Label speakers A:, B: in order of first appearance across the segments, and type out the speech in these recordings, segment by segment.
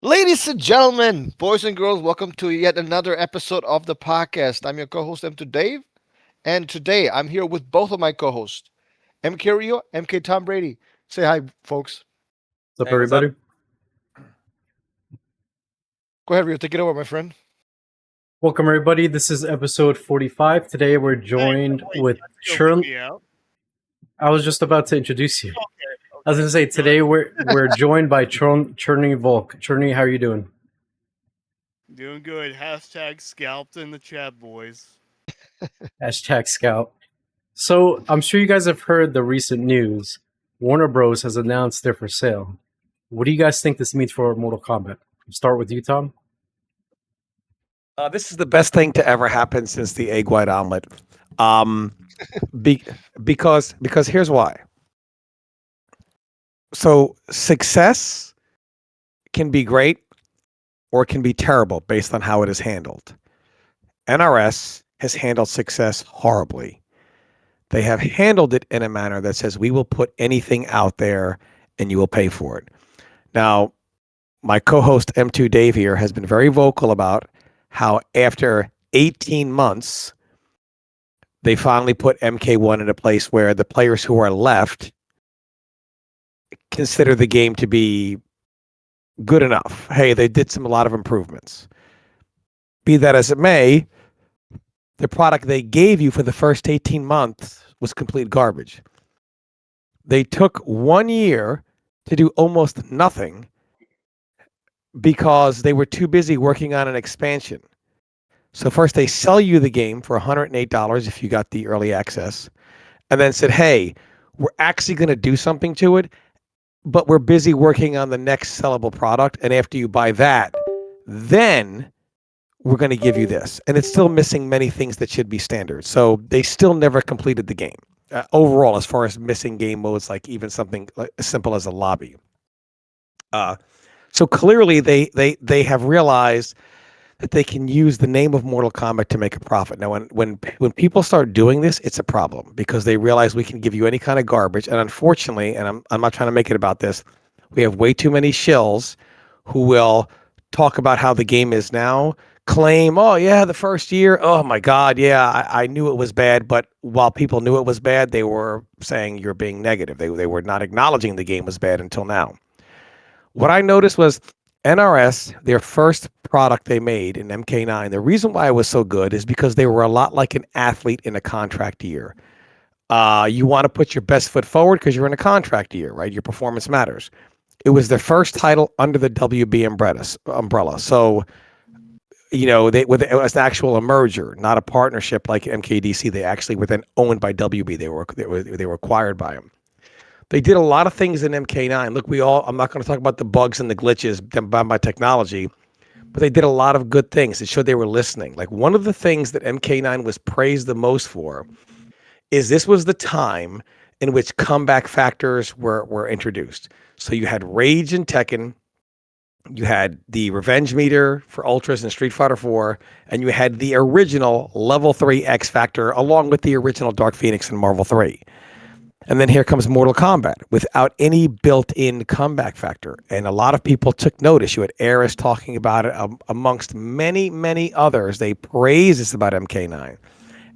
A: Ladies and gentlemen, boys and girls, welcome to yet another episode of the podcast. I'm your co-host M2 Dave, and today I'm here with both of my co-hosts, MK Rio, MK Tom Brady. Say hi, folks.
B: What's up,
C: Hey, what's up?
B: everybody?
A: Go ahead, Rio. Take it over, my friend.
B: Welcome, everybody. This is episode 45. Today, we're joined with Chern. I was just about to introduce you. I was going to say, today we're joined by Chernyy Volk. Chernyy, how are you doing?
C: Doing good. Hashtag scalped in the chat, boys.
B: Hashtag Scout. So, I'm sure you guys have heard the recent news. Warner Bros. Has announced they're for sale. What do you guys think this means for Mortal Kombat? Start with you, Tom.
D: This is the best thing to ever happen since the egg white omelet. Um, be, because here's why. So success can be great or it can be terrible based on how it is handled. NRS has handled success horribly. They have handled it in a manner that says we will put anything out there and you will pay for it. Now, my co-host M2 Dave here has been very vocal about how after 18 months, they finally put MK1 in a place where the players who are left consider the game to be good enough. Hey, they did a lot of improvements. Be that as it may, the product they gave you for the first 18 months was complete garbage. They took 1 year to do almost nothing because they were too busy working on an expansion. So first they sell you the game for $108 if you got the early access, and then said, hey, we're actually going to do something to it, but we're busy working on the next sellable product. And after you buy that, then we're going to give you this. And it's still missing many things that should be standard. So they still never completed the game overall, as far as missing game modes, like even something like as simple as a lobby. So clearly they have realized that they can use the name of Mortal Kombat to make a profit. Now, when people start doing this, it's a problem because they realize we can give you any kind of garbage. And unfortunately, and I'm not trying to make it about this, we have way too many shills who will talk about how the game is now, claim, oh yeah, the first year, oh my God, yeah, I knew it was bad. But while people knew it was bad, they were saying you're being negative. They were not acknowledging the game was bad until now. What I noticed was NRS, their first product they made in MK9, the reason why it was so good is because they were a lot like an athlete in a contract year. You want to put your best foot forward because you're in a contract year, right? Your performance matters. It was their first title under the WB umbrella. So, it was an actual merger, not a partnership like MKDC. They actually were then owned by WB. They were acquired by them. They did a lot of things in MK9. Look, I'm not going to talk about the bugs and the glitches done by technology, but they did a lot of good things. It showed they were listening. Like one of the things that MK9 was praised the most for is this was the time in which comeback factors were introduced. So you had Rage in Tekken, you had the Revenge meter for Ultras in Street Fighter 4, and you had the original Level 3 X Factor along with the original Dark Phoenix in Marvel 3. And then here comes Mortal Kombat without any built-in comeback factor. And a lot of people took notice. You had Eris talking about it amongst many, many others. They praised this about MK9.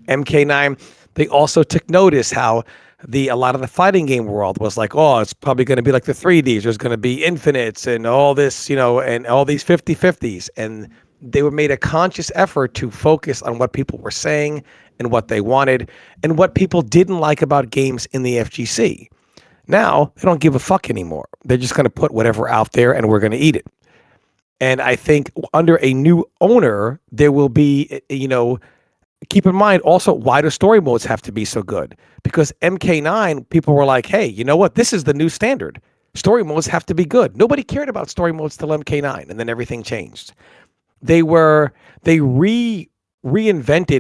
D: MK9, they also took notice how a lot of the fighting game world was like, oh, it's probably going to be like the 3Ds. There's going to be infinites and all this, and all these 50-50s. And they were made a conscious effort to focus on what people were saying and what they wanted and what people didn't like about games in the FGC. Now, they don't give a fuck anymore. They're just going to put whatever out there and we're going to eat it. And I think under a new owner, there will be, keep in mind also, why do story modes have to be so good? Because MK9, people were like, hey, you know what? This is the new standard. Story modes have to be good. Nobody cared about story modes till MK9, and then everything changed. They reinvented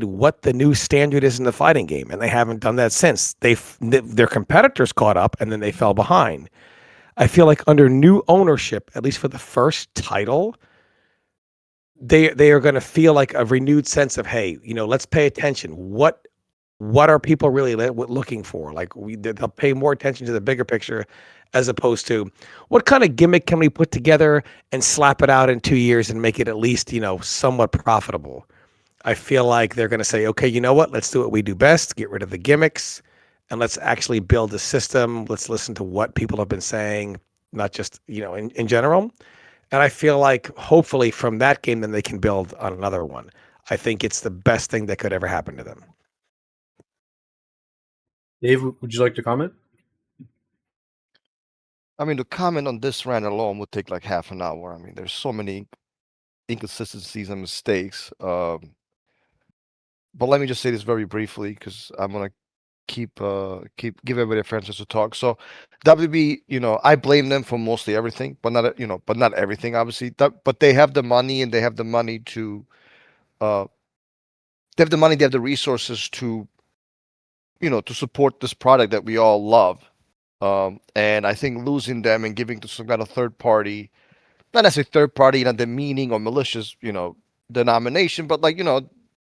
D: what the new standard is in the fighting game, and they haven't done that since. Their competitors caught up, and then they fell behind. I feel like under new ownership, at least for the first title, they are going to feel like a renewed sense of, hey, let's pay attention. What what are people really looking for? Like they'll pay more attention to the bigger picture as opposed to what kind of gimmick can we put together and slap it out in 2 years and make it at least, somewhat profitable. I feel like they're going to say, okay, you know what? Let's do what we do best, get rid of the gimmicks, and let's actually build a system. Let's listen to what people have been saying, not just, in general. And I feel like hopefully from that game, then they can build on another one. I think it's the best thing that could ever happen to them.
B: Dave, would you like to comment?
A: I mean, to comment on this rant alone would take like half an hour. I mean, there's so many inconsistencies and mistakes. But let me just say this very briefly because I'm gonna give everybody a chance to talk. So WB, I blame them for mostly everything, but not everything, obviously. But they have the money and they have the money to they have the money, they have the resources to to support this product that we all love. And I think losing them and giving to some kind of third party, not necessarily third party in a demeaning or malicious, denomination, but like,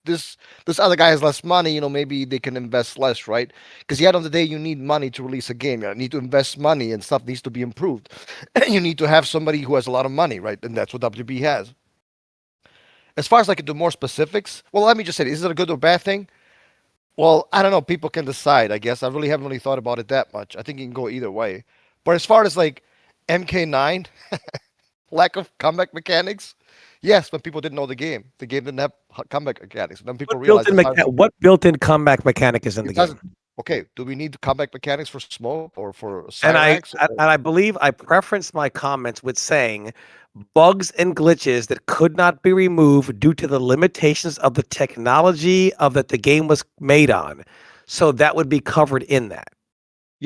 A: this other guy has less money, maybe they can invest less, right? Because at the end of the day, you need money to release a game. You need to invest money and stuff needs to be improved. You need to have somebody who has a lot of money, right? And that's what WB has. As far as like the more specifics, well, let me just say, is it a good or bad thing? Well, I don't know. People can decide, I guess. I really haven't really thought about it that much. I think it can go either way. But as far as like MK9, lack of comeback mechanics, yes, but people didn't know the game didn't have comeback mechanics. And then people realized
D: What built-in comeback mechanic is in the
A: it doesn't.
D: game?
A: Okay, do we need comeback mechanics for smoke or for
D: And
A: Cyrax?
D: I believe I preferenced my comments with saying bugs and glitches that could not be removed due to the limitations of the technology of that the game was made on. So that would be covered in that.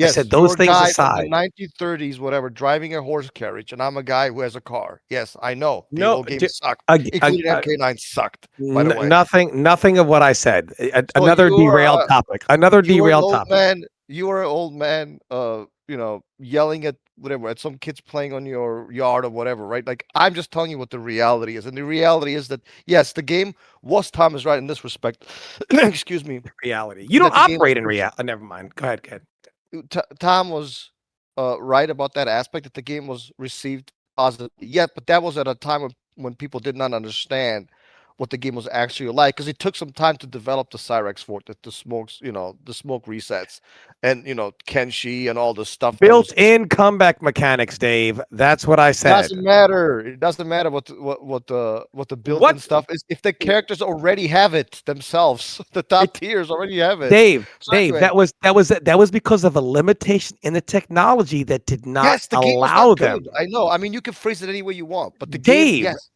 D: I
A: Yes,
D: said
A: you're
D: those
A: a
D: things
A: guy from the
D: aside.
A: 1930s, whatever, driving a horse carriage, and I'm a guy who has a car. Yes, I know the
D: No,
A: old games sucked,
D: ag- ag-
A: including
D: uh,
A: MK9 sucked. By the way,
D: nothing of what I said.
A: so
D: Another derailed topic. Another
A: you were an
D: derailed
A: old
D: topic.
A: man. You were an old man. Yelling at whatever at some kids playing on your yard or whatever, right? Like I'm just telling you what the reality is, and the reality is that yes, the game was Tom is right in this respect. Excuse me.
D: Reality. You don't
A: That the game was
D: operate in reality. Never mind. Go ahead, kid.
A: Tom was right about that aspect that the game was received positively. Yeah, but that was at a time when people did not understand what the game was actually like because it took some time to develop the Cyrex fort, the smokes, the smoke resets, and Kenshi and all the stuff that was.
D: Built-in comeback mechanics, Dave. That's what I said.
A: Doesn't matter. It doesn't matter what the built-in
D: What,
A: stuff is if the characters already have it themselves. The top tiers already have it.
D: Dave?
A: So
D: Dave,
A: anyway,
D: that was because of a limitation in the technology that did not
A: yes, the game was
D: allow
A: not
D: them.
A: good. I know. I mean, you can phrase it any way you want, but the game,
D: Dave,
A: yes.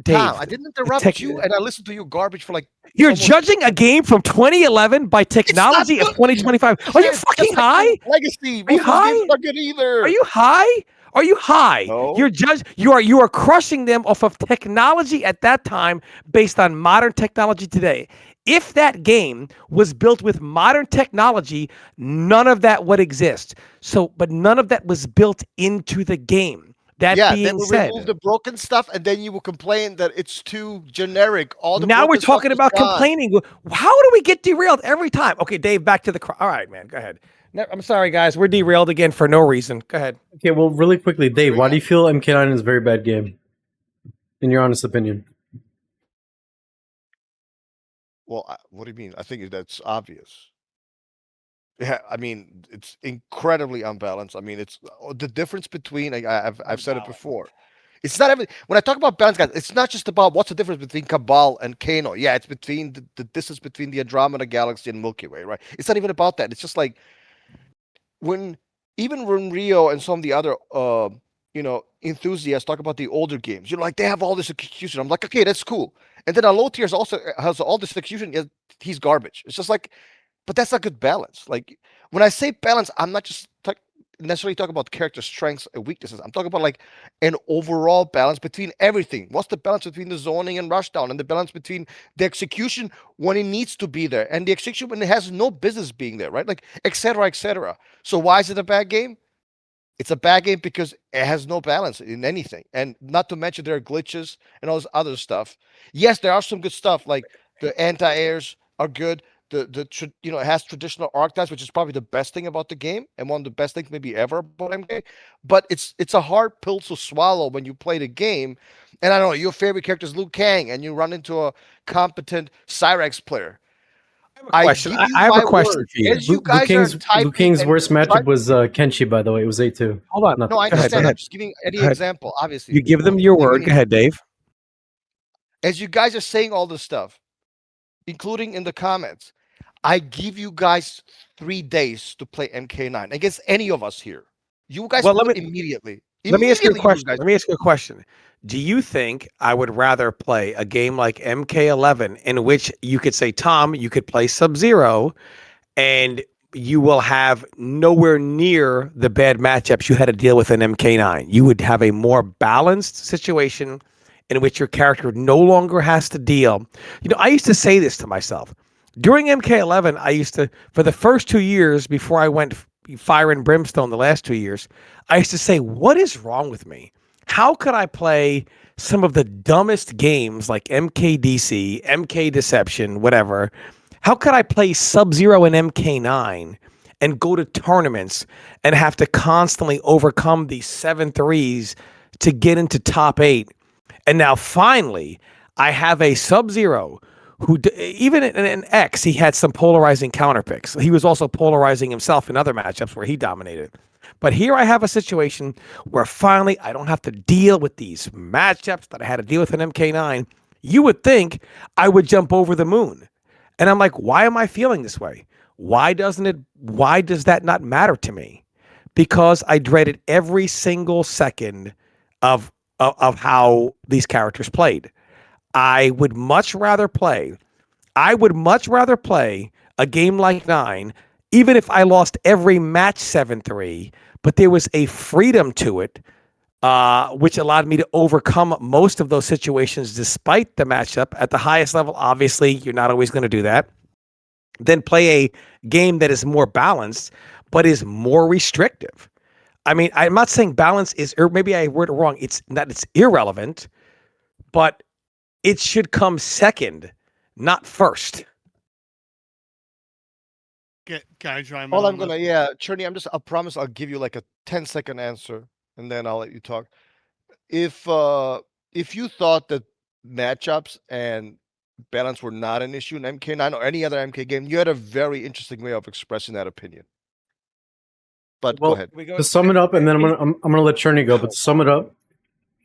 A: Tom,
D: Dave,
A: I didn't
D: the tech,
A: interrupt you, and I listened to your garbage for like
D: you're
A: almost.
D: judging a game from 2011 by
A: It's not
D: technology of
A: good.
D: 2025. Are you
A: Yes,
D: fucking
A: just like
D: high?
A: Legacy.
D: Are you
A: Most of those games
D: high?
A: are not good either.
D: Are you high? Are you high?
A: No.
D: You are crushing them off of technology at that time based on modern technology today. If that game was built with modern technology, none of that would exist. So, but none of that was built into the game. That
A: Yeah, they
D: being
A: will remove
D: said,
A: the broken stuff, and then you will complain that it's too generic. All the
D: now we're
A: broken stuff
D: talking
A: is
D: about
A: gone.
D: complaining. How do we get derailed every time? Okay, Dave, back to the. All right, man, go ahead. I'm sorry, guys. We're derailed again for no reason. Go ahead.
B: Okay, well, really quickly, Dave, why do you feel MK9 is a very bad game? In your honest opinion.
A: Well, what do you mean? I think that's obvious. Yeah, I mean, it's incredibly unbalanced. I mean, it's the difference between. Like, I've said it before. It's not every when I talk about balance, guys. It's not just about what's the difference between Cabal and Kano. Yeah, it's between the distance between the Andromeda Galaxy and Milky Way, right? It's not even about that. It's just like when even when Rio and some of the other enthusiasts talk about the older games, like they have all this execution. I'm like, okay, that's cool. And then our low tiers also has all this execution. Yet he's garbage. It's just like, but that's not good balance. Like when I say balance, I'm not just necessarily talking about character strengths and weaknesses. I'm talking about like an overall balance between everything. What's the balance between the zoning and rushdown, and the balance between the execution when it needs to be there, and the execution when it has no business being there, right? Like, etc., etc. So why is it a bad game? It's a bad game because it has no balance in anything, and not to mention there are glitches and all this other stuff. Yes, there are some good stuff like the anti-airs are good. it has traditional archetypes, which is probably the best thing about the game and one of the best things maybe ever about MK. But it's a hard pill to swallow when you play the game. And I don't know, your favorite character is Liu Kang, and you run into a competent Cyrex player. I
D: Question.
A: give you
D: I have a
A: my
D: question
A: word.
D: for you.
A: As you guys are
B: Liu
A: typing
B: Kang's
A: and
B: worst matchup
A: typing,
B: was Kenshi, by the way. It was 8-2.
D: Hold on.
A: no, I
D: Go ahead. Go
A: understand. I'm
D: ahead.
A: just giving any
D: Go ahead.
A: example. Obviously,
D: You give them your word. Go ahead, Dave.
A: as you guys are saying all this stuff, including in the comments, I give you guys 3 days to play MK9 against any of us here. You guys
D: Well,
A: do it immediately.
D: let me ask you a
A: Immediately, you
D: question.
A: guys.
D: Let me ask you a question. Do you think I would rather play a game like MK11 in which you could say, Tom, you could play Sub-Zero and you will have nowhere near the bad matchups you had to deal with in MK9? You would have a more balanced situation in which your character no longer has to deal. I used to say this to myself. During MK11, I used to, for the first 2 years before I went fire and brimstone the last 2 years, I used to say, what is wrong with me? How could I play some of the dumbest games like MKDC, MK Deception, whatever? How could I play Sub-Zero and MK9 and go to tournaments and have to constantly overcome these 7-3s to get into top 8? And now finally, I have a Sub-Zero who, even in X, he had some polarizing counter picks. He was also polarizing himself in other matchups where he dominated. But here I have a situation where finally I don't have to deal with these matchups that I had to deal with in MK9. You would think I would jump over the moon. And I'm like, why am I feeling this way? Why does that not matter to me? Because I dreaded every single second of how these characters played. I would much rather play a game like 9, even if I lost every match 7-3, but there was a freedom to it, which allowed me to overcome most of those situations despite the matchup. At the highest level, obviously, you're not always going to do that. Then play a game that is more balanced, but is more restrictive. I mean, I'm not saying balance is, or maybe I word it wrong. It's irrelevant, but it should come second, not first.
C: Can I chime in
A: All I'm
C: on
A: gonna,
C: this?
A: yeah, Cherny, I promise I'll give you like a 10-second answer, and then I'll let you talk. If you thought that matchups and balance were not an issue in MK9 or any other MK game, you had a very interesting way of expressing that opinion. But go
B: Well,
A: ahead.
B: to sum it up, and then I'm gonna let Cherny go. But to sum it up,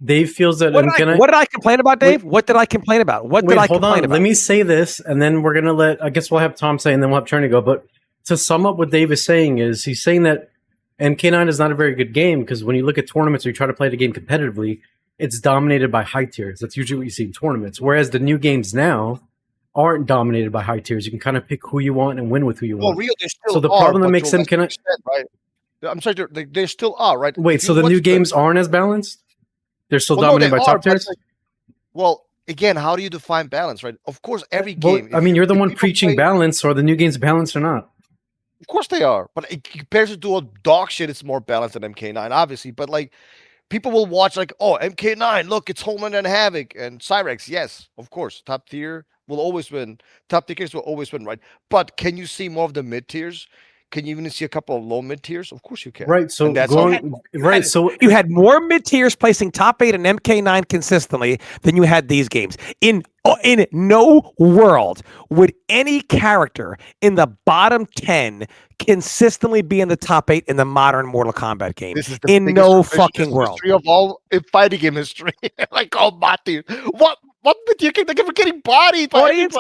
B: Dave feels that.
D: What did I complain about, Dave? What did I complain about?
B: Hold on. Let me say this, and then we're gonna let. I guess we'll have Tom say, and then we'll have Cherny go. But to sum up what Dave is saying is, he's saying that MK9 is not a very good game because when you look at tournaments or you try to play the game competitively, it's dominated by high tiers. That's usually what you see in tournaments. Whereas the new games now aren't dominated by high tiers. You can kind of pick who you want and win with who you want.
A: Real, they still
B: so the
A: are,
B: problem that
A: but
B: makes
A: to a
B: MK9
A: extent, right? I'm sorry, they still are, right?
B: Wait, so the new games aren't as balanced? They're still dominated by top tiers?
A: Well, again, how do you define balance, right? Of course, every game.
B: I mean, you're the one preaching balance, or the new games balanced or not?
A: Of course they are, but compared to a dog shit, it's more balanced than MK9, obviously. But like, people will watch like, oh, MK9, look, it's Homeland and Havoc and Cyrex. Yes, of course, top tier will always win. Top tiers will always win, right? But can you see more of the mid tiers? Can you even see a couple of low mid tiers? Of course you can.
B: Right. So
D: you had more mid tiers placing top 8 in MK9 consistently than you had these games. In no world would any character in the bottom 10 consistently be in the top 8 in the modern Mortal Kombat game.
A: This is the
D: in no fucking world.
A: History of all fighting game history. Like all body. What did you think? They're getting bodied by
D: audience,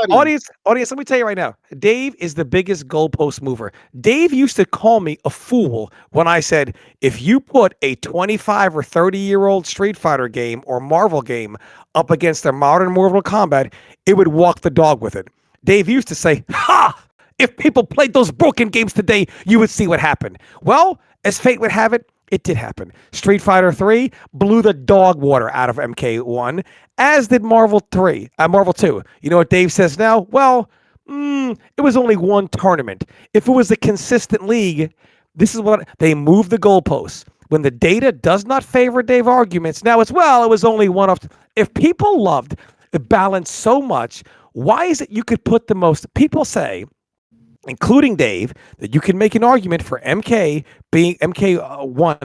D: let me tell you right now. Dave is the biggest goalpost mover. Dave used to call me a fool when I said, if you put a 25 or 30-year-old Street Fighter game or Marvel game up against a modern Mortal Kombat, it would walk the dog with it. Dave used to say, ha! If people played those broken games today, you would see what happened. Well, as fate would have it, it did happen. Street Fighter 3 blew the dog water out of MK1, as did Marvel 2. You know what Dave says now? Well, it was only one tournament. If it was a consistent league, this is what they moved the goalposts. When the data does not favor Dave arguments, now it was only one of. If people loved the balance so much, why is it you could put the most? People say including Dave, that you can make an argument for MK1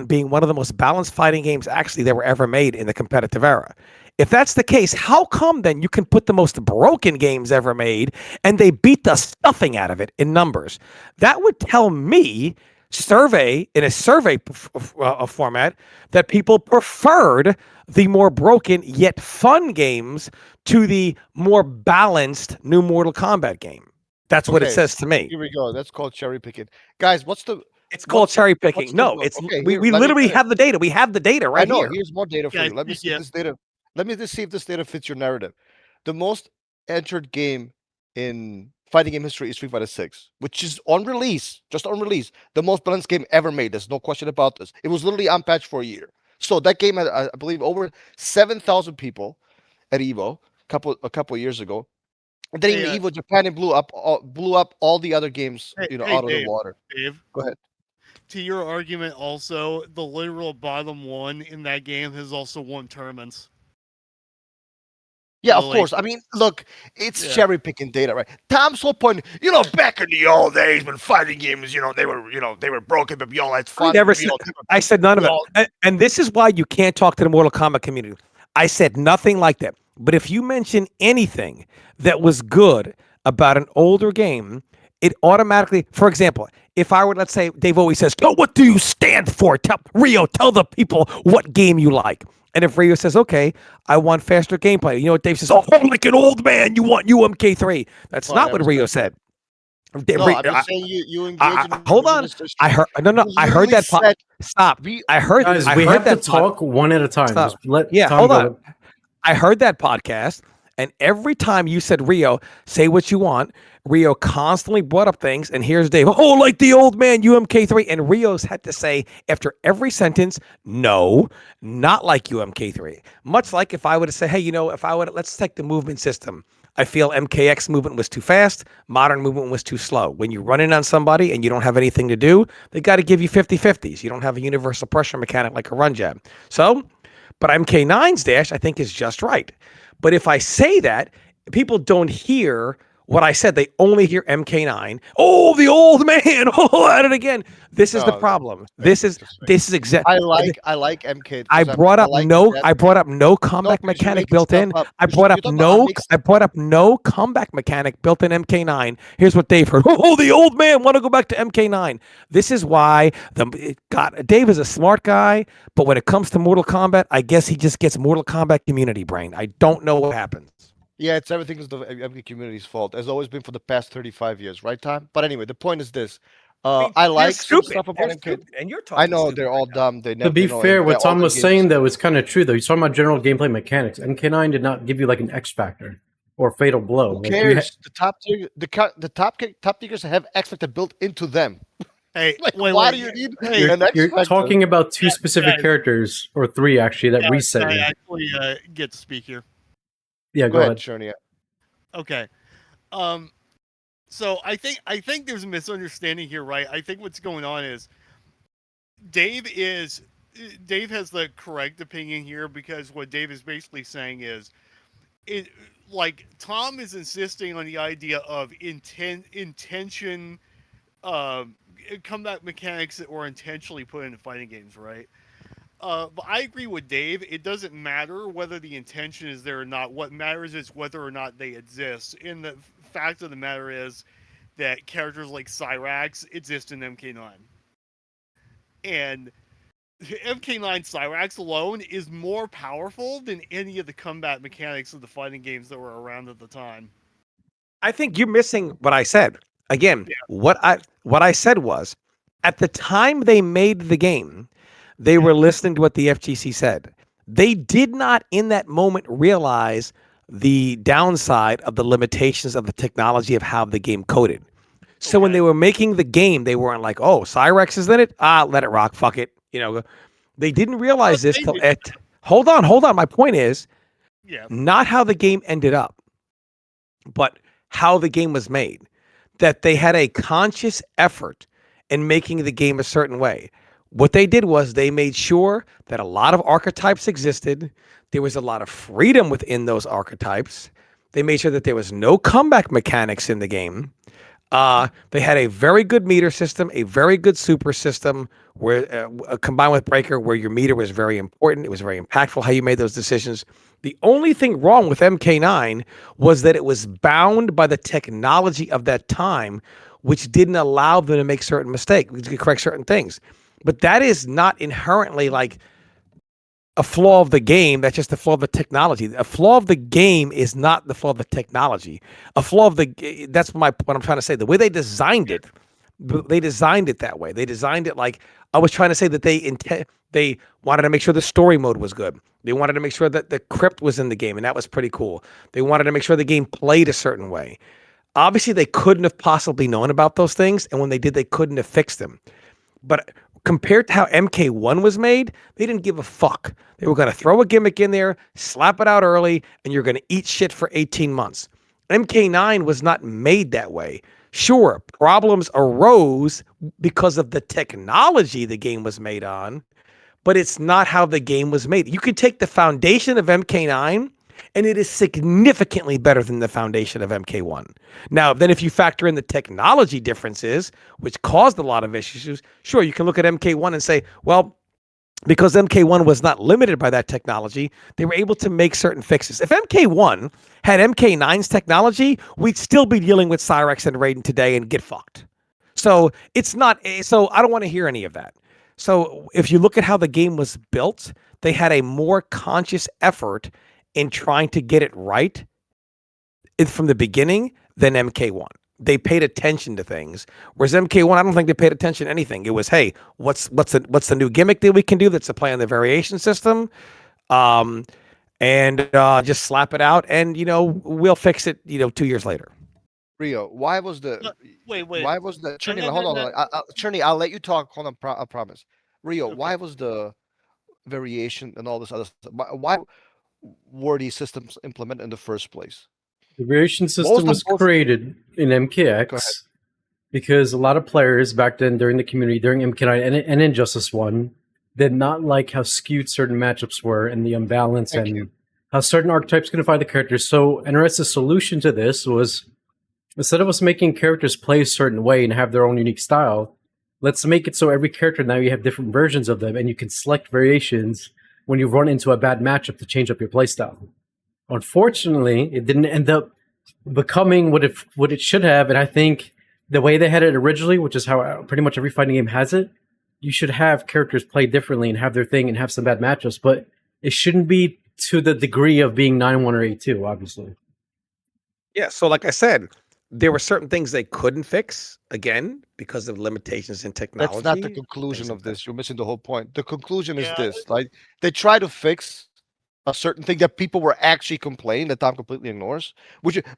D: being one of the most balanced fighting games actually that were ever made in the competitive era. If that's the case, how come then you can put the most broken games ever made and they beat the stuffing out of it in numbers? That would tell me in a survey format that people preferred the more broken yet fun games to the more balanced new Mortal Kombat game. That's what it says to me.
A: Here we go. That's called cherry picking, guys.
D: It's called cherry picking. No, it's we literally have the data. We have the data right here.
A: Here's more data for you. Let me see this data. Let me just see if this data fits your narrative. The most entered game in fighting game history is Street Fighter 6, which is on release, just on release, the most balanced game ever made. There's no question about this. It was literally unpatched for a year. So that game had, I believe, over 7,000 people at Evo a couple years ago. And then in Evo Japan, it blew up all the other games, out of the water.
C: Dave,
A: go ahead.
C: To your argument, also, the literal bottom one in that game has also won tournaments.
A: Yeah, of course. I mean, look, it's cherry picking data, right? Tom's whole point, back in the old days when fighting games, they were broken, but we all had fun.
D: I said none of it. And this is why you can't talk to the Mortal Kombat community. I said nothing like that. But if you mention anything that was good about an older game, it automatically, for example, if I were, let's say, Dave always says, "Oh, what do you stand for? Tell the people what game you like." And if Rio says, "Okay, I want faster gameplay," you know what Dave says? "Oh, like an old man, you want UMK3." That's not what Rio said.
A: No, I'm just saying you engage in
D: hold on. I heard I heard that. Stop. I heard.
B: Guys,
D: I
B: we
D: heard
B: have
D: that
B: to talk one at a time. Just let Tom
D: hold
B: go.
D: on. I heard that podcast, and every time you said, "Rio, say what you want," Rio constantly brought up things, and here's Dave. "Oh, like the old man, UMK3," and Rio's had to say after every sentence, "No, not like UMK3." Much like if I would have said, "Hey, let's take the movement system. I feel MKX movement was too fast, modern movement was too slow. When you run in on somebody and you don't have anything to do, they got to give you 50-50s. You don't have a universal pressure mechanic like a run jab." So, but MK9's dash, I think, is just right. But if I say that, people don't hear what I said. They only hear MK9. "Oh, the old man. Oh, at it again." This is the problem. This is exactly.
A: I like MK.
D: I brought up no comeback mechanic built in. I brought up no comeback mechanic built in MK9. Here's what Dave heard. "Oh, the old man want to go back to MK9." This is why Dave is a smart guy, but when it comes to Mortal Kombat, I guess he just gets Mortal Kombat community brain. I don't know what happens.
A: Yeah, it's everything is the MK community's fault. Has always been for the past 35 years, right, Tom? But anyway, the point is this. I like some stuff about MK.
D: And you're talking.
A: I know they're all dumb. They never.
B: To be fair, what Tom was saying though is kind of true though. He's talking about general gameplay mechanics. MK9 did not give you like an X factor or fatal blow.
A: Who cares? The top tiers have X factor built into them.
C: Hey,
A: why do you need an X
B: You're
A: factor?
B: talking about two specific characters or three actually that reset.
C: I actually get to speak here.
B: Yeah, go ahead.
A: Chernyy.
C: Okay. So I think there's a misunderstanding here, right? I think what's going on is Dave has the correct opinion here, because what Dave is basically saying is Tom is insisting on the idea of intention comeback mechanics that were intentionally put into fighting games, right? But I agree with Dave. It doesn't matter whether the intention is there or not. What matters is whether or not they exist. And the fact of the matter is that characters like Cyrax exist in MK9. And MK9 Cyrax alone is more powerful than any of the combat mechanics of the fighting games that were around at the time.
D: I think you're missing what I said. Again, what I said was, at the time they made the game, they were listening to what the FGC said. They did not in that moment realize the downside of the limitations of the technology of how the game coded. So when they were making the game, they weren't like, "Oh, Cyrax is in it? Let it rock. Fuck it." They didn't realize this till it. Hold on. My point is, not how the game ended up, but how the game was made. That they had a conscious effort in making the game a certain way. What they did was they made sure that a lot of archetypes existed. There was a lot of freedom within those archetypes. They made sure that there was no comeback mechanics in the game. They had a very good meter system, a very good super system, where combined with breaker, where your meter was very important. It was very impactful how you made those decisions. The only thing wrong with MK9 was that it was bound by the technology of that time, which didn't allow them to make certain mistakes, to correct certain things. But that is not inherently like a flaw of the game. That's just a flaw of the technology. A flaw of the game is not the flaw of the technology. A flaw of the that's what I'm trying to say. The way they designed it that way. They designed it like I was trying to say that they wanted to make sure the story mode was good. They wanted to make sure that the crypt was in the game, and that was pretty cool. They wanted to make sure the game played a certain way. Obviously, they couldn't have possibly known about those things, and when they did, they couldn't have fixed them. But compared to how MK1 was made, they didn't give a fuck. They were going to throw a gimmick in there, slap it out early, and you're going to eat shit for 18 months. MK9 was not made that way. Sure, problems arose because of the technology the game was made on, but it's not how the game was made. You could take the foundation of MK9 and it is significantly better than the foundation of MK1. Now, then if you factor in the technology differences, which caused a lot of issues, sure, you can look at MK1 and say, well, because MK1 was not limited by that technology, they were able to make certain fixes. If MK1 had MK9's technology, we'd still be dealing with Cyrex and Raiden today and get fucked. So it's not, so I don't want to hear any of that. So if you look at how the game was built, they had a more conscious effort in trying to get it right from the beginning than MK1. They paid attention to things, whereas MK1, I don't think they paid attention to anything. It was, hey, what's the new gimmick that we can do that's a play on the variation system, um, and just slap it out, and we'll fix it. 2 years later.
A: Rio, why was the
C: Wait,
A: why was the
C: no,
A: Cherny?
C: no,
A: Hold
C: no,
A: on,
C: no.
A: Cherny, I'll let you talk. Hold on, I promise. Rio,
C: Okay.
A: why was the variation and all this other stuff? Why were these systems implemented in the first place?
B: The variation
A: What was
B: system
A: the
B: was
A: most?
B: created in
A: Go ahead.
B: MKX because a lot of players back then during the community, during MK9 and Injustice 1, did not like how skewed certain matchups were and the imbalance
A: Thank you.
B: and how certain archetypes couldn't find the characters. So NRS's solution to this was instead of us making characters play a certain way and have their own unique style, let's make it so every character now you have different versions of them and you can select variations when you run into a bad matchup to change up your playstyle. Unfortunately, it didn't end up becoming what it should have, and I think the way they had it originally, which is how pretty much every fighting game has it, you should have characters play differently and have their thing and have some bad matchups, but it shouldn't be to the degree of being 9-1 or 8-2, obviously.
D: Yeah. So, like I said, there were certain things they couldn't fix again because of limitations in
A: That's not the
D: technology,
A: conclusion
D: things like
A: of
D: that.
A: this. You're missing the whole point. The conclusion is
C: Yeah,
A: this: like they try to fix a certain thing that people were actually complaining that Tom completely ignores.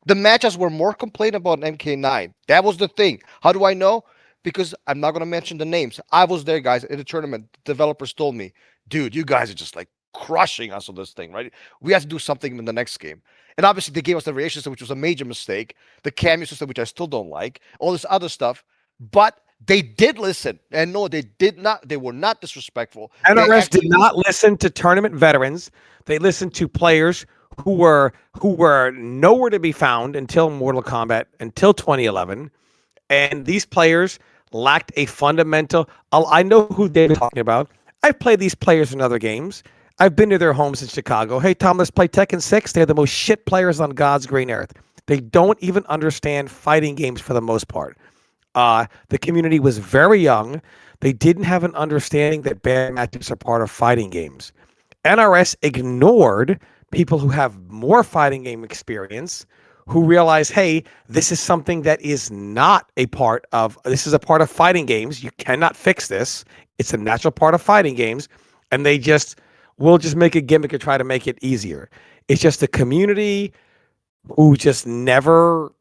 A: The matches were more complained about in MK9. That was the thing. How do I know? Because I'm not gonna mention the names. I was there, guys, in the tournament. Developers told me, dude, you guys are just like crushing us on this thing, right? We have to do something in the next game. And obviously they gave us the variation system, which was a major mistake, the cameo system, which I still don't like, all this other stuff. But they did listen. And no, they did not, they were not disrespectful. They
D: NRS did
A: actually
D: not listen to tournament veterans. They listened to players who were nowhere to be found until Mortal Kombat, until 2011, and these players lacked a fundamental. I know who David's talking about. I've played these players in other games. I've been to their homes in Chicago. Hey, Tom, let's play Tekken 6. They're the most shit players on God's green earth. They don't even understand fighting games for the most part. The community was very young. They didn't have an understanding that bad matchups are part of fighting games. NRS ignored people who have more fighting game experience who realize, hey, this is something that is not a part of, this is a part of fighting games. You cannot fix this. It's a natural part of fighting games. And they just will just make a gimmick and try to make it easier. It's just a community who just never,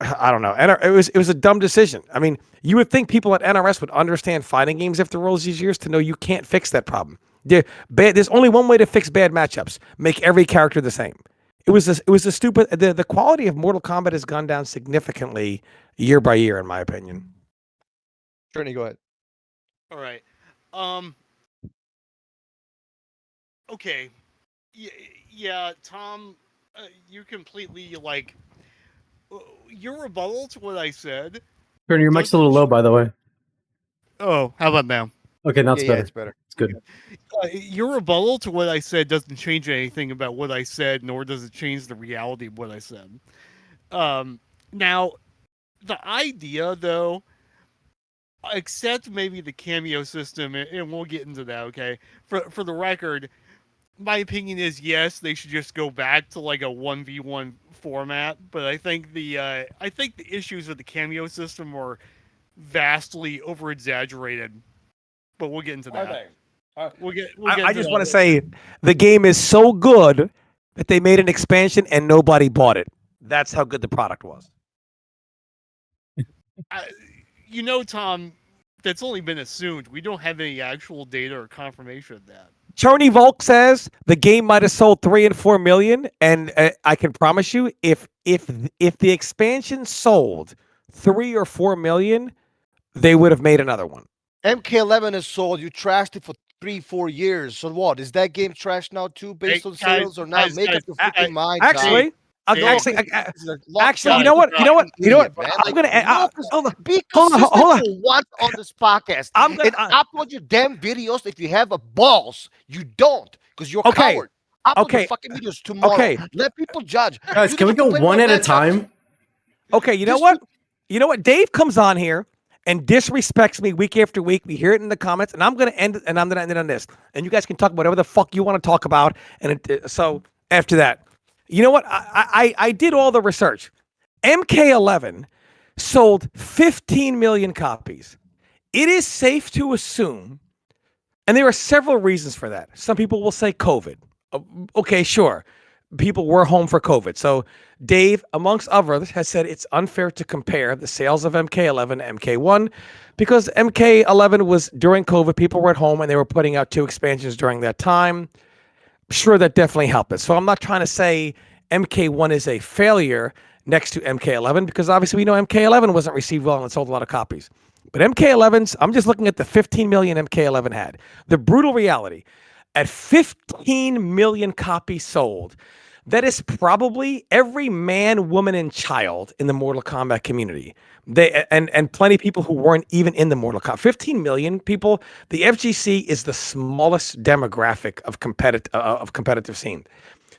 D: I don't know. It was a dumb decision. I mean, you would think people at NRS would understand fighting games after all these years to know you can't fix that problem. There's only one way to fix bad matchups: make every character the same. It was a stupid. The quality of Mortal Kombat has gone down significantly year by year, in my opinion.
A: Journey, go ahead.
C: all right. Um. Okay. Yeah, Tom, you completely like Your rebuttal to what I said.
B: Turn your mic's a little low, by the way.
C: Oh, how about now?
B: Okay, now it's better.
A: It's better.
B: It's good.
C: Your rebuttal to what I said doesn't change anything about what I said, nor does it change the reality of what I said. Now, the idea, though, except maybe the cameo system, and we'll get into that, okay? For the record, my opinion is yes, they should just go back to like a 1v1 format, but I think the issues with the cameo system are vastly over exaggerated. But we'll get into that.
D: I just want to say the game is so good that they made an expansion and nobody bought it. That's how good the product was.
C: Tom, that's only been assumed. We don't have any actual data or confirmation of that.
D: Chernyy Volk says the game might have sold 3 and 4 million, and I can promise you, if the expansion sold 3 or 4 million, they would have made another one.
A: MK11 is sold. You trashed it for 3-4 years. So what? Is that game trashed now too, based on sales or not? Make up your freaking mind.
D: Actually, you know what? I'm gonna
A: be consistent for once on this podcast. And upload your damn videos if you have a balls. You don't, because you're a coward. Upload your fucking videos tomorrow. Let people judge.
B: Guys, can we go one at a time?
D: Okay, you know what? Dave comes on here and disrespects me week after week. We hear it in the comments, and I'm gonna end it on this. And you guys can talk about whatever the fuck you want to talk about. And so after that, you know what? I did all the research. MK11 sold 15 million copies. It is safe to assume, and there are several reasons for that. Some people will say COVID. Okay, sure. People were home for COVID. So Dave, amongst others, has said it's unfair to compare the sales of MK11 to MK1 because MK11 was during COVID. People were at home and they were putting out 2 expansions during that time. Sure, that definitely helped it. So I'm not trying to say MK1 is a failure next to MK11 because obviously we know MK11 wasn't received well and sold a lot of copies. But MK11's, I'm just looking at the 15 million MK11 had. The brutal reality, at 15 million copies sold, that is probably every man, woman, and child in the Mortal Kombat community. And plenty of people who weren't even in the Mortal Kombat. 15 million people. The FGC is the smallest demographic of competitive scene.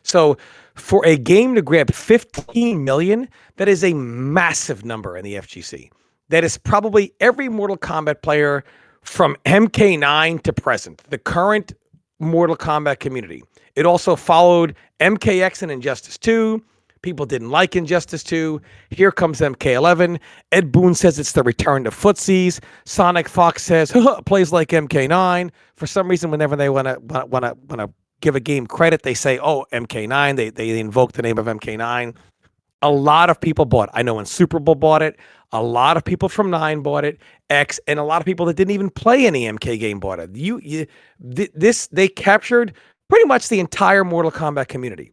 D: So for a game to grab 15 million, that is a massive number in the FGC. That is probably every Mortal Kombat player from MK9 to present, the current Mortal Kombat community. It also followed MKX and Injustice 2. People didn't like Injustice 2. Here comes MK11. Ed Boon says it's the return to footsies. Sonic Fox says plays like MK9. For some reason, whenever they want to give a game credit, they say, "Oh, MK9." They invoke the name of MK9. A lot of people bought it. I know when Super Bowl bought it. A lot of people from 9 bought it. X, and a lot of people that didn't even play any MK game bought it. They captured pretty much the entire Mortal Kombat community.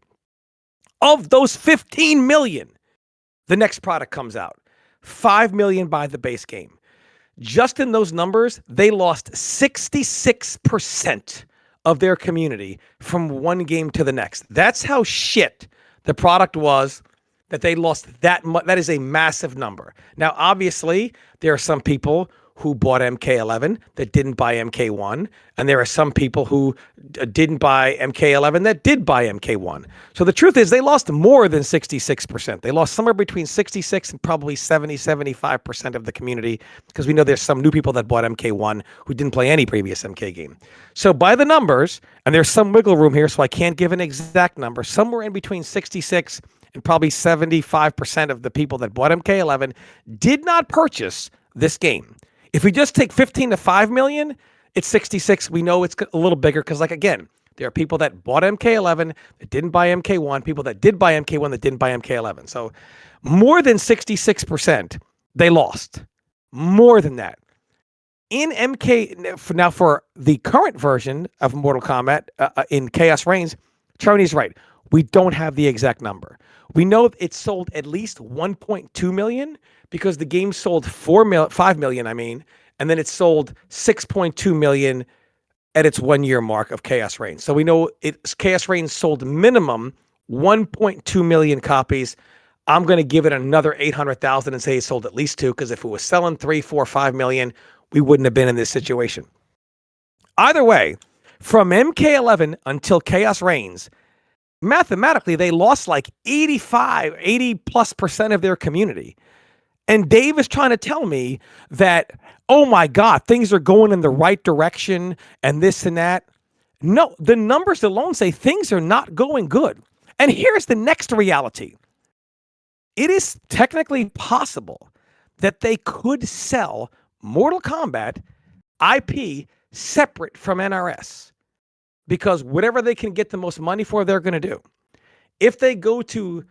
D: Of those 15 million, the next product comes out. 5 million buy the base game. Just in those numbers, they lost 66% of their community from one game to the next. That's how shit the product was, that they lost that much. That is a massive number. Now, obviously, there are some people who bought MK11 that didn't buy MK1, and there are some people who didn't buy MK11 that did buy MK1. So the truth is they lost more than 66%. They lost somewhere between 66 and probably 75% of the community, because we know there's some new people that bought MK1 who didn't play any previous MK game. So by the numbers, and there's some wiggle room here, so I can't give an exact number, somewhere in between 66 and probably 75% of the people that bought MK11 did not purchase this game. If we just take 15 to 5 million, it's 66. We know it's a little bigger because, like, again, there are people that bought MK11 that didn't buy MK1, people that did buy MK1 that didn't buy MK11. So more than 66% they lost. More than that. In MK, now for the current version of Mortal Kombat in Chaos Reigns, Cherny's right. We don't have the exact number. We know it sold at least 1.2 million because the game sold 5 million, and then it sold 6.2 million at its 1 year mark of Chaos Reigns. So we know Chaos Reigns sold minimum 1.2 million copies. I'm going to give it another 800,000 and say it sold at least 2, because if it was selling 3, 4, 5 million, we wouldn't have been in this situation. Either way, from MK11 until Chaos Reigns, mathematically, they lost like 80 plus percent of their community. And Dave is trying to tell me that, oh my God, things are going in the right direction and this and that. No, the numbers alone say things are not going good. And here's the next reality. It is technically possible that they could sell Mortal Kombat IP separate from NRS, because whatever they can get the most money for, they're going to do. If they go to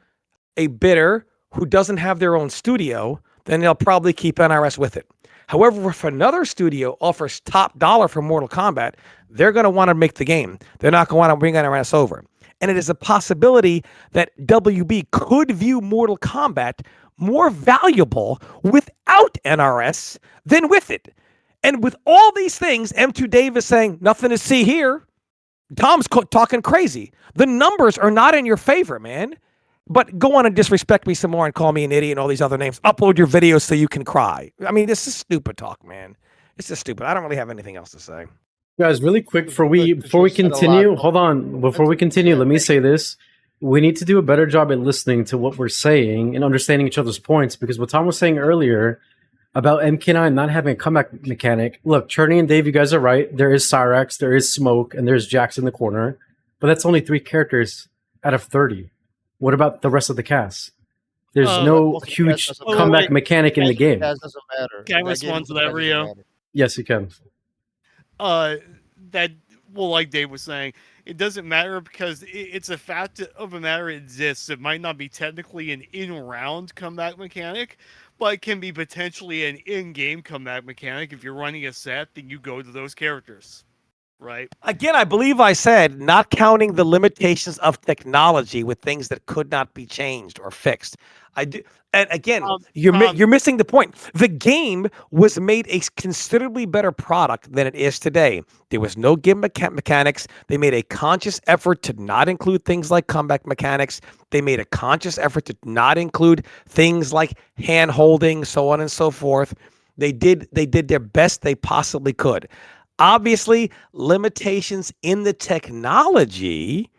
D: a bidder who doesn't have their own studio, then they'll probably keep NRS with it. However, if another studio offers top dollar for Mortal Kombat, they're going to want to make the game. They're not going to want to bring NRS over. And it is a possibility that WB could view Mortal Kombat more valuable without NRS than with it. And with all these things, M2 Dave is saying, nothing to see here. Tom's talking crazy. The numbers are not in your favor, man. But go on and disrespect me some more and call me an idiot and all these other names. Upload your videos so you can cry. I mean, this is stupid talk, man. It's just stupid. I don't really have anything else to say.
B: Guys, really quick, before we continue, hold on. Before we continue, let me say this. We need to do a better job at listening to what we're saying and understanding each other's points, because what Tom was saying earlier about MK9 not having a comeback mechanic. Look, Chernyy and Dave, you guys are right. There is Cyrax, there is Smoke, and there's Jax in the corner. But that's only 3 characters out of 30. What about the rest of the cast? There's no huge comeback mechanic in the game.
A: That doesn't matter.
C: Can I respond to that, Rio?
B: Yes, you can.
C: Like Dave was saying, it doesn't matter because it's a fact of a matter. It exists. It might not be technically an in-round comeback mechanic, but it can be potentially an in-game comeback mechanic. If you're running a set, then you go to those characters, right?
D: Again, I believe I said not counting the limitations of technology with things that could not be changed or fixed. I do. And again, you're missing the point. The game was made a considerably better product than it is today. There was no game mechanics. They made a conscious effort to not include things like comeback mechanics. They made a conscious effort to not include things like hand holding, so on and so forth. They did their best they possibly could. Obviously, limitations in the technology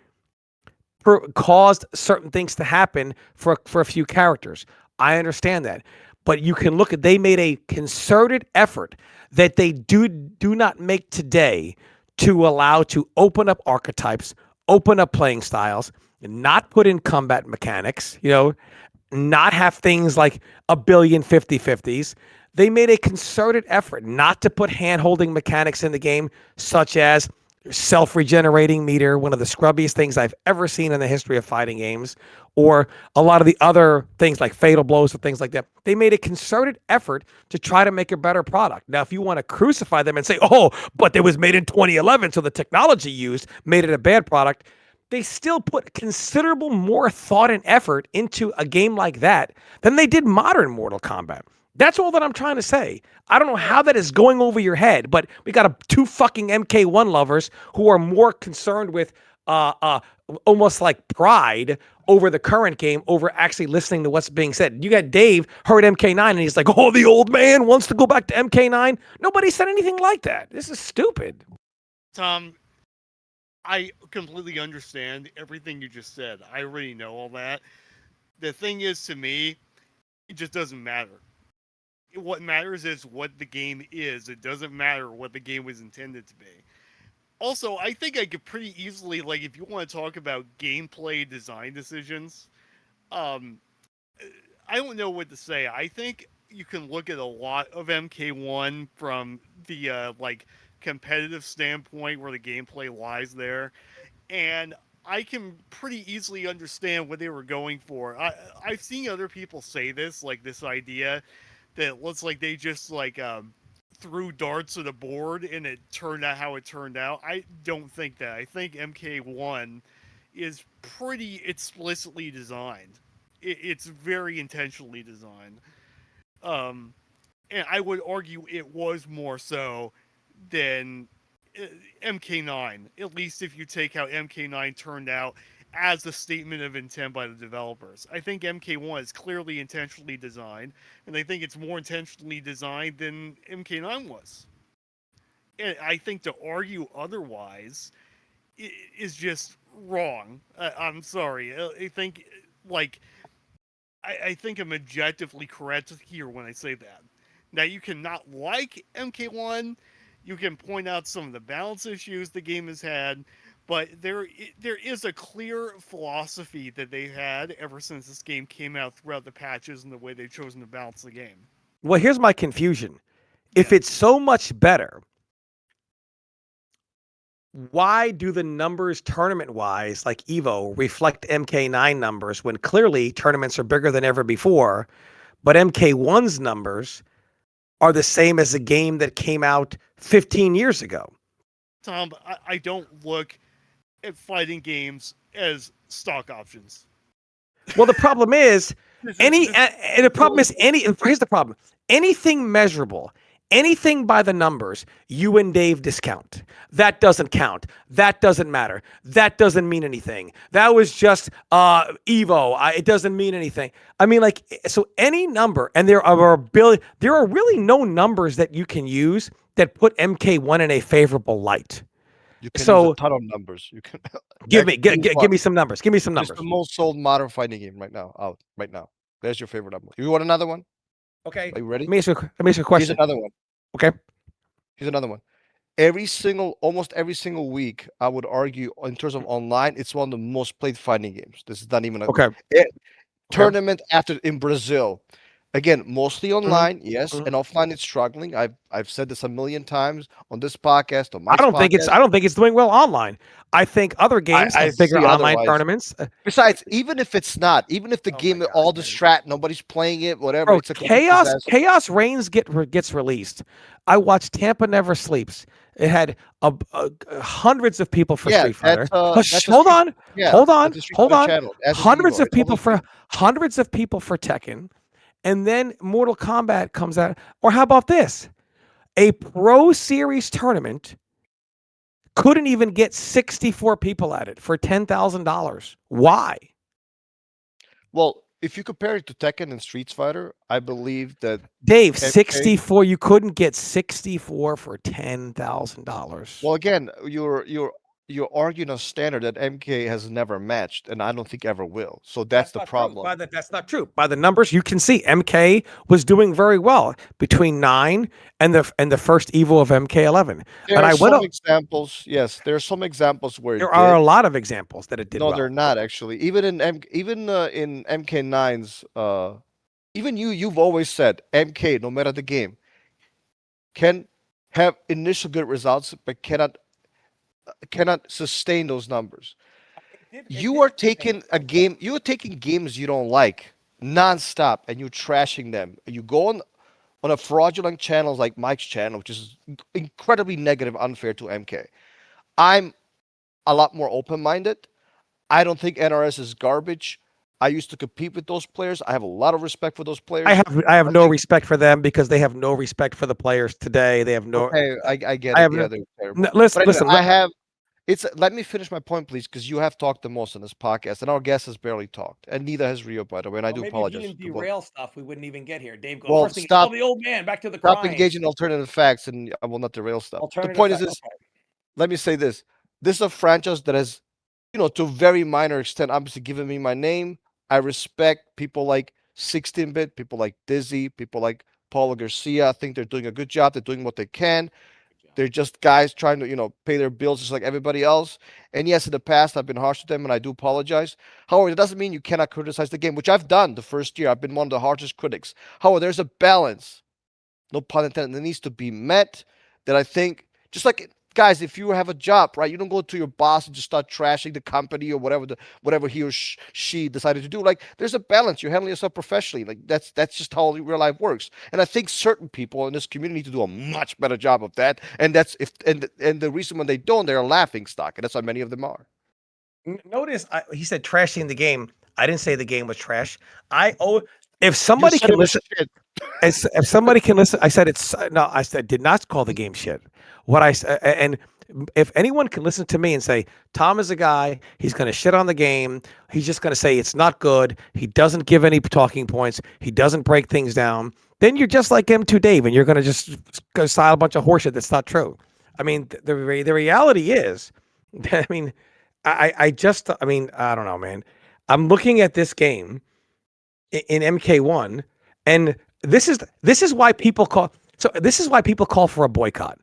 D: caused certain things to happen for a few characters. I understand that. But you can look at, they made a concerted effort that they do not make today to allow to open up archetypes, open up playing styles, not put in combat mechanics, not have things like a billion 50-50s. They made a concerted effort not to put hand-holding mechanics in the game, such as self-regenerating meter, one of the scrubbiest things I've ever seen in the history of fighting games, or a lot of the other things like fatal blows or things like that. They made a concerted effort to try to make a better product. Now, if you want to crucify them and say, oh, but it was made in 2011, so the technology used made it a bad product, they still put considerable more thought and effort into a game like that than they did modern Mortal Kombat. That's all that I'm trying to say. I don't know how that is going over your head, but we got two fucking MK1 lovers who are more concerned with almost like pride over the current game over actually listening to what's being said. You got Dave heard MK9 and he's like, oh, the old man wants to go back to MK9. Nobody said anything like that. This is stupid.
C: Tom, I completely understand everything you just said. I already know all that. The thing is, to me, it just doesn't matter. What matters is what the game is. It doesn't matter what the game was intended to be. Also, I think I could pretty easily, like, if you want to talk about gameplay design decisions, I don't know what to say. I think you can look at a lot of MK1 from the, competitive standpoint where the gameplay lies there, and I can pretty easily understand what they were going for. I've seen other people say this, like this idea that it looks like they just threw darts at a board and it turned out how it turned out. I don't think that. I think MK1 is pretty explicitly designed. It's very intentionally designed. And I would argue it was more so than MK9. At least if you take how MK9 turned out as a statement of intent by the developers. I think MK1 is clearly intentionally designed, and I think it's more intentionally designed than MK9 was. And I think to argue otherwise is just wrong. I'm sorry. I think like I think I'm objectively correct here when I say that. Now you cannot like MK1, you can point out some of the balance issues the game has had, but there is a clear philosophy that they've had ever since this game came out throughout the patches and the way they've chosen to balance the game.
D: Well, here's my confusion. If it's so much better, why do the numbers tournament-wise, like EVO, reflect MK9 numbers when clearly tournaments are bigger than ever before, but MK1's numbers are the same as a game that came out 15 years ago?
C: Tom, I don't look at fighting games as stock options.
D: Well, the problem is here's the problem. Anything measurable, anything by the numbers, you and Dave discount. That doesn't count. That doesn't matter. That doesn't mean anything. That was just Evo. It doesn't mean anything. I mean, like, so any number, and there are really no numbers that you can use that put MK1 in a favorable light.
A: You can use a ton of numbers. You can
D: give me some numbers. Give me some numbers.
A: It's the most sold modern fighting game right now. Right now. There's your favorite number. You want another one?
D: Okay.
A: Are you ready?
D: Let me ask you a question.
A: Here's another one.
D: Okay.
A: Here's another one. Almost every single week, I would argue in terms of online, it's one of the most played fighting games. This is not even a tournament after in Brazil. Again, mostly online, yes, and offline it's struggling. I've said this a million times on this podcast. On my
D: I don't think it's doing well online. I think other games have bigger online tournaments.
A: Besides, even if the game all distract, nobody's playing it, whatever. It's a
D: Chaos Reigns gets released. I watched Tampa Never Sleeps. It had hundreds of people for Street Fighter. Hold on. Hundreds of people for Tekken. And then Mortal Kombat comes out. Or how about this? A Pro Series tournament couldn't even get 64 people at it for $10,000. Why?
A: Well, if you compare it to Tekken and Street Fighter, I believe that
D: Dave, 64, you couldn't get 64 for $10,000.
A: Well, again, you're arguing a standard that MK has never matched, and I don't think ever will. So that's the problem.
D: That's not true. By the numbers, you can see MK was doing very well between 9 and the first Evo of MK11.
A: There are some examples. Yes, there are some examples where
D: there are a lot of examples that it did.
A: No, they're not actually. Even in MK9's, even you've always said MK, no matter the game, can have initial good results, but cannot sustain those numbers. You are taking games you don't like nonstop and you're trashing them. You go on a fraudulent channels like Mike's channel, which is incredibly negative, unfair to MK. I'm a lot more open-minded. I don't think NRS is garbage. I used to compete with those players. I have a lot of respect for those players.
D: I have no respect for them because they have no respect for the players today. They have no.
A: Okay, I get it. Yeah, they're terrible.
D: Listen.
A: I have. Let me finish my point, please, because you have talked the most on this podcast, and our guest has barely talked, and neither has Rio, by the way. And I do apologize.
E: If you didn't derail stuff, we wouldn't even get here. Dave,
A: well,
E: first thing, stop the old man. Back to the
A: stop engaging alternative facts, and I will not derail stuff. The point is this. Let me say this. This is a franchise that has, to a very minor extent, obviously given me my name. I respect people like 16-bit, people like Dizzy, people like Paulo Garcia. I think they're doing a good job. They're doing what they can. They're just guys trying to, pay their bills just like everybody else. And yes, in the past, I've been harsh with them, and I do apologize. However, it doesn't mean you cannot criticize the game, which I've done the first year. I've been one of the harshest critics. However, there's a balance, no pun intended, that needs to be met that I think, just like, guys, if you have a job, right, you don't go to your boss and just start trashing the company or whatever he or she decided to do. Like, there's a balance. You're handling yourself professionally. Like, that's just how real life works. And I think certain people in this community need to do a much better job of that. And that's and the reason when they don't, they're a laughing stock, and that's how many of them are.
D: Notice he said trashing the game. I didn't say the game was trash. If somebody can listen, if somebody can listen, I said did not call the game shit. What I said, and If anyone can listen to me and say, Tom is a guy, he's going to shit on the game, he's just going to say it's not good, he doesn't give any talking points, he doesn't break things down, then you're just like M2 Dave, and you're going to just go style a bunch of horseshit that's not true. I mean, the reality is, I mean, I don't know, man. I'm looking at this game in MK1, and this is why people call. So this is why people call for a boycott.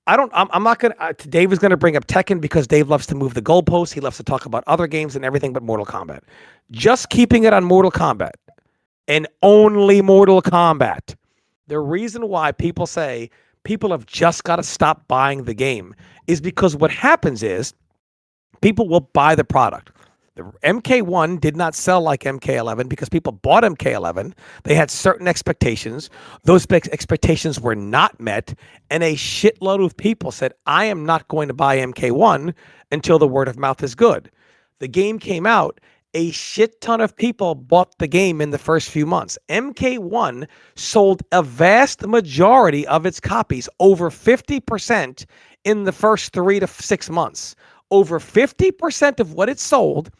D: I'm not gonna. Dave is gonna bring up Tekken because Dave loves to move the goalposts. He loves to talk about other games and everything but Mortal Kombat. Just keeping it on Mortal Kombat and only Mortal Kombat. The reason why people say people have just got to stop buying the game is because what happens is people will buy the product. The MK1 did not sell like MK11 because people bought MK11. They had certain expectations. Those expectations were not met. And a shitload of people said, I am not going to buy MK1 until the word of mouth is good. The game came out. A shit ton of people bought the game in the first few months. MK1 sold a vast majority of its copies, over 50% in the first 3 to 6 months. Over 50% of what it sold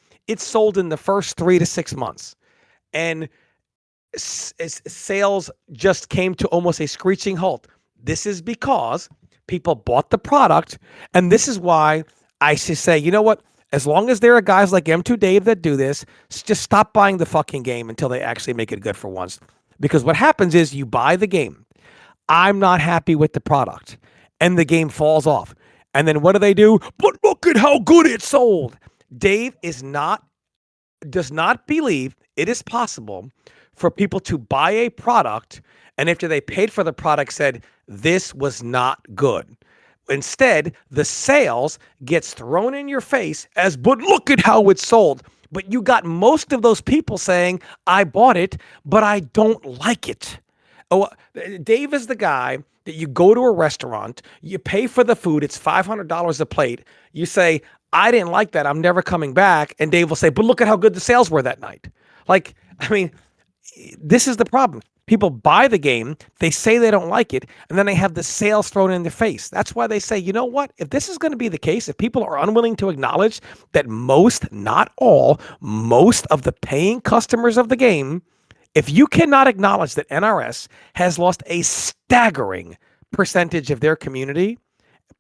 D: in the first 3 to 6 months. And sales just came to almost a screeching halt. This is because people bought the product. And this is why I should say, you know what? As long as there are guys like M2 Dave that do this, just stop buying the fucking game until they actually make it good for once. Because what happens is you buy the game. I'm not happy with the product. And the game falls off. And then what do? But look at how good it sold. Dave does not believe it is possible for people to buy a product and after they paid for the product said, this was not good. Instead, the sales gets thrown in your face as, but look at how it sold. But you got most of those people saying, I bought it, but I don't like it. Oh, Dave is the guy that you go to a restaurant, you pay for the food, it's $500 a plate. You say, I didn't like that, I'm never coming back. And Dave will say, but look at how good the sales were that night. Like, I mean, this is the problem. People buy the game, they say they don't like it, and then they have the sales thrown in their face. That's why they say, you know what? If this is going to be the case, if people are unwilling to acknowledge that most, not all, most of the paying customers of the game, if you cannot acknowledge that NRS has lost a staggering percentage of their community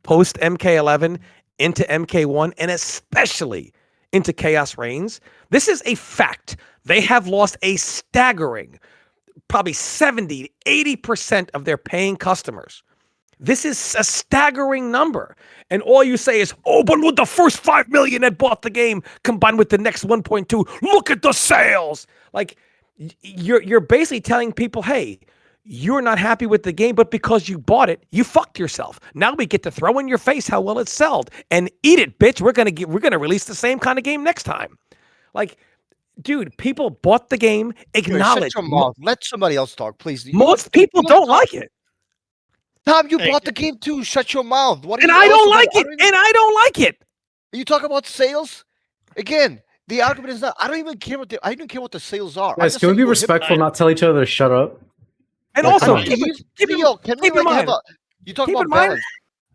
D: post MK11 into MK1, and especially into Chaos Reigns, this is a fact. They have lost a staggering probably 70, 80% of their paying customers. This is a staggering number. And all you say is, oh, but with the first 5 million that bought the game combined with the next 1.2, look at the sales. Like, you're basically telling people, hey, you're not happy with the game, but because you bought it, you fucked yourself. Now we get to throw in your face how well it sold and eat it, bitch. We're gonna release the same kind of game next time. Like, dude, people bought the game. Acknowledge.
A: Shut your mouth. Let somebody else talk, please.
D: Most people don't like it.
A: Tom, you bought the game too. Shut your mouth. What?
D: And I don't like it. And I don't like it.
A: You talk about sales again. The argument is not. I don't even care what the sales are.
B: Guys, can we be respectful? Not tell each other to shut up.
D: And
B: like,
D: also,
A: can we like have a? You talk about balance.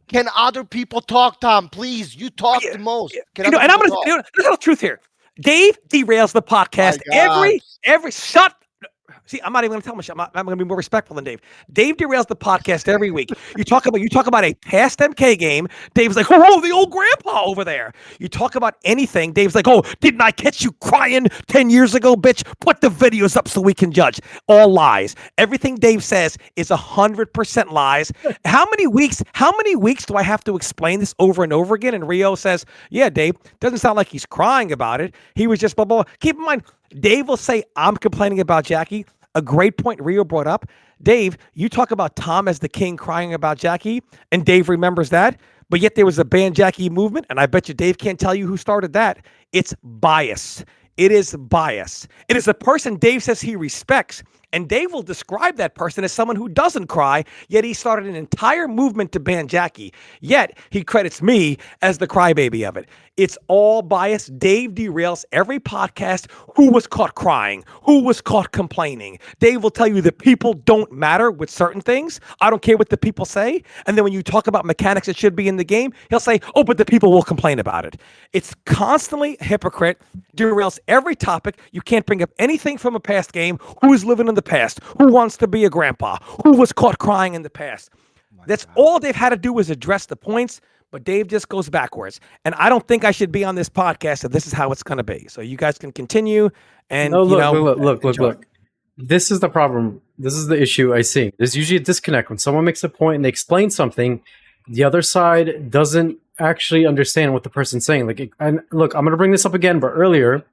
A: Can other people talk, Tom? Please, you talk the most.
D: And I'm gonna there's the truth here. Dave derails the podcast every shut. See, I'm not even going to tell him. I'm going to be more respectful than Dave. Dave derails the podcast every week. You talk about a past MK game. Dave's like, oh, the old grandpa over there. You talk about anything. Dave's like, oh, didn't I catch you crying 10 years ago, bitch? Put the videos up so we can judge. All lies. Everything Dave says is 100% lies. How many weeks do I have to explain this over and over again? And Rio says, yeah, Dave, doesn't sound like he's crying about it. He was just blah, blah, blah. Keep in mind, Dave will say, I'm complaining about Jackie. A great point Rio brought up. Dave, you talk about Tom as the king crying about Jackie, and Dave remembers that, but yet there was a ban Jackie movement, and I bet you Dave can't tell you who started that. It's bias. It is bias. It is a person Dave says he respects, and Dave will describe that person as someone who doesn't cry, yet he started an entire movement to ban Jackie. Yet he credits me as the crybaby of it. It's all biased. Dave derails every podcast. Who was caught crying? Who was caught complaining? Dave will tell you that people don't matter with certain things. I don't care what the people say. And then when you talk about mechanics that should be in the game, he'll say, oh, but the people will complain about it. It's constantly a hypocrite, derails every topic. You can't bring up anything from a past game. Who is living in the past? Who wants to be a grandpa? Who was caught crying in the past? That's all they've had to do is address the points, but Dave just goes backwards. And I don't think I should be on this podcast if this is how it's going to be. So you guys can continue. And
B: no, look. This is the problem. This is the issue I see. There's usually a disconnect when someone makes a point and they explain something. The other side doesn't actually understand what the person's saying. And look, I'm going to bring this up again, but earlier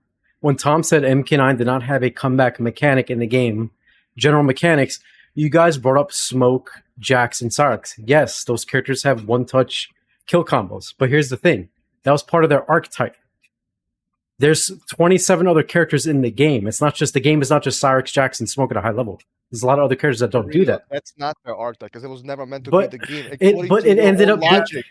B: when Tom said MK9 did not have a comeback mechanic in the game, general mechanics, you guys brought up Smoke, Jax, and Cyrax. Yes, those characters have one-touch kill combos. But here's the thing. That was part of their archetype. There's 27 other characters in the game. The game is not just Cyrax, Jax, and Smoke at a high level. There's a lot of other characters that don't do that.
A: That's not their archetype because it was never meant to be the game.
B: It ended up
A: logic.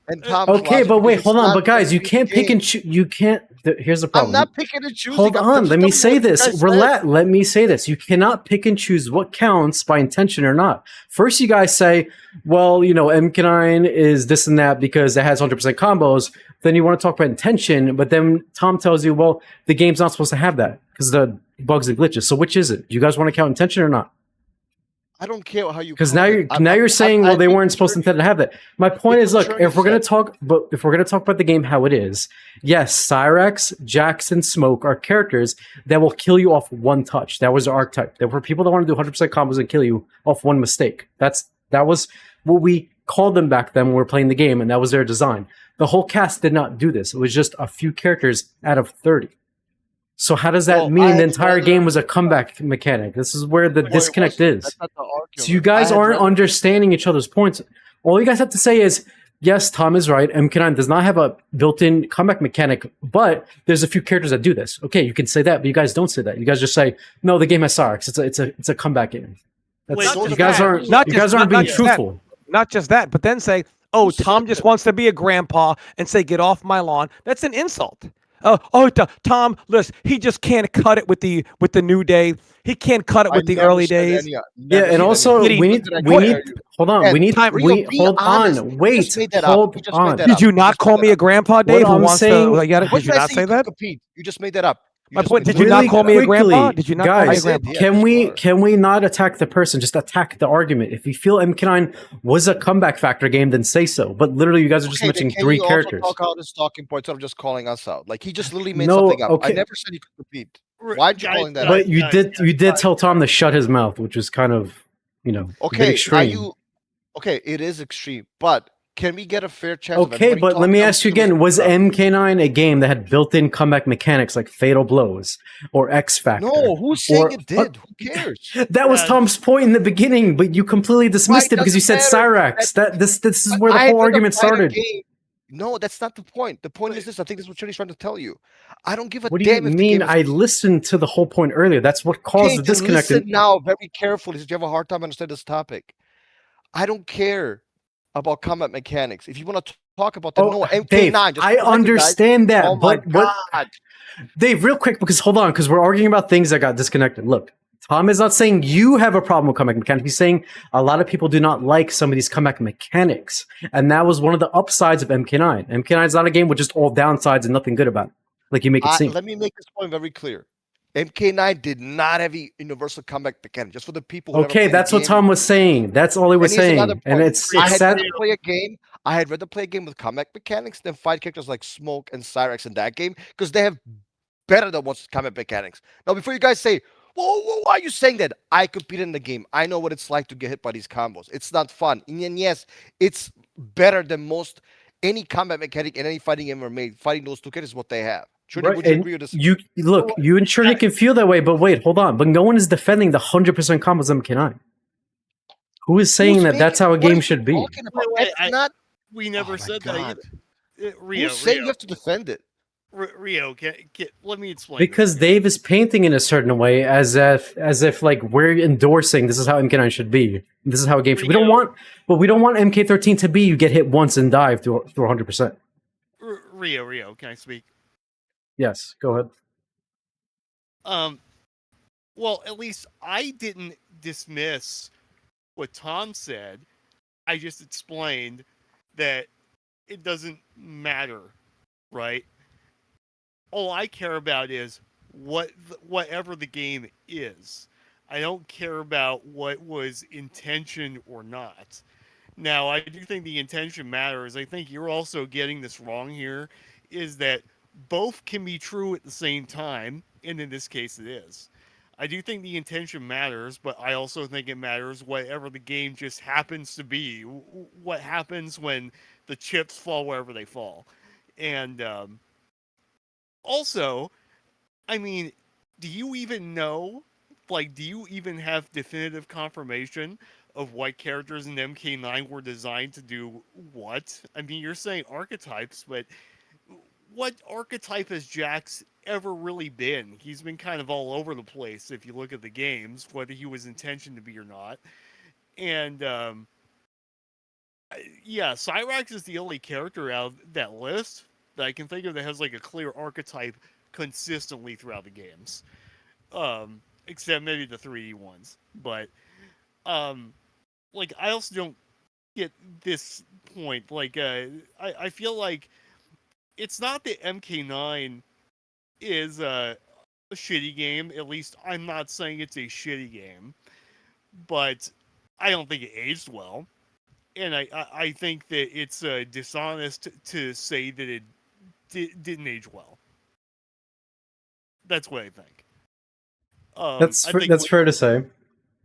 A: And Tom's
B: okay,
A: logic,
B: but wait, hold on. But guys, you
A: the
B: can't pick and choose. You can't. Here's the problem.
A: I'm not picking and choosing.
B: Hold on. Let me say this. Let me say this. You cannot pick and choose what counts by intention or not. First, you guys say, well, MK9 is this and that because it has 100% combos. Then you want to talk about intention, but then Tom tells you, well, the game's not supposed to have that because the bugs and glitches. So which is it? Do you guys want to count intention or not?
A: I don't care how you.
B: Because now you're saying, well, they weren't supposed to intend to have that. My point is, look, if we're gonna talk about the game how it is, yes, Cyrax, Jax, and Smoke are characters that will kill you off one touch. That was their archetype. There were people that want to do 100% combos and kill you off one mistake. That was what we called them back then when we were playing the game, and that was their design. The whole cast did not do this. It was just a few characters out of 30. So how does that mean the entire game was a comeback mechanic? This is where the disconnect is.
A: That's not the argument.
B: So you guys aren't understanding each other's points. All you guys have to say is, yes, Tom is right. MK9 does not have a built-in comeback mechanic, but there's a few characters that do this. Okay, you can say that, but you guys don't say that. You guys just say, no, the game has Cyrax. It's a comeback game. You guys aren't being truthful.
D: Not just that, but then say, oh, Tom just wants to be a grandpa and say, get off my lawn. That's an insult. Tom, listen, he just can't cut it with the New Day. He can't cut it with the early days.
B: Yeah, and also we need hold on. Wait, hold on.
D: Did you not call me a grandpa, Dave?
B: What I'm saying,
D: did you not say that?
A: You just made that up.
D: My point, did you not call me a grandpa? Did you not call me a grandpa?
B: Can we not attack the person? Just attack the argument. If you feel MK9 was a comeback factor game, then say so. But literally, you guys are just mentioning three characters.
A: Talk out his talking points of just calling us out. Like he just literally made something up. I never said he could compete. Why'd you calling that?
B: But you did tell Tom to shut his mouth, which is kind of extreme.
A: It is extreme, but can we get a fair chance?
B: Okay, but let me ask you again: was MK9 a game that had built-in comeback mechanics like Fatal Blows or X Factor?
A: No, who's saying it did? Who cares?
B: That was Tom's point in the beginning, but you completely dismissed it because you said Cyrax. This is where the whole argument started.
A: No, that's not the point. The point is this. I think this is what Cherny's trying to tell you. I don't give a damn.
B: What do you mean? I listened to the whole point earlier. That's what caused the disconnect.
A: Listen now very carefully since you have a hard time understanding this topic. I don't care about combat mechanics. If you want to talk about that, MK9.
B: Dave, I understand that.
A: Oh my God.
B: Dave, real quick, because we're arguing about things that got disconnected. Look, Tom is not saying you have a problem with comeback mechanics. He's saying a lot of people do not like some of these comeback mechanics. And that was one of the upsides of MK9. MK9 is not a game with just all downsides and nothing good about it, like you make it seem.
A: Let me make this point very clear. MK9 did not have a universal comeback mechanic. Just for the people who
B: that's what Tom was saying. That's all he was saying. And
A: I had rather play a game with comeback mechanics than fight characters like Smoke and Cyrax in that game because they have better than what's comeback mechanics. Now, before you guys say, why are you saying that? I competed in the game. I know what it's like to get hit by these combos. It's not fun. And yes, it's better than any combat mechanic in any fighting game ever made. Fighting those two characters is what they have. Chernyy, would you agree with this?
B: You and Chernyy can feel that way, but wait, hold on. But no one is defending the 100% combos of MK9. Who is saying that's how a game should be?
C: We never said that either.
A: Rio, who's saying you have to defend it?
C: Rio, let me explain.
B: Because Dave is painting in a certain way, as if like we're endorsing this is how MK9 should be. This is how a game should. We don't want MK13 to be you get hit once and dive through 100%.
C: Rio, can I speak?
B: Yes, go ahead.
C: Well, at least I didn't dismiss what Tom said. I just explained that it doesn't matter, right? All I care about is whatever the game is. I don't care about what was intention or not. Now, I do think the intention matters. I think you're also getting this wrong here, is that both can be true at the same time, and in this case it is. I do think the intention matters, but I also think it matters whatever the game just happens to be. What happens when the chips fall wherever they fall. And also, I mean, do you even know? Like, do you even have definitive confirmation of what characters in MK9 were designed to do what? I mean, you're saying archetypes, but what archetype has Jax ever really been? He's been kind of all over the place if you look at the games, whether he was intentioned to be or not. And, yeah, Cyrax is the only character out of that list that I can think of that has, like, a clear archetype consistently throughout the games. Except maybe the 3D ones. But, like, I also don't get this point. Like, I feel like it's not that MK9 is a shitty game. At least I'm not saying it's a shitty game. But I don't think it aged well. And I think that it's dishonest to say that it didn't age well. That's what I think. I think
B: That's fair to say.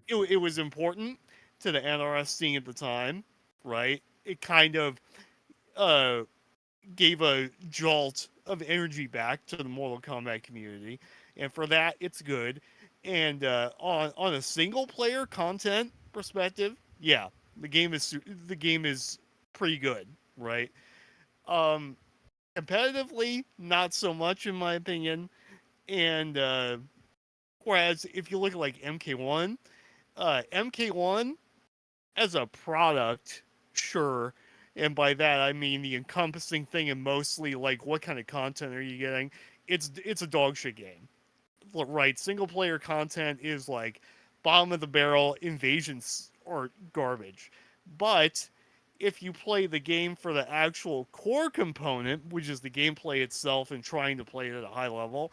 C: it was important to the NRS scene at the time, right? It kind of uh, gave a jolt of energy back to the Mortal Kombat community, and for that, it's good. And on a single player content perspective, yeah, the game is pretty good, right? Um, Competitively, not so much in my opinion. And whereas if you look at like MK1 as a product, sure. And by that I mean the encompassing thing and mostly like what kind of content are you getting? It's a dog shit game. Right, single player content is like bottom of the barrel invasions or garbage. But if you play the game for the actual core component, which is the gameplay itself and trying to play it at a high level,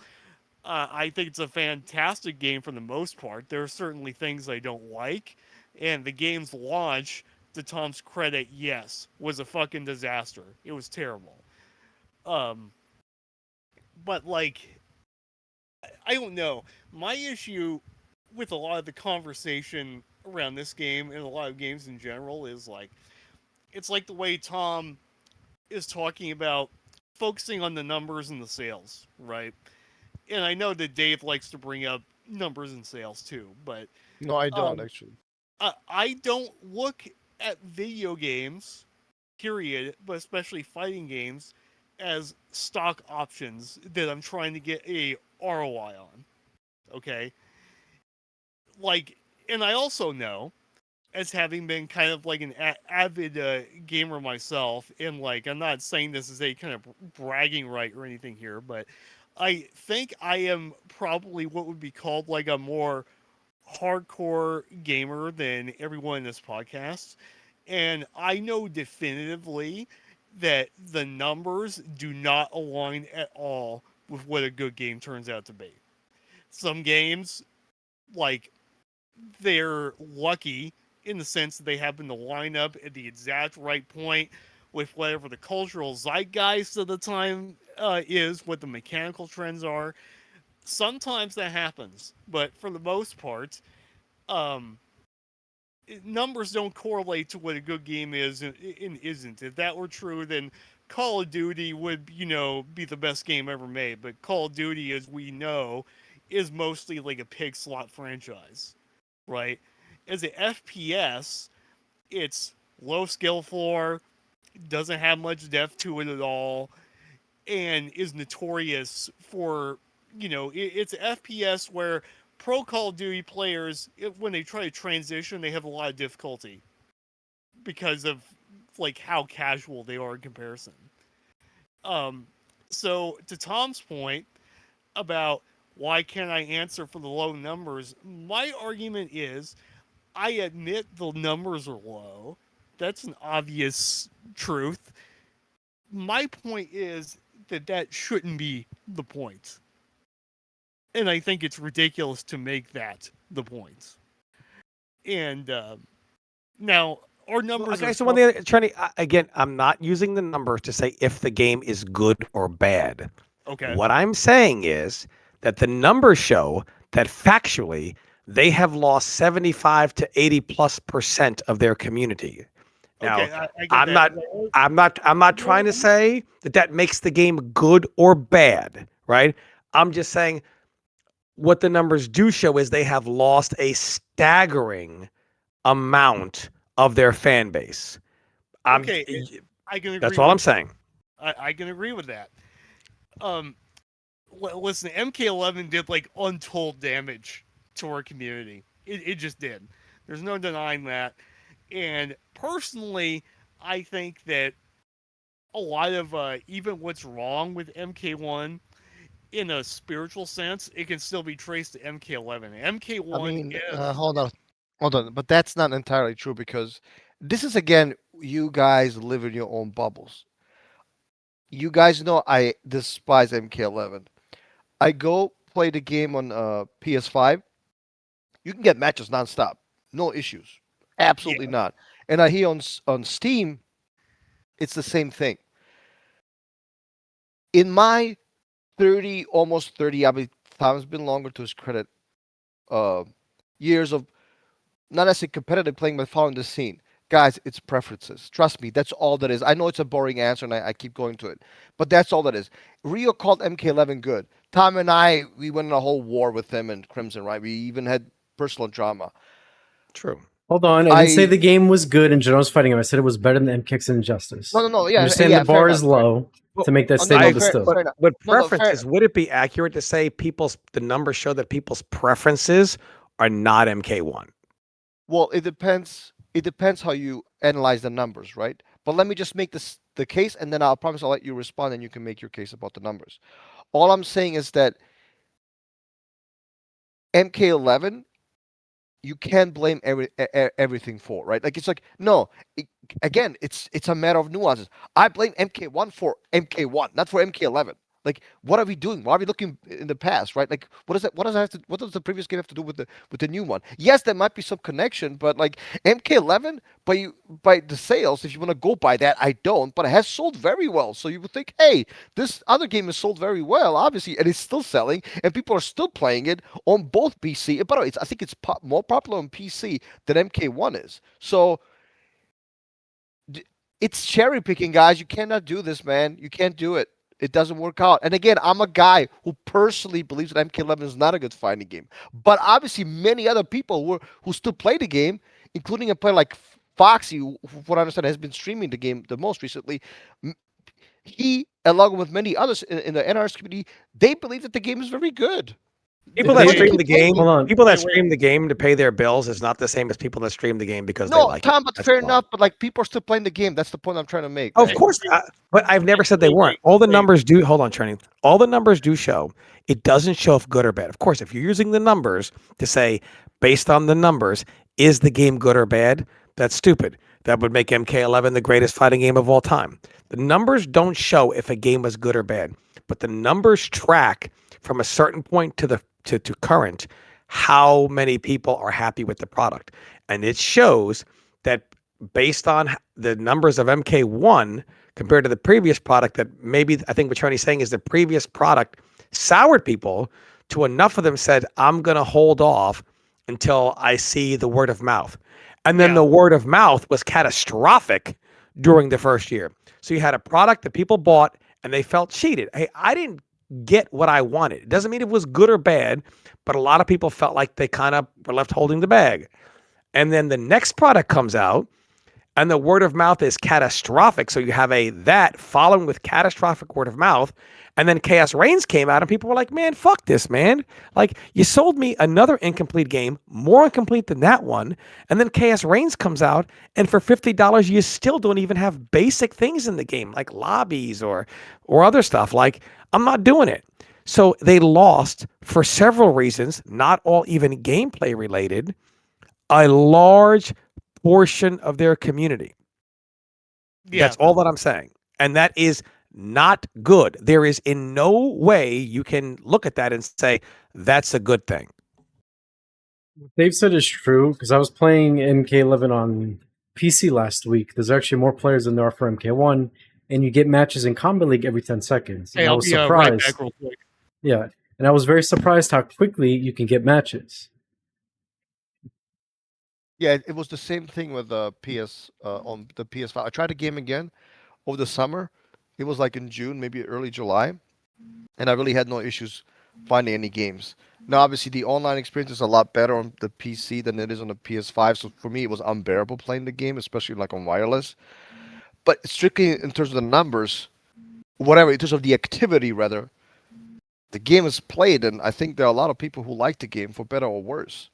C: I think it's a fantastic game for the most part. There are certainly things I don't like, and the game's launch, to Tom's credit, yes, was a fucking disaster. It was terrible. Um, but like, I don't know. My issue with a lot of the conversation around this game and a lot of games in general is like, it's like the way Tom is talking about focusing on the numbers and the sales, right? And I know that Dave likes to bring up numbers and sales too, but
A: No, I don't
C: um,
A: actually.
C: I don't look at video games, period, but especially fighting games, as stock options that I'm trying to get a ROI on. Okay, like, and I also know, as having been kind of like an avid gamer myself, and like I'm not saying this as a kind of bragging right or anything here, but I think I am probably what would be called like a more hardcore gamer than everyone in this podcast. And I know definitively that the numbers do not align at all with what a good game turns out to be. Some games, like, they're lucky in the sense that they happen to line up at the exact right point with whatever the cultural zeitgeist of the time is, what the mechanical trends are. Sometimes that happens, but for the most part, um, numbers don't correlate to what a good game is and isn't. If that were true, then Call of Duty would, be the best game ever made. But Call of Duty, as we know, is mostly like a pig slot franchise, right? As an FPS, it's low skill floor, doesn't have much depth to it at all, and is notorious for, it's FPS where pro Call of Duty players, when they try to transition, they have a lot of difficulty because of like how casual they are in comparison. So to Tom's point about why can't I answer for the low numbers, my argument is I admit the numbers are low. That's an obvious truth. My point is that shouldn't be the point. And I think it's ridiculous to make that the point. And now, our numbers
D: Okay,
C: are
D: so when the Cherny, again, I'm not using the numbers to say if the game is good or bad.
C: okay.
D: What I'm saying is that the numbers show that factually they have lost 75 to 80+% of their community. Now,
C: Okay, I get
D: I'm
C: that.
D: not trying to say that makes the game good or bad, right? I'm just saying what the numbers do show is they have lost a staggering amount of their fan base.
C: Okay, I can agree
D: That's all
C: with
D: I'm saying.
C: I can agree with that. Listen, MK11 did like untold damage to our community. It just did. There's no denying that. And personally, I think that a lot of even what's wrong with MK1 in a spiritual sense, it can still be traced to MK11.
A: I
C: MK1
A: mean,
C: is
A: hold on, but that's not entirely true because this is again, you guys live in your own bubbles. You guys know I despise MK11. I go play the game on PS5. You can get matches nonstop, no issues,
C: yeah,
A: absolutely not. And I hear on Steam, it's the same thing. In my 30, almost 30, I mean, time's been longer to his credit, uh, years of not necessarily competitive playing, but following the scene. Guys, it's preferences. Trust me, that's all that is. I know it's a boring answer, and I keep going to it, but that's all that is. Rio called MK11 good. Tom and I, we went in a whole war with him and Crimson, right? We even had personal drama.
D: True.
B: Hold on, I didn't say the game was good and Geno's fighting him. I said it was better than MKX and Injustice.
A: No,
B: I'm
A: yeah,
B: just saying
A: yeah,
B: the
A: fair
B: bar
A: enough,
B: is
A: fair.
B: low to make that
A: Oh, no,
B: statement, but
A: fair,
B: still.
A: fair enough.
D: But
A: No, no,
D: preferences,
A: fair.
D: would it be accurate to say the numbers show that people's preferences are not MK1?
A: Well, it depends. It depends how you analyze the numbers, right? But let me just make this the case, and then I'll promise I'll let you respond, and you can make your case about the numbers. All I'm saying is that MK11, you can't blame everything for, right? Like it's like no, again, it's a matter of nuances. I blame MK1 for MK1, not for MK11. Like, what are we doing? Why are we looking in the past, right? Like, what does that? What does that have to? What does the previous game have to do with the new one? Yes, there might be some connection, but like MK11, by the sales, if you want to go by that, I don't. But it has sold very well, so you would think, hey, this other game has sold very well, obviously, and it's still selling, and people are still playing it on both PC. By the way, I think it's more popular on PC than MK1 is. So it's cherry picking, guys. You cannot do this, man. You can't do it. It doesn't work out. And again, I'm a guy who personally believes that MK11 is not a good fighting game. But obviously, many other people who still play the game, including a player like Foxy, who, from what I understand, has been streaming the game the most recently. He, along with many others in the NRS community, they believe that the game is very good.
D: People
A: They
D: that
A: want to
D: stream
A: keep
D: the
A: playing
D: game,
A: it.
B: Hold on.
D: people that
C: Wait.
D: stream the game to pay their bills is not the same as people that stream the game because they
A: No,
D: like it.
A: Tom, but
D: That's
A: fair
D: all.
A: enough. But like, people are still playing the game. That's the point I'm trying to make,
D: Of
A: man.
D: course, but I've never said they weren't. All the
C: wait.
D: numbers do. Hold on, Cherny. All the numbers do show. It doesn't show if good or bad. Of course, if you're using the numbers to say based on the numbers, is the game good or bad? That's stupid. That would make MK11 the greatest fighting game of all time. The numbers don't show if a game was good or bad, but the numbers track from a certain point to current how many people are happy with the product, and it shows that based on the numbers of MK1 compared to the previous product, that maybe I think what Charlie's saying is the previous product soured people to enough of them said, I'm going to hold off until I see the word of mouth. And then
C: Yeah.
D: the word of mouth was catastrophic during the first year. So you had a product that people bought and they felt cheated. Hey, I didn't get what I wanted. It doesn't mean it was good or bad, but a lot of people felt like they kind of were left holding the bag. And then the next product comes out and the word of mouth is catastrophic. So you have that following with catastrophic word of mouth. And then Chaos Reigns came out and people were like, man, fuck this, man. Like, you sold me another incomplete game, more incomplete than that one. And then Chaos Reigns comes out, and for $50, you still don't even have basic things in the game, like lobbies or other stuff. Like, I'm not doing it. So they lost for several reasons, not all even gameplay related, a large portion of their community.
C: Yeah.
D: That's all that I'm saying. And that is not good. There is in no way you can look at that and say that's a good thing.
B: What Dave said is true because I was playing MK11 on PC last week. There's actually more players than there are for MK1, and you get matches in Combat League every 10 seconds. And
C: Hey,
B: I
C: I'll
B: was
C: be
B: surprised.
C: right back real quick.
B: Yeah, and I was very surprised how quickly you can get matches.
A: Yeah, it was the same thing with the PS on the PS5. I tried the game again over the summer. It was like in June, maybe early July, and I really had no issues finding any games. Now, obviously, the online experience is a lot better on the PC than it is on the PS5. So for me, it was unbearable playing the game, especially like on wireless. But strictly in terms of the numbers, whatever, in terms of the activity, rather, the game is played, and I think there are a lot of people who like the game for better or worse.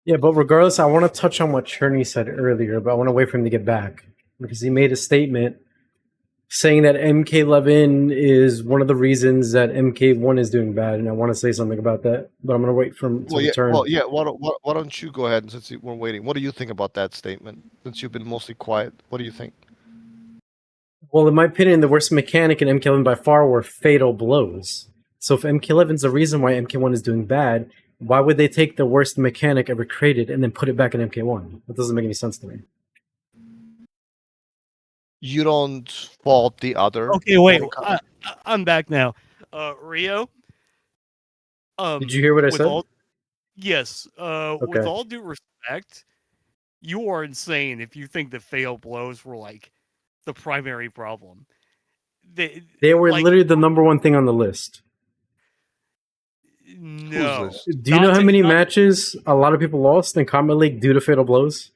B: Yeah, but regardless, I want to touch on what Chernyy said earlier, but I want to wait for him to get back because he made a statement saying that MK11 is one of the reasons that MK1 is doing bad, and I want to say something about that, but I'm going to wait for him to return.
A: Well, yeah. Why don't you go ahead since we're waiting? What do you think about that statement? Since you've been mostly quiet, what do you think?
B: Well, in my opinion, the worst mechanic in MK11 by far were fatal blows. So if MK11 is the reason why MK1 is doing bad, why would they take the worst mechanic ever created and then put it back in MK1? That doesn't make any sense to me.
A: You don't fault the other.
C: Okay, wait. I'm back now. Rio.
B: Did you hear what I said?
C: Yes.
B: Okay.
C: With all due respect, you are insane if you think the fail blows were like the primary problem.
B: They were like, literally the number one thing on the list.
C: No.
B: Do you know how many matches a lot of people lost in Combat League due to fatal blows?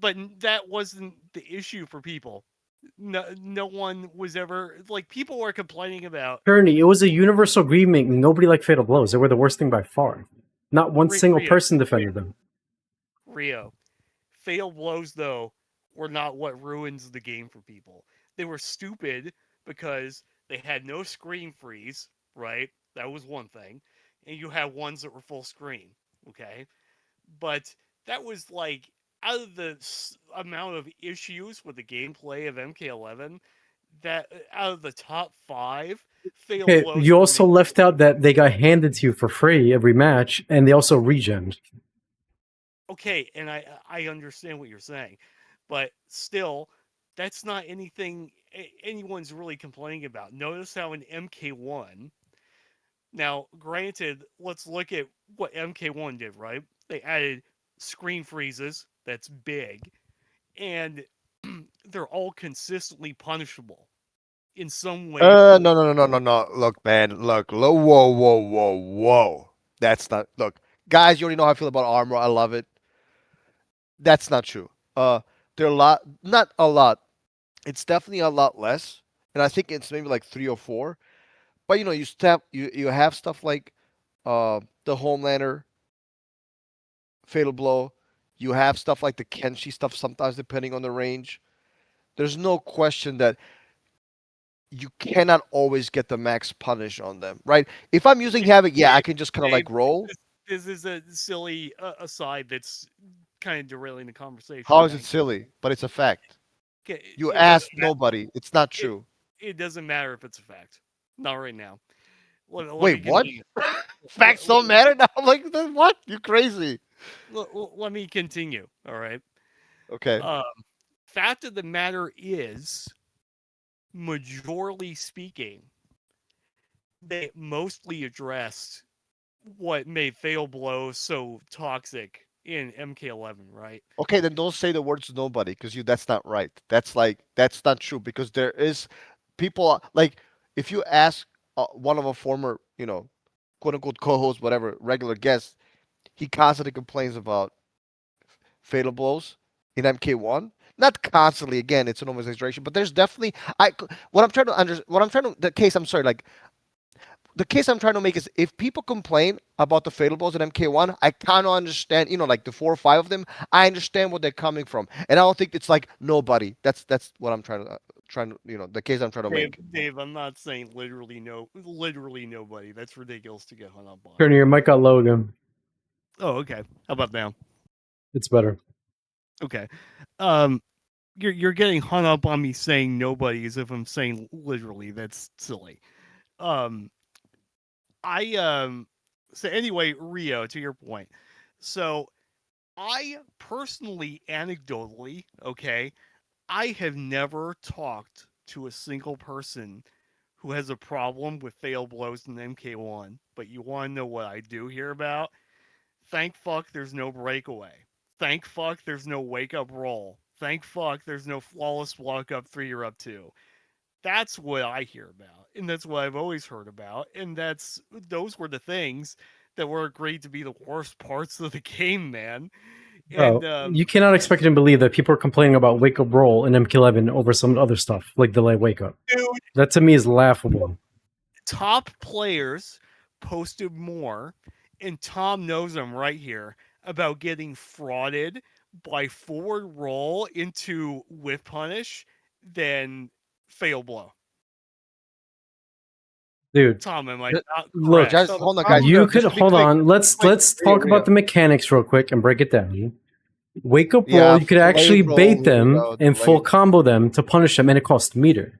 C: But that wasn't the issue for people. No one was ever like people were complaining about.
B: Chernyy, it was a universal agreement. Nobody liked fatal blows. They were the worst thing by far. Not one single person defended them.
C: Rio, fatal blows though were not what ruins the game for people. They were stupid because they had no screen freeze, right? That was one thing, and you had ones that were full screen, okay? But that was like out of the amount of issues with the gameplay of MK11, that out of the top 5,
B: okay, you also left out that they got handed to you for free every match, and they also regened.
C: Okay, and I understand what you're saying, but still, that's not anything anyone's really complaining about. Notice how in MK1, now granted, let's look at what MK1 did, right? They added screen freezes, that's big, and they're all consistently punishable in some way.
A: No. Look, man. Look. Whoa. That's not. Look, guys. You already know how I feel about armor. I love it. That's not true. There are a lot. Not a lot. It's definitely a lot less, and I think it's maybe like 3 or 4. But you have stuff like the Homelander, Fatal Blow. You have stuff like the Kenshi stuff sometimes, depending on the range. There's no question that you cannot always get the max punish on them, right? If I'm using Havoc, yeah, I can just kind of like roll.
C: This is a silly aside that's kind of derailing the conversation.
A: How is it silly? But it's a fact. You asked nobody. It's not true.
C: It doesn't matter if it's a fact. Not right now.
A: Wait, what? Facts don't matter now? I'm like, what? You're crazy.
C: Let me continue. All right.
A: Okay.
C: Fact of the matter is, majorly speaking, they mostly addressed what made fail blow so toxic in MK11, right?
A: Okay, then don't say the words nobody because that's not right. That's not true because there is people like if you ask one of a former, quote unquote co-host, whatever, regular guest, he constantly complains about fatal blows in MK1. Not constantly. Again, it's an oversaturation, but there's definitely what I'm trying to what I'm trying to the case. I'm sorry, like the case I'm trying to make is if people complain about the fatal blows in MK1, I kind of understand, like the 4 or 5 of them. I understand where they're coming from, and I don't think it's like nobody. That's what I'm trying to the case I'm trying to make.
C: Dave, I'm not saying literally nobody. That's ridiculous to get hung up on.
B: Chernyy, your mic got low again.
C: Oh, okay. How about now?
B: It's better.
C: Okay. You're getting hung up on me saying nobody as if I'm saying literally. That's silly. So anyway, Rio, to your point. So I personally, anecdotally, okay, I have never talked to a single person who has a problem with fail blows in MK1. But you want to know what I do hear about? Thank fuck there's no breakaway. Thank fuck there's no wake up roll. Thank fuck there's no flawless walk up 3 or up 2. That's what I hear about, and that's what I've always heard about, and those were the things that were agreed to be the worst parts of the game, man.
B: Bro,
C: And
B: you cannot expect me to believe that people are complaining about wake up roll in MK11 over some other stuff like delay wake up.
C: dude,
B: That to me is laughable.
C: top players posted more, and Tom knows I'm right here, about getting frauded by forward roll into whiff punish than fail blow.
B: Dude,
C: Tom, am I
A: Th-
C: not
B: look,
C: correct?
A: Just
D: So the
A: hold on,
D: problem-
A: guys.
B: you
A: Just
B: could
A: to be
B: hold
A: quick,
B: on. Let's
A: quick,
B: talk
A: Rio.
B: about the mechanics real quick and break it down. Wake up roll,
A: Yeah,
B: you could
A: delay
B: actually
A: roll,
B: bait
A: here we
B: them
A: go,
B: and
A: delay.
B: full combo them to punish them, and it costs meter.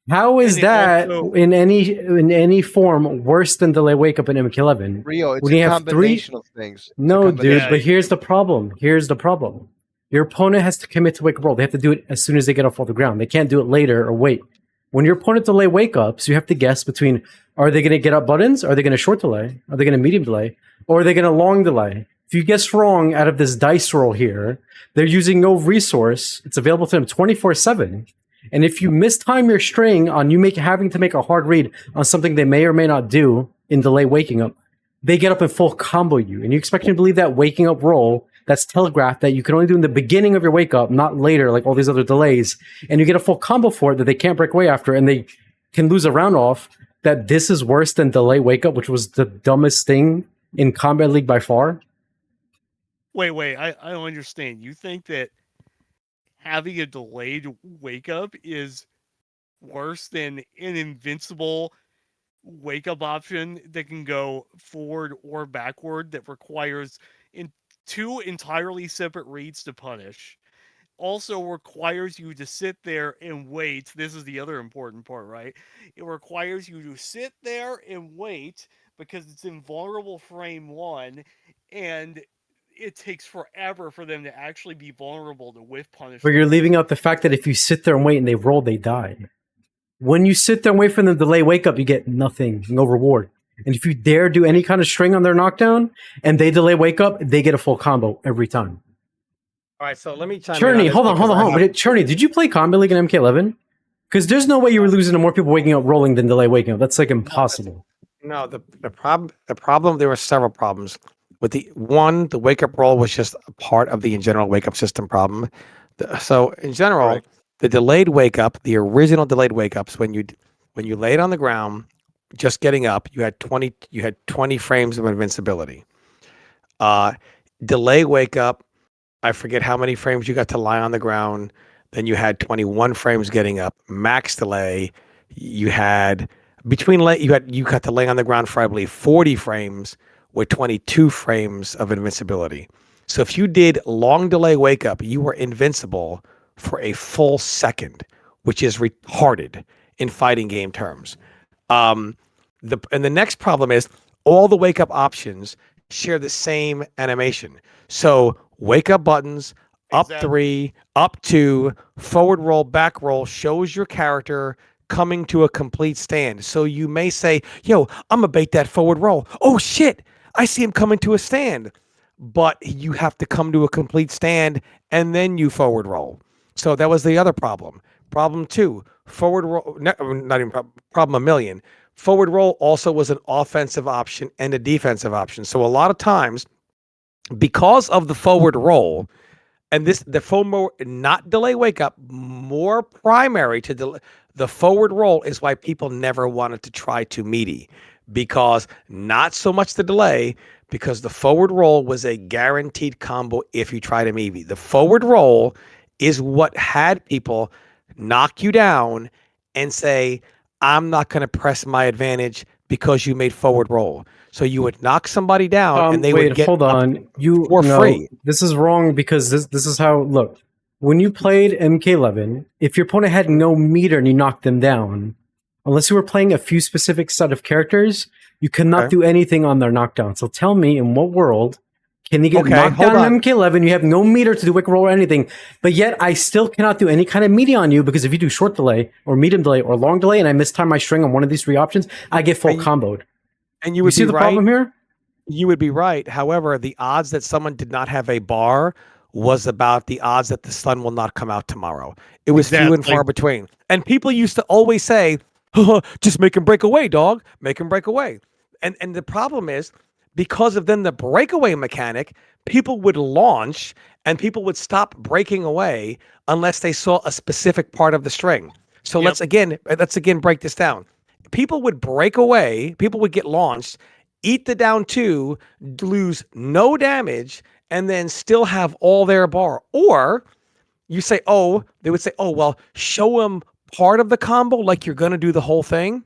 B: How is
C: And it
B: that
C: also-
B: in any form worse than delay wake up in MK11?
A: Rio, it's
B: When
A: a
B: you have three,
A: combination of things. It's a
B: no, dude.
A: combination.
B: But here's the problem. Your opponent has to commit to wake up roll. They have to do it as soon as they get off the ground. They can't do it later or wait. When your opponent delay wake ups, you have to guess between: are they going to get up buttons? Are they going to short delay? Are they going to medium delay? Or are they going to long delay? If you guess wrong out of this dice roll here, they're using no resource. It's available to them 24/7. And if you mistime your string on you having to make a hard read on something they may or may not do in delay waking up, they get up and full combo you. And you expect me to believe that waking up roll that's telegraphed that you can only do in the beginning of your wake up, not later, like all these other delays, and you get a full combo for it that they can't break away after, and they can lose a round off, that this is worse than delay wake up, which was the dumbest thing in Combat League by far?
C: Wait, I don't understand. You think that having a delayed wake up is worse than an invincible wake up option that can go forward or backward that requires two entirely separate reads to punish? Also requires you to sit there and wait. This is the other important part, right? It requires you to sit there and wait because it's in vulnerable frame 1, and it takes forever for them to actually be vulnerable to whiff punish.
B: But you're leaving out the fact that if you sit there and wait and they roll, they die. When you sit there and wait for them to delay wake up, you get nothing, no reward. And if you dare do any kind of string on their knockdown and they delay wake up, they get a full combo every time.
D: All right, so let me chime in.
B: Chernyy,
D: this
B: hold on.
D: because I have-
B: Chernyy, did you play Combat League in MK11? Because there's no way you were losing to more people waking up rolling than delay waking up. That's like impossible.
D: No, the problem. There were several problems. With the wake up roll was just a part of the in general wake up system problem. So in general,
A: Right.
D: the delayed wake up, the original delayed wake ups, when you laid on the ground, just getting up, you had 20 frames of invincibility. Delay wake up, I forget how many frames you got to lie on the ground. Then you had 21 frames getting up. Max delay, you had you got to lay on the ground for I believe 40 frames with 22 frames of invincibility. So if you did long delay wake up, you were invincible for a full second, which is retarded in fighting game terms. The next problem is all the wake up options share the same animation. So wake up buttons, up
C: Exactly.
D: 3, up 2, forward roll, back roll shows your character coming to a complete stand. So you may say, yo, I'm gonna bait that forward roll. Oh shit, I see him coming to a stand. But you have to come to a complete stand and then you forward roll. So that was the other problem. Problem 2, forward roll, not even problem a million. Forward roll also was an offensive option and a defensive option. So a lot of times, because of the forward roll, And the FOMO, not delay wake up, more primary to the forward roll is why people never wanted to try to meaty, because not so much the delay, because the forward roll was a guaranteed combo if you tried a meaty. The forward roll is what had people knock you down and say, I'm not going to press my advantage because you made forward roll. So you would knock somebody down and they would get
B: hold on.
D: for free.
B: This is wrong because this is how, look, when you played MK11, if your opponent had no meter and you knocked them down, unless you were playing a few specific set of characters, you cannot do anything on their knockdown. So tell me, in what world can you get knocked down in MK11? You have no meter to do wick roll or anything, but yet I still cannot do any kind of meaty on you, because if you do short delay or medium delay or long delay and I mistime my string on one of these 3 options, I get full comboed.
D: And you would
B: see the problem here?
D: You would be right. However, the odds that someone did not have a bar was about the odds that the sun will not come out tomorrow. It was few and far between. And people used to always say, just make him break away, dog. Make him break away. And the problem is, because of then the breakaway mechanic, people would launch and people would stop breaking away unless they saw a specific part of the string. So let's again break this down. People would break away, people would get launched, eat the down 2, lose no damage, and then still have all their bar. Or you say, they would say, well, show them part of the combo like you're going to do the whole thing.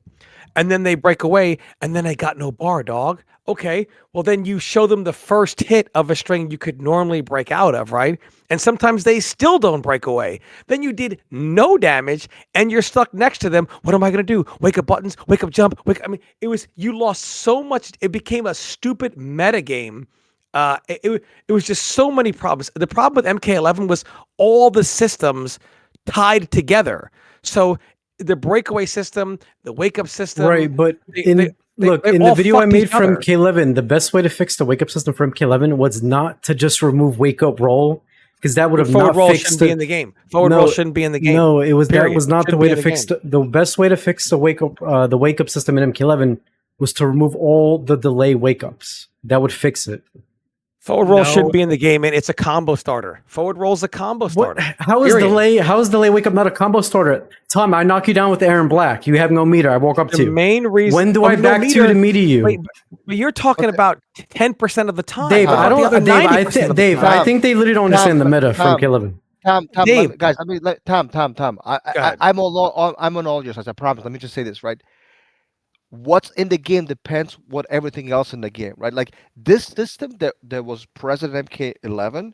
D: And then they break away, and then I got no bar, dog. Okay, well, then you show them the first hit of a string you could normally break out of, right? And sometimes they still don't break away. Then you did no damage, and you're stuck next to them. What am I going to do? Wake up buttons, wake up jump, you lost so much. It became a stupid meta game. It was just so many problems. The problem with MK11 was all the systems tied together. So the breakaway system, the wake up system.
B: Right, but in the video I made from MK11, the best way to fix the wake up system for MK11 was not to just remove wake up roll, because that would have not fixed
D: be in the game. Forward roll shouldn't be in the game.
B: No, that was not the way to fix the best way to fix the wake up system in MK11 was to remove all the delay wake ups. That would fix it.
D: Forward roll shouldn't be in the game, and it's a combo starter. Forward roll's a combo starter.
B: How is delay wake up not a combo starter? Tom, I knock you down with Aaron Black. You have no meter. I walk up to you.
D: The main reason.
B: When do I back to meter you?
D: Wait, but you're talking about 10% of the time.
B: Dave, I think they literally don't understand the meta from MK11.
A: Tom, Dave, guys, Tom. I'm on all your sides. I promise. Let me just say this, right? What's in the game depends what everything else in the game, right? Like this system that was present in MK11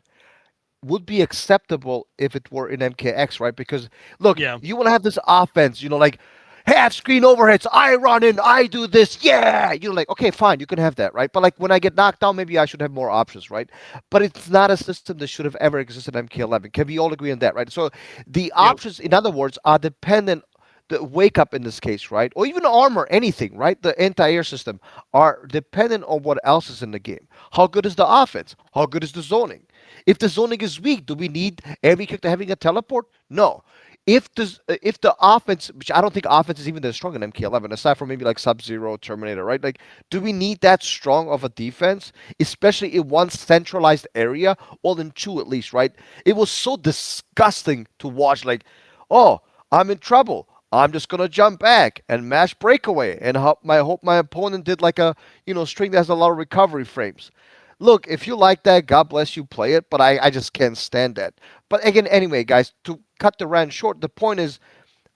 A: would be acceptable if it were in MKX, right? Because look, you want to have this offense, like half screen overheads, I run in, I do this, you're like, okay, fine, you can have that, right? But like when I get knocked down, maybe I should have more options, right? But it's not a system that should have ever existed in MK11. Can we all agree on that, right? So the options, in other words, are dependent. The wake up in this case, right? Or even armor, anything, right? The anti-air system are dependent on what else is in the game. How good is the offense? How good is the zoning? If the zoning is weak, do we need every character having a teleport? No. If the offense, which I don't think offense is even that strong in MK11, aside from maybe like Sub-Zero, Terminator, right? Like, do we need that strong of a defense, especially in one centralized area, or in 2 at least, right? It was so disgusting to watch. Like, I'm in trouble. I'm just gonna jump back and mash breakaway and hope my opponent did like a string that has a lot of recovery frames. Look, if you like that, God bless you, play it. But I just can't stand that. But again, anyway, guys, to cut the rant short, the point is,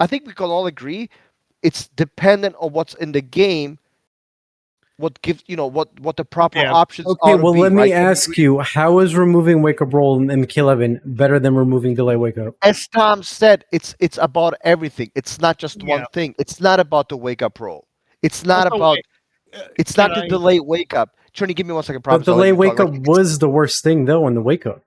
A: I think we can all agree, it's dependent on what's in the game. What gives what the proper options are.
B: Okay, well, let me ask you, how is removing wake up roll in MK11 better than removing delay wake up?
A: As Tom said, it's about everything. It's not just one thing. It's not about the wake up roll. It's not about. It's not the delay wake up. Chernyy, give me 1 second.
B: But delay wake up was the worst thing though in the wake up.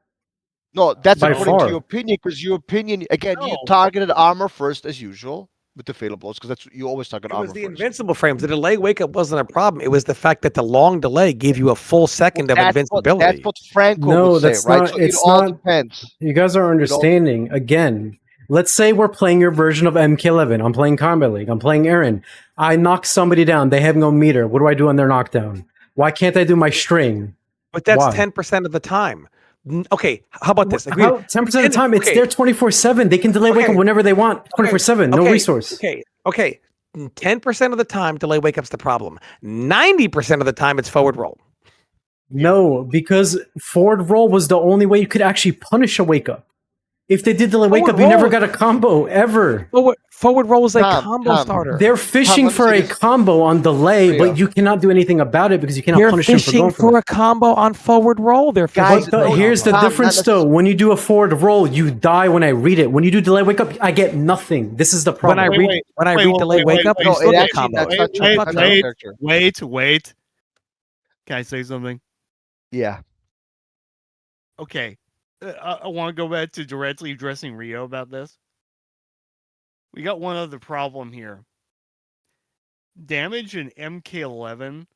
A: No, that's according to your opinion. Because your opinion, again, you targeted armor first as usual. With the fatal blows, because that's you always talk about.
D: It was the invincible frames. The delay wake up wasn't a problem. It was the fact that the long delay gave you a full second of invincibility.
A: That's what Franco would say, right? So it all depends.
B: You guys are understanding. Again, let's say we're playing your version of MK11. I'm playing Combat League. I'm playing Aaron. I knock somebody down. They have no meter. What do I do on their knockdown? Why can't I do my string?
D: But that's 10% of the time. Okay, how about this? Like,
B: How 10% of the time it's there 24/7. They can delay wake up whenever they want. 24/7, no resource.
D: Okay. 10% of the time, delay wake up's the problem. 90% of the time, it's forward roll.
B: No, because forward roll was the only way you could actually punish a wake up. If they did delay wake up, you never got a combo ever.
D: Forward roll is a combo starter.
B: They're fishing for a combo on delay, but you cannot do anything about it because you cannot punish them for going for
D: a combo on forward roll. They're
B: Guys, here's the difference though. When you do a forward roll, you die when I read it. When you do delay wake up, I get nothing. This is the problem.
D: When I read delay wake up, you still get combo.
C: Wait. Can I say something?
A: Yeah.
C: Okay. I want to go back to directly addressing Rio about this. We got one other problem here. Damage in MK11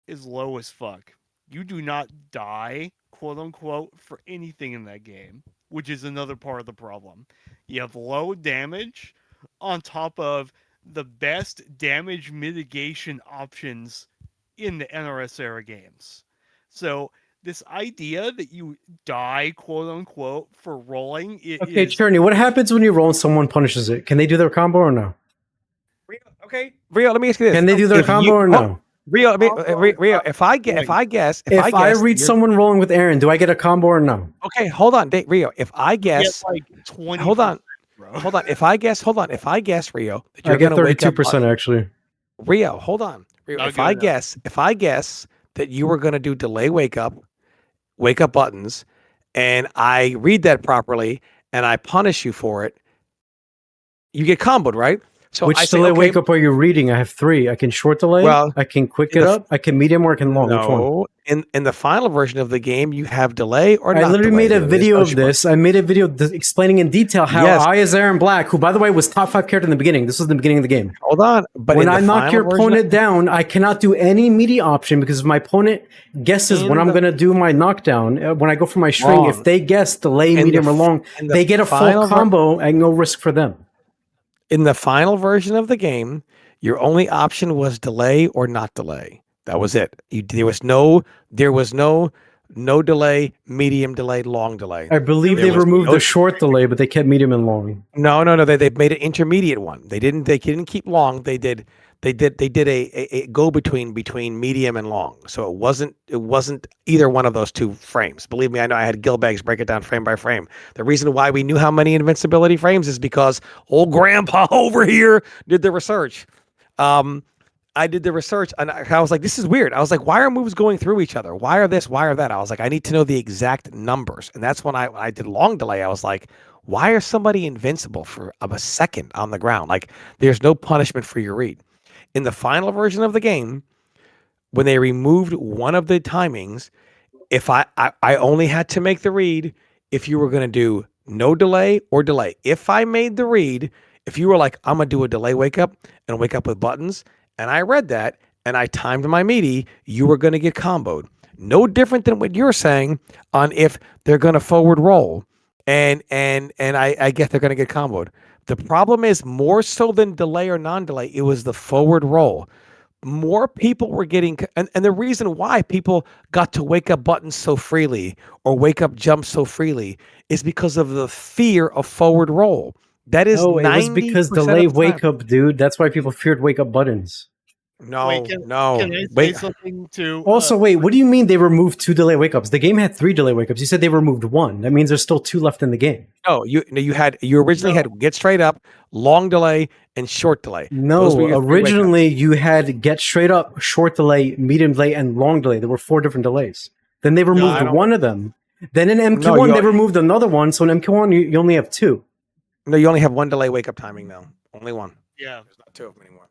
C: is low as fuck. You do not die, quote unquote, for anything in that game, which is another part of the problem. You have low damage on top of the best damage mitigation options in the NRS era games. So this idea that you die, quote unquote, for rolling.
B: Okay, Chernyy, what happens when you roll and someone punishes it? Can they do their combo or no?
D: Rio, let me ask you this.
B: Can they do their combo or no?
D: Rio, if I
B: read someone rolling with Aaron, do I get a combo or no?
D: Okay, hold on, Rio. If I guess,
C: like 20.
D: Hold on. If I guess, Rio, that
B: I get 32% actually.
D: Rio, hold on. Rio, if I guess that you were going to do delay wake up buttons, and I read that properly, and I punish you for it, you get comboed, right? So
B: which delay wake up are you reading? I have 3. I can short delay, I can quick it up, I can medium, or I can long. Which one?
D: In the final version of the game, you have delay or not.
B: I literally made a video of this. I made a video explaining in detail how I, as Aaron Black, who by the way was top 5 character in the beginning. This was the beginning of the game.
D: Hold on, but
B: when I knock your opponent down, I cannot do any meaty option because if my opponent guesses when I'm going to do my knockdown, when I go for my string, if they guess delay, medium, or long, they get a full combo and no risk for them.
D: In the final version of the game, your only option was delay or not delay. That was it. There was no delay, medium delay, long delay.
B: I believe they removed the short delay, but they kept medium and long.
D: No. They made an intermediate one. They didn't keep long. They did a go between medium and long. So it wasn't either one of those 2 frames. Believe me, I know I had Gilbags break it down frame by frame. The reason why we knew how many invincibility frames is because old grandpa over here did the research. I did the research and I was like, this is weird. I was like, why are moves going through each other? Why are this? Why are that? I was like, I need to know the exact numbers. And that's when I did long delay. I was like, why are somebody invincible for a second on the ground? Like there's no punishment for your read. In the final version of the game, when they removed one of the timings, if I only had to make the read if you were going to do no delay or delay. If I made the read, if you were like, I'm going to do a delay wake up and wake up with buttons, and I read that and I timed my meaty, you were going to get comboed. No different than what you're saying on if they're going to forward roll and I guess they're going to get comboed. The problem is more so than delay or non-delay, it was the forward roll. More people were getting, and the reason why people got to wake up buttons so freely or wake up jumps so freely is because of the fear of forward roll. That is
B: no, it was because delay wake up, dude. That's why people feared wake up buttons.
D: No,
C: Can I say something to?
B: Also, wait. What do you mean they removed 2 delay wake ups? The game had 3 delay wake ups. You said they removed 1. That means there's still 2 left in the game.
D: No, you originally had get straight up, long delay, and short delay.
B: No, originally you had get straight up, short delay, medium delay, and long delay. There were 4 different delays. Then they removed one of them. Then in MQ1 they removed another one. So in MQ1 you only have 2.
D: No, you only have 1 delay wake up timing now. Only 1.
C: Yeah,
D: there's not 2 of them anymore.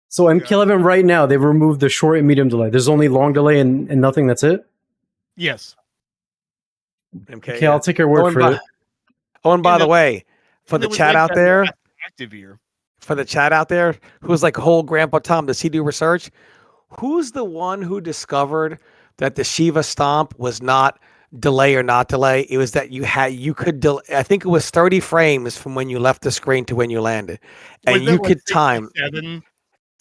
B: So MQ11 right now, they've removed the short and medium delay. There's only long delay and nothing. That's it?
C: Yes.
B: Okay, I'll take your word for it.
D: Oh, and by the way, for the chat out there, who's like, whole Grandpa Tom, does he do research? Who's the one who discovered that the Shiva Stomp was not delay or not delay? It was that you could I think it was 30 frames from when you left the screen to when you landed. And you could time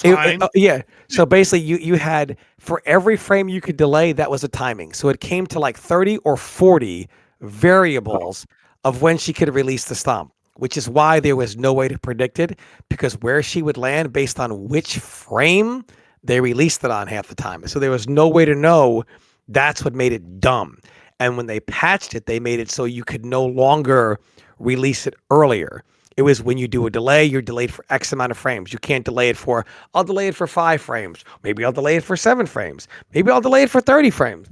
C: Time.
D: Yeah. So basically, you had for every frame you could delay, that was a timing. So it came to like 30 or 40 variables of when she could release the stomp, which is why there was no way to predict it because where she would land based on which frame they released it on half the time. So there was no way to know. That's what made it dumb. And when they patched it, they made it so you could no longer release it earlier. It was when you do a delay, you're delayed for X amount of frames. You can't delay it for, I'll delay it for 5 frames. Maybe I'll delay it for 7 frames. Maybe I'll delay it for 30 frames.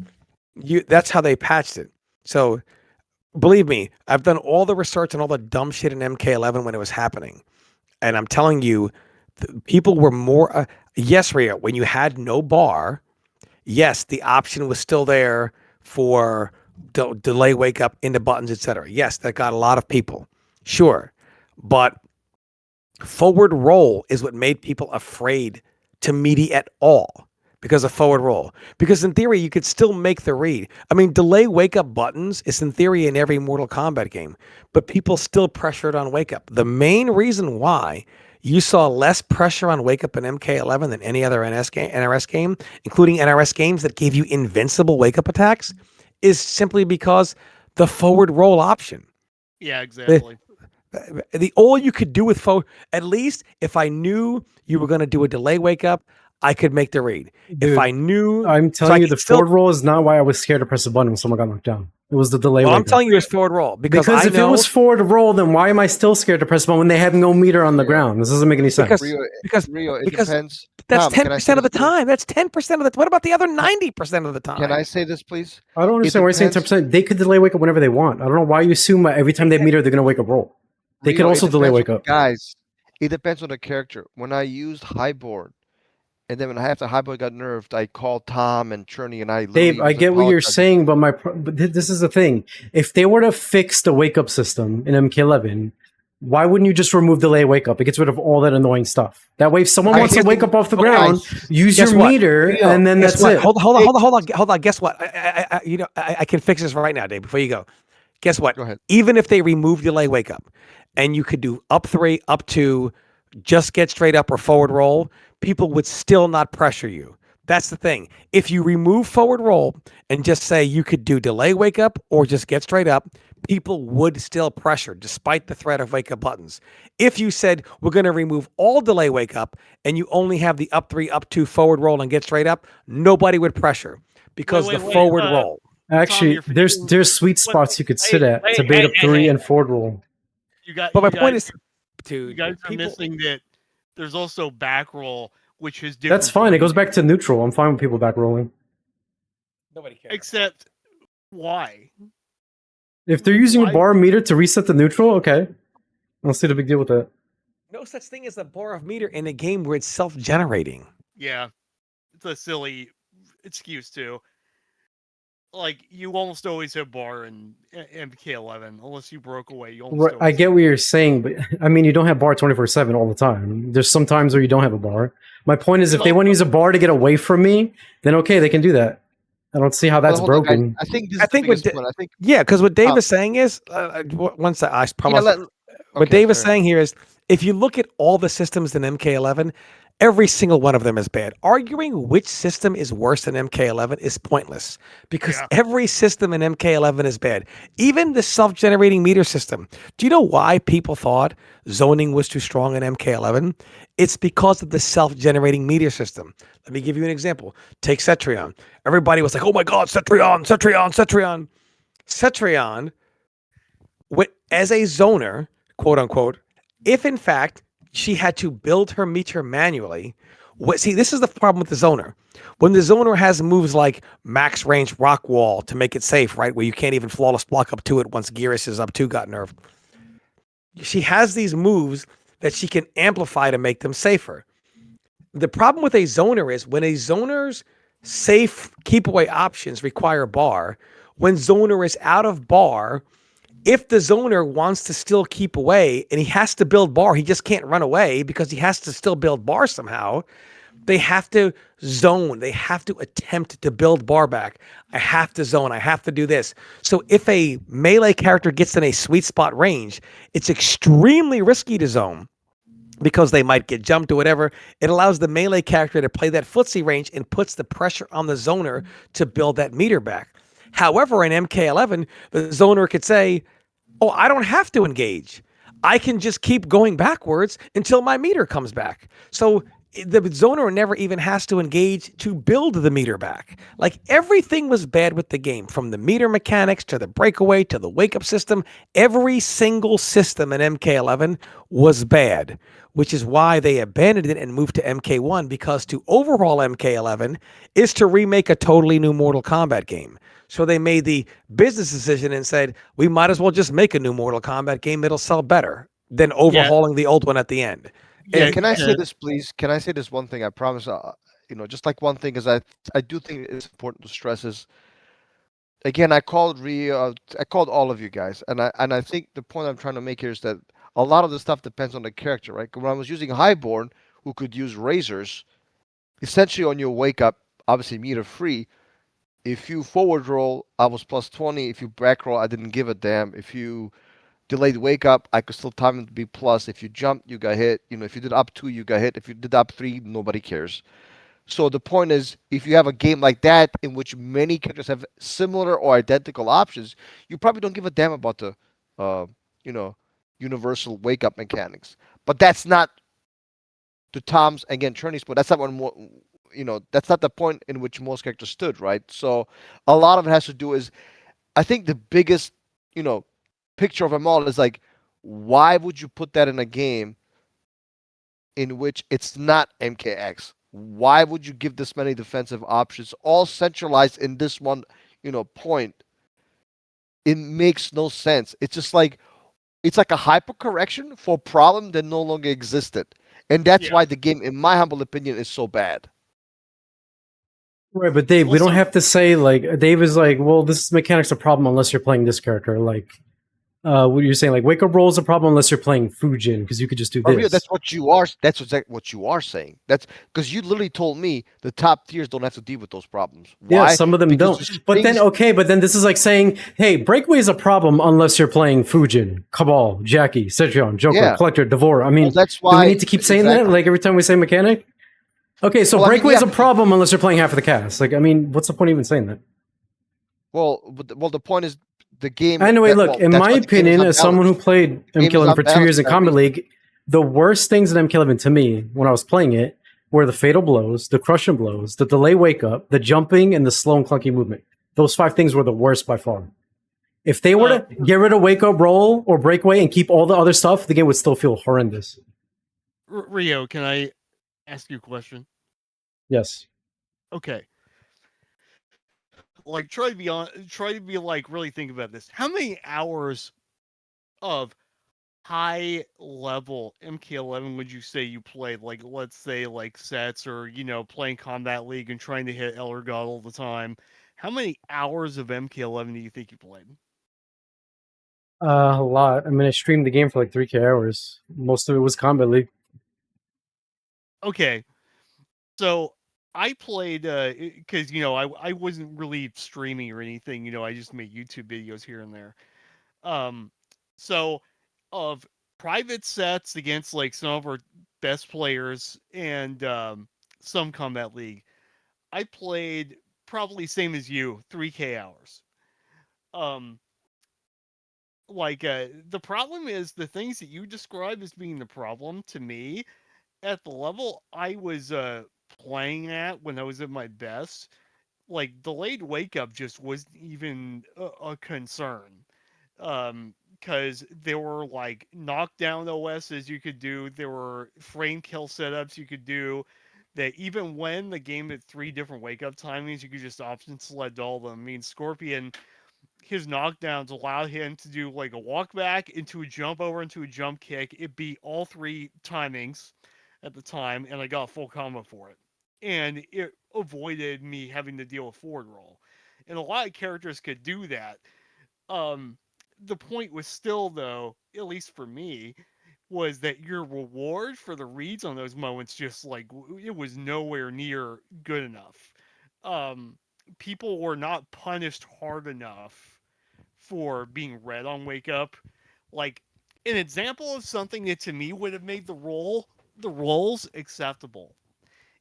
D: That's how they patched it. So believe me, I've done all the research and all the dumb shit in MK11 when it was happening. And I'm telling you, people were more, yes, Ria, when you had no bar, yes, the option was still there for delay, wake up, into buttons, etc. Yes, that got a lot of people. Sure. But forward roll is what made people afraid to meaty at all because of forward roll. Because in theory, you could still make the read. I mean, delay wake up buttons is in theory in every Mortal Kombat game, but people still pressured on wake up. The main reason why you saw less pressure on wake up in MK11 than any other NRS game, including NRS games that gave you invincible wake up attacks, is simply because the forward roll option.
C: Yeah, exactly.
D: The all you could do with forward, at least if I knew you were going to do a delay wake up, I could make the read.
B: Dude,
D: if I knew,
B: I'm telling you, the forward roll is not why I was scared to press a button when someone got knocked down. It was the delay.
D: Well, I'm telling you, it's forward roll because
B: if it was forward roll, then why am I still scared to press a button when they have no meter on the ground? This doesn't make any sense.
D: Because
A: it depends.
D: That's 10% of the time. That's 10% of the. What about the other 90% of the time?
A: Can I say this, please?
B: I don't understand why you're saying 10%. They could delay wake up whenever they want. I don't know why you assume every time they have meter they're going to wake up roll. They could also delay wake up.
A: Guys, it depends on the character. When I used highboard, and then when I have the highboard got nerfed, I called Tom and Chernyy and I.
B: Dave, I get what you're saying, but this is the thing. If they were to fix the wake up system in MK11, why wouldn't you just remove delay wake up? It gets rid of all that annoying stuff. That way, if someone wants to wake up off the ground, use your meter, and then that's it.
D: Hold on. Guess what? I can fix this right now, Dave. Before you go, guess what?
A: Go ahead.
D: Even if they remove delay wake up, and you could do up 3, up 2, just get straight up or forward roll, people would still not pressure you. That's the thing. If you remove forward roll and just say you could do delay wake up or just get straight up, people would still pressure despite the threat of wake up buttons. If you said we're going to remove all delay wake up and you only have the up 3, up 2 forward roll and get straight up, nobody would pressure because the forward roll.
B: Actually, Tom, there's sweet spots you could sit at to bait up 3 and forward roll.
D: But my point is,
C: you guys are missing that there's also back roll, which is different.
B: That's fine. It goes back to neutral. I'm fine with people back rolling.
C: Nobody cares. Except why?
B: If they're using a bar meter to reset the neutral, okay. I don't see the big deal with that.
D: No such thing as a bar of meter in a game where it's self-generating.
C: Yeah. It's a silly excuse too. Like, you almost always have bar in MK11, unless you broke away. You almost
B: I get what you're saying, but I mean, you don't have bar 24/7 all the time. There's some times where you don't have a bar. My point is, if they want to use a bar to get away from me, then okay, they can do that. I don't see how that's broken.
A: I think
D: because what Dave is saying is, once I promise, what Dave is saying here is, if you look at all the systems in MK11, every single one of them is bad. Arguing which system is worse than MK11 is pointless because every system in MK11 is bad. Even the self-generating meter system. Do you know why people thought zoning was too strong in MK11? It's because of the self-generating meter system. Let me give you an example. Take Cetrion. Everybody was like, oh my God, Cetrion. Cetrion, as a zoner, quote unquote, if in fact she had to build her meter manually. See, this is the problem with the zoner. When the zoner has moves like max range rock wall to make it safe, right, where you can't even flawless block up to it once Geras is up 2 got nerfed. She has these moves that she can amplify to make them safer. The problem with a zoner is when a zoner's safe keep away options require bar, when zoner is out of bar, if the zoner wants to still keep away and he has to build bar, he just can't run away because he has to still build bar somehow. They have to zone. They have to attempt to build bar back. I have to zone. I have to do this. So if a melee character gets in a sweet spot range, it's extremely risky to zone because they might get jumped or whatever. It allows the melee character to play that footsie range and puts the pressure on the zoner to build that meter back. However, in MK11, the zoner could say, "Oh, I don't have to engage. I can just keep going backwards until my meter comes back." So the zoner never even has to engage to build the meter back. Like everything was bad with the game, from the meter mechanics to the breakaway to the wake up system. Every single system in MK11 was bad, which is why they abandoned it and moved to MK1, because to overhaul MK11 is to remake a totally new Mortal Kombat game. So they made the business decision and said, we might as well just make a new Mortal Kombat game. It'll sell better than overhauling the old one at the end.
A: And
C: Yeah,
A: can I say this, please? Can I say this one thing? I promise. Just like one thing, because I do think it's important to stress is, again, I called all of you guys, and I think the point I'm trying to make here is that a lot of the stuff depends on the character, right? When I was using Highborn, who could use razors, essentially on your wake up, obviously meter free. If you forward roll, I was plus 20. If you back roll, I didn't give a damn. If you delayed wake up, I could still time it to be plus. If you jumped, you got hit. If you did up 2, you got hit. If you did up 3, nobody cares. So the point is, if you have a game like that in which many characters have similar or identical options, you probably don't give a damn about the, uh, you know, universal wake up mechanics. But that's not to Tom's, again, Cherny's point. That's not that's not the point in which most characters stood, right? So a lot of it has to do is, I think the biggest, you know, picture of them all is like, why would you put that in a game in which it's not MKX? Why would you give this many defensive options all centralized in this one, point? It makes no sense. It's like a hypercorrection for a problem that no longer existed. And that's
C: yeah.
A: why the game, in my humble opinion, is so bad.
B: Right, but Dave, we don't have to say like Dave is like, well, this mechanic's a problem unless you're playing this character. Like, what you're saying, like wake up roll is a problem unless you're playing Fujin because you could just do
A: Mario,
B: this.
A: that's what you are. That's exactly what you are saying. That's because you literally told me the top tiers don't have to deal with those problems.
B: Yeah,
A: Why?
B: some of them
A: Because
B: don't.
A: there's
B: But then
A: things.
B: okay, but then this is like saying, hey, breakaway is a problem unless you're playing Fujin, Cabal, Jackie, Cetrion, Joker,
A: Yeah.
B: Collector, Devore. I
A: Well,
B: mean,
A: that's
B: do we
A: why.
B: need to keep saying that
A: Exactly.
B: like every time we say mechanic? Okay, so
A: Well, I mean,
B: breakaway is
A: yeah.
B: a problem unless you're playing half of the cast. Like, I mean, what's the point of even saying that?
A: Well, the point is the game.
B: Anyway,
A: That
B: look,
A: well,
B: in
A: that's
B: my
A: why the game is
B: opinion, as someone who
A: unbalanced.
B: played
A: The game is
B: MK11 for 2 years
A: unbalanced
B: in
A: for that
B: Combat
A: reason.
B: League, the worst things in MK11 to me when I was playing it were the fatal blows, the crushing blows, the delay wake up, the jumping, and the slow and clunky movement. Those 5 things were the worst by far. If they were to get rid of wake up roll or breakaway and keep all the other stuff, the game would still feel horrendous.
C: Rio, can I ask you a question?
B: Yes.
C: Okay. Like, try to be like really think about this. How many hours of high level MK11 would you say you played? Like, let's say like sets or playing Combat League and trying to hit Elder God all the time. How many hours of MK11 do you think you played?
B: A lot. I mean, I streamed the game for like 3K hours. Most of it was Combat League.
C: Okay, so I played because I wasn't really streaming or anything. I just made YouTube videos here and there. Um, so of private sets against like some of our best players and some Combat League, I played probably same as you, 3K hours. Um, the problem is the things that you describe as being the problem to me at the level I was playing at when I was at my best. Like delayed wake up just wasn't even a concern. Because there were like knockdown OSs you could do, there were frame kill setups you could do. That even when the game had 3 different wake up timings, you could just option select all of them. I mean, Scorpion, his knockdowns allowed him to do like a walk back into a jump over into a jump kick. It beat all 3 timings at the time, and I got a full combo for it. And it avoided me having to deal with forward roll. And a lot of characters could do that. Um, the point was still, though, at least for me, was that your reward for the reads on those moments just like it was nowhere near good enough. Um, People were not punished hard enough for being red on wake up. Like An example of something that to me would have made the rolls acceptable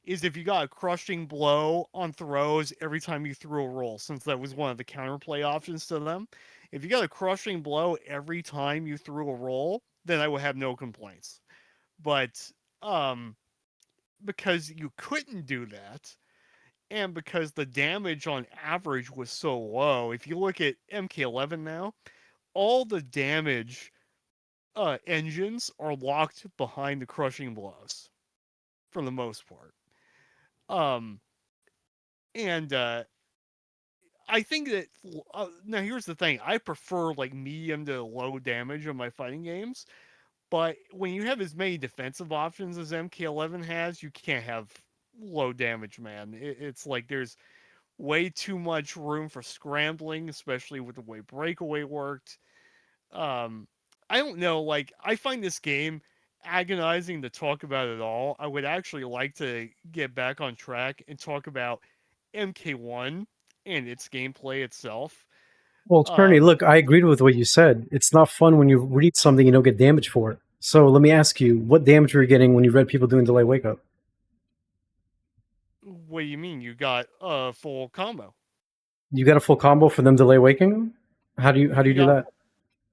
C: is if you got a crushing blow on throws every time you threw a roll, since that was one of the counterplay options to them. If you got a crushing blow every time you threw a roll, then I would have no complaints. But because you couldn't do that, and because the damage on average was so low, if you look at MK11 now, all the damage engines are locked behind the crushing blows for the most part. And I think that now here's the thing: I prefer like medium to low damage on my fighting games, but when you have as many defensive options as MK11 has, you can't have low damage, man. It's like there's way too much room for scrambling, especially with the way Breakaway worked. I don't know. Like, I find this game agonizing to talk about at all. I would actually like to get back on track and talk about MK1 and its gameplay itself.
B: Well, Cherny, look, I agreed with what you said. It's not fun when you read something you don't get damage for it. So let me ask you, what damage were you getting when you read people doing delay wake up?
C: What do you mean? You got a full combo.
B: You got a full combo for them delay waking? How do you do that?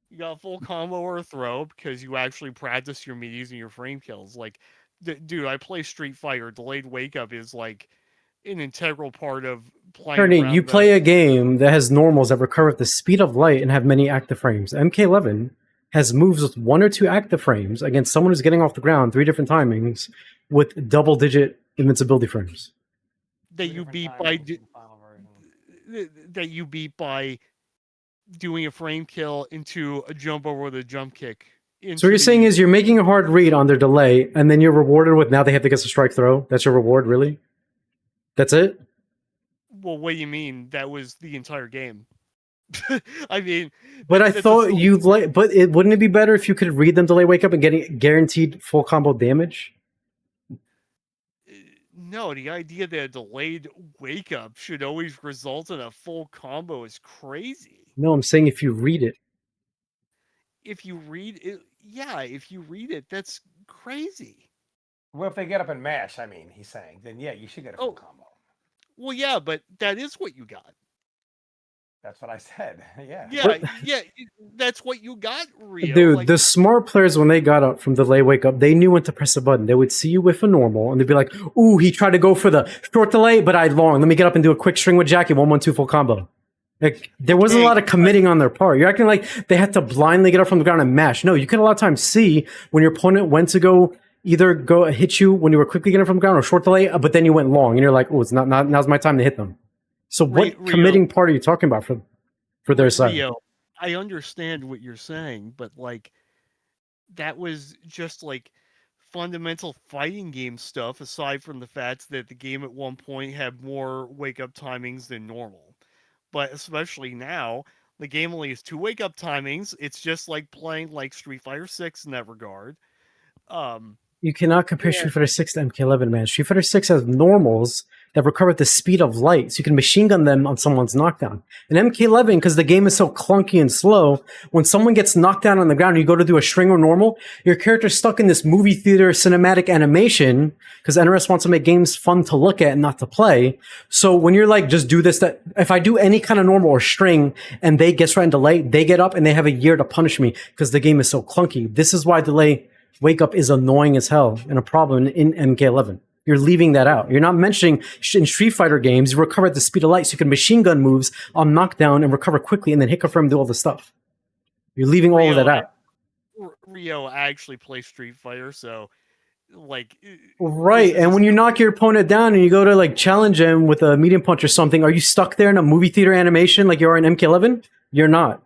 C: You got a full combo or a throw because you actually practice your meaties and your frame kills. Like, dude, I play Street Fighter. Delayed wake up is like an integral part of playing.
B: Cherny, you play a game that has normals that recover at the speed of light and have many active frames. MK11 has moves with 1 or 2 active frames against someone who's getting off the ground 3 different timings with double-digit invincibility frames.
C: That you beat by that you beat by doing a frame kill into a jump over with a jump kick.
B: So what you're saying is you're making a hard read on their delay, and then you're rewarded with now they have to get a strike throw. That's your reward, really? That's it?
C: Well, what do you mean? That was the entire game. I mean,
B: but I thought you like. But wouldn't it be better if you could read them delay wake up and getting guaranteed full combo damage?
C: No, the idea that a delayed wake up should always result in a full combo is crazy.
B: No, I'm saying if you read it.
C: If you read it, yeah, if you read it, that's crazy.
E: Well, if they get up and mash, I mean, he's saying, then yeah, you should get a full combo.
C: Well, yeah, but that is what you got.
E: That's what I said. Yeah.
C: Yeah, that's what you got, Rio.
B: Dude,
C: like,
B: the smart players, when they got up from delay wake up, they knew when to press a button. They would see you with a normal, and they'd be like, ooh, he tried to go for the short delay, but I long. Let me get up and do a quick string with Jackie, 1-1-2 full combo. Like, there wasn't a lot of committing on their part. You're acting like they had to blindly get up from the ground and mash. No, you could a lot of times see when your opponent went to go either go hit you when you were quickly getting from the ground or short delay, but then you went long, and you're like, oh, it's not now's my time to hit them. So what committing part are you talking about for their side?
C: Rio, I understand what you're saying, but like that was just like fundamental fighting game stuff aside from the fact that the game at one point had more wake up timings than normal. But especially now, the game only has 2 wake up timings. It's just like playing like Street Fighter 6 in that regard.
B: You cannot compare Street Fighter 6 to MK11, man. Street Fighter 6 has normals that recover at the speed of light, so you can machine gun them on someone's knockdown. In MK11, because the game is so clunky and slow, when someone gets knocked down on the ground and you go to do a string or normal, your character's stuck in this movie theater cinematic animation, because NRS wants to make games fun to look at and not to play. So when you're like, just do this, that if I do any kind of normal or string and they get right in delay, they get up and they have a year to punish me because the game is so clunky. This is why delay wake up is annoying as hell and a problem in MK11. You're leaving that out. You're not mentioning in Street Fighter games, you recover at the speed of light so you can machine gun moves on knockdown and recover quickly and then hit confirm and do all the stuff. You're leaving all of that out.
C: Rio, I actually play Street Fighter, so like...
B: Right, and when you knock your opponent down and you go to like challenge him with a medium punch or something, are you stuck there in a movie theater animation like you are in MK11? You're not.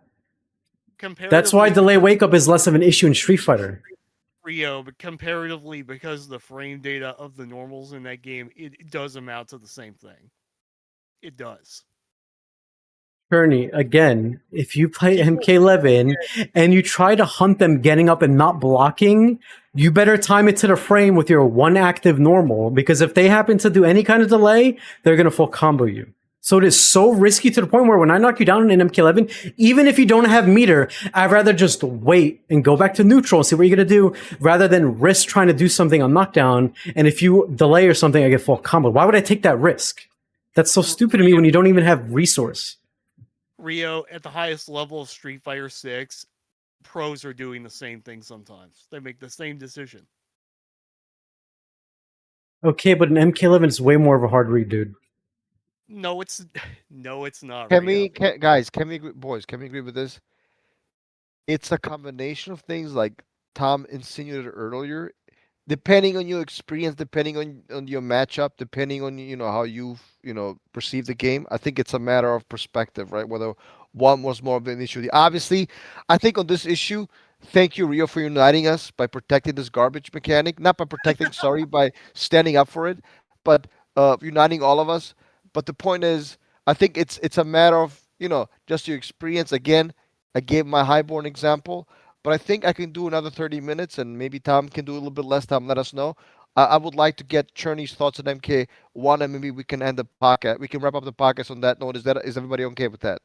B: That's why delay wake up is less of an issue in Street Fighter.
C: Rio, but comparatively, because of the frame data of the normals in that game, it does amount to the same thing. It does.
B: Cherny, again, if you play MK11 and you try to hunt them getting up and not blocking, you better time it to the frame with your 1 active normal, because if they happen to do any kind of delay, they're going to full combo you. So it is so risky to the point where when I knock you down in MK11, even if you don't have meter, I'd rather just wait and go back to neutral and see what you're going to do rather than risk trying to do something on knockdown. And if you delay or something, I get full combo. Why would I take that risk? That's so stupid to me when you don't even have resource.
C: Rio, at the highest level of Street Fighter 6, pros are doing the same thing sometimes. They make the same decision.
B: Okay, but an MK11 is way more of a hard read, dude.
C: No, it's not.
A: Can
C: Rio.
A: we, guys? Can we, boys? Can we agree with this? It's a combination of things, like Tom insinuated earlier. Depending on your experience, depending on your matchup, depending on how you perceive the game, I think it's a matter of perspective, right? Whether one was more of an issue. Obviously, I think on this issue, thank you, Rio, for uniting us by protecting this garbage mechanic. Not by protecting, sorry, by standing up for it, but uniting all of us. But the point is, I think it's a matter of just your experience. Again, I gave my highborn example. But I think I can do another 30 minutes, and maybe Tom can do a little bit less time. Let us know. I would like to get Cherny's thoughts on MK1, and maybe we can end the podcast. We can wrap up the podcast on that note. Is everybody okay with that?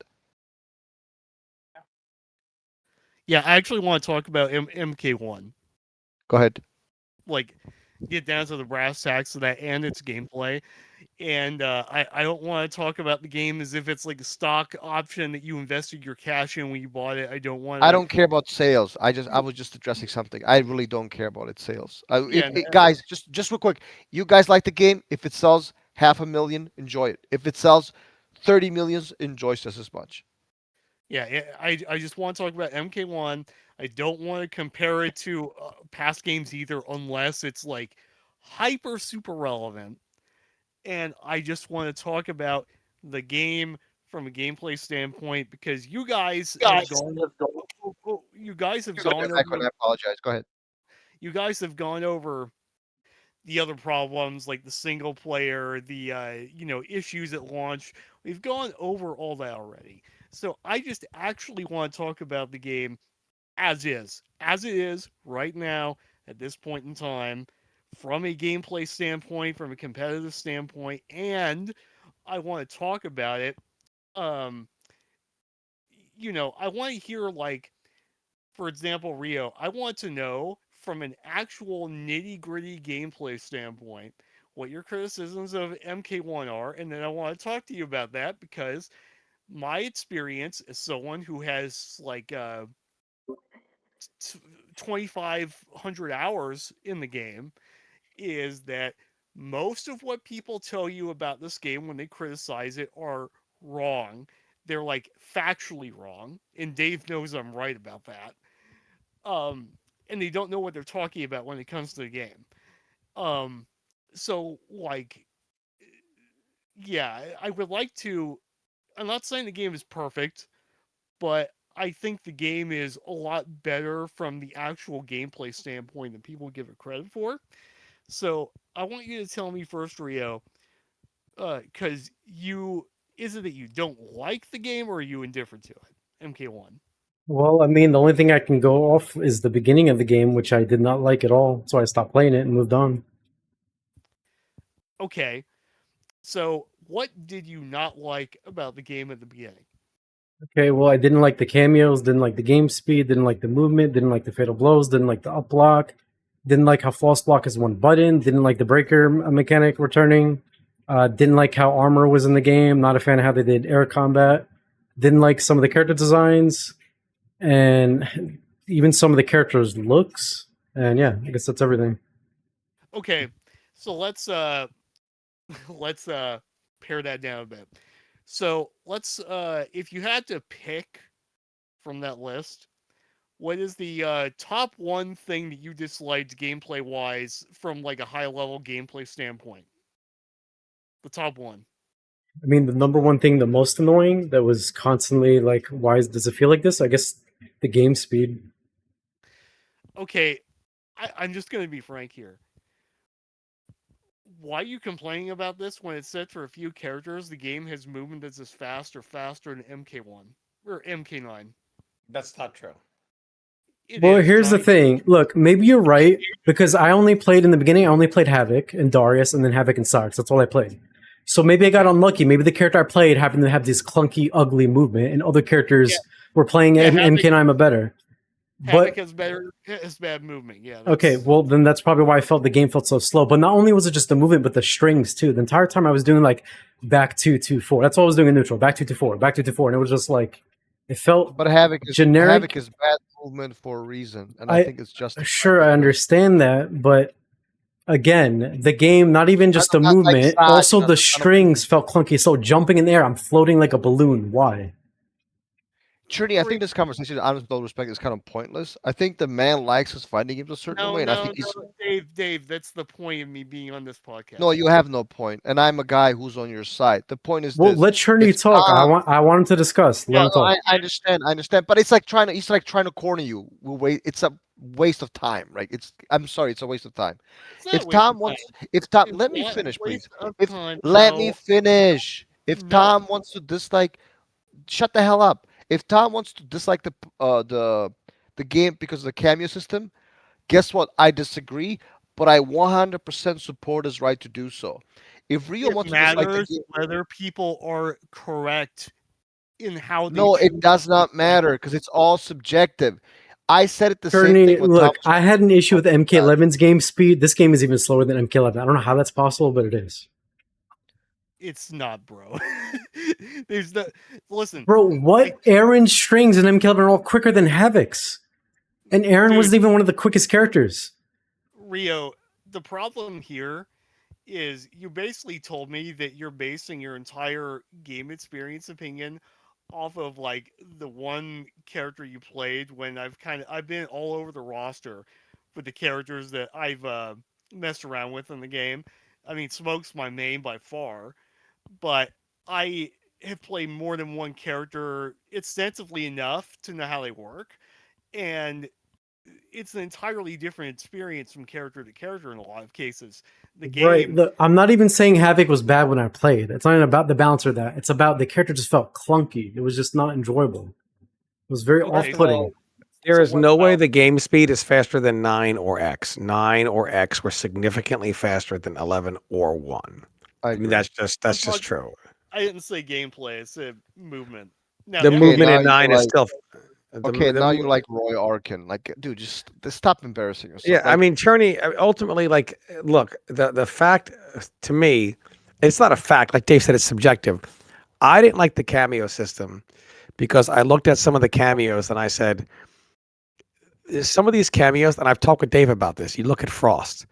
C: Yeah, I actually want to talk about MK1.
A: Go ahead.
C: Like, get down to the brass tacks of that and its gameplay. And I don't want to talk about the game as if it's like a stock option that you invested your cash in when you bought it. I don't want to.
A: I don't care about sales. I was just addressing something. I really don't care about its sales.
C: Yeah,
A: Guys, just real quick. You guys like the game? If it sells 500,000, enjoy it. If it sells 30 millions, enjoy just as much.
C: Yeah, I just want to talk about MK1. I don't want to compare it to past games either, unless it's like hyper super relevant. And I just want to talk about the game from a gameplay standpoint because you guys have gone. You guys have gone
A: I
C: over.
A: apologize. Go ahead.
C: You guys have gone over the other problems like the single player, the issues at launch. We've gone over all that already. So I just actually want to talk about the game as it is right now at this point in time, from a gameplay standpoint, from a competitive standpoint, and I want to talk about it. Um, I want to hear, like, for example, Rio. I want to know from an actual nitty gritty gameplay standpoint what your criticisms of MK1 are, and then I want to talk to you about that because my experience as someone who has like 2,500 hours in the game is that most of what people tell you about this game when they criticize it are wrong. They're like factually wrong, and Dave knows I'm right about that. Um, and they don't know what they're talking about when it comes to the game. So like, yeah, I would like to. I'm not saying the game is perfect, but I think the game is a lot better from the actual gameplay standpoint than people give it credit for. So I want you to tell me first, Rio, because is it that you don't like the game or are you indifferent to it? MK1.
B: Well, I mean, the only thing I can go off is the beginning of the game, which I did not like at all. So I stopped playing it and moved on.
C: Okay, so what did you not like about the game at the beginning?
B: Okay, well, I didn't like the cameos, didn't like the game speed, didn't like the movement, didn't like the fatal blows, didn't like the up block, didn't like how false block is one button, didn't like the breaker mechanic returning, didn't like how armor was in the game, not a fan of how they did air combat, didn't like some of the character designs, and even some of the characters' looks. And yeah, I guess that's everything.
C: Okay, so let's let's pare that down a bit. So let's if you had to pick from that list, what is the top one thing that you disliked gameplay wise from like a high level gameplay standpoint? The top one.
B: I mean, the number one thing, the most annoying, that was constantly like, why does it feel like this? I guess the game speed.
C: Okay, I'm just gonna be frank here. Why are you complaining about this when it's set for a few characters? The game has movement that's as fast or faster than MK1 or MK9.
E: That's not true.
B: Well, here's the thing. Look, maybe you're right, because I only played in the beginning, I only played Havoc and Darius and then Havoc and Sox. That's all I played. So maybe I got unlucky. Maybe the character I played happened to have this clunky, ugly movement, and other characters were playing MK and I'm a better.
C: Havoc has bad movement. Yeah.
B: Okay, well then that's probably why I felt the game felt so slow. But not only was it just the movement, but the strings too. The entire time I was doing like back 2-2-4. That's all I was doing in neutral. Back 2-4, back 2-4, and it was just like it felt.
A: But Havoc is
B: generic.
A: Havoc is bad movement for a reason, and I think it's just
B: sure. I understand that, but again, the game, not even just the movement, also the strings felt clunky. So jumping in the air, I'm floating like a balloon. Why?
A: Chernyy, I think this conversation, honest with all respect, is kind of pointless. I think the man likes his fighting games a certain way, and I think
C: Dave, that's the point of me being on this podcast.
A: No, you have no point, and I'm a guy who's on your side. The point is,
B: let Chernyy talk. I want him to discuss. Let him talk.
A: I understand, but it's like trying to corner you. It's a waste of time, right? I'm sorry, it's a waste of time. Let me finish, please. Let me finish. If Tom wants to dislike, shut the hell up. If Tom wants to dislike the game because of the cameo system, guess what? I disagree, but I 100% support his right to do so. If Rio wants to dislike the game,
C: whether people are correct in how they
A: it does not matter because it's all subjective. I said it the same thing.
B: Look, I had an issue with MK11's game speed. This game is even slower than MK11. I don't know how that's possible, but it is.
C: It's not, bro. Listen,
B: bro. What Aaron's strings in MK11 are all quicker than Havoc's, and Aaron wasn't even one of the quickest characters.
C: Rio, the problem here is you basically told me that you're basing your entire game experience opinion off of like the one character you played. When I've been all over the roster with the characters that I've messed around with in the game. I mean, Smoke's my main by far. But I have played more than one character extensively enough to know how they work, and it's an entirely different experience from character to character in a lot of cases. The game,
B: right? Look, I'm not even saying Havoc was bad when I played. It's not even about the balance or that. It's about the character just felt clunky. It was just not enjoyable. It was very off-putting.
D: There is no way the game speed is faster than 9 or X. 9 or X were significantly faster than 11 or 1. I mean, that's just true.
C: I didn't say gameplay; I said movement. Now,
D: the movement in 9 is still.
A: Now you like Roy Arkin. Like, dude, just stop embarrassing yourself.
D: Yeah, I mean, Chernyy, ultimately, like, look, the fact, to me, it's not a fact. Like Dave said, it's subjective. I didn't like the cameo system because I looked at some of the cameos and I said, some of these cameos, and I've talked with Dave about this, you look at Frost.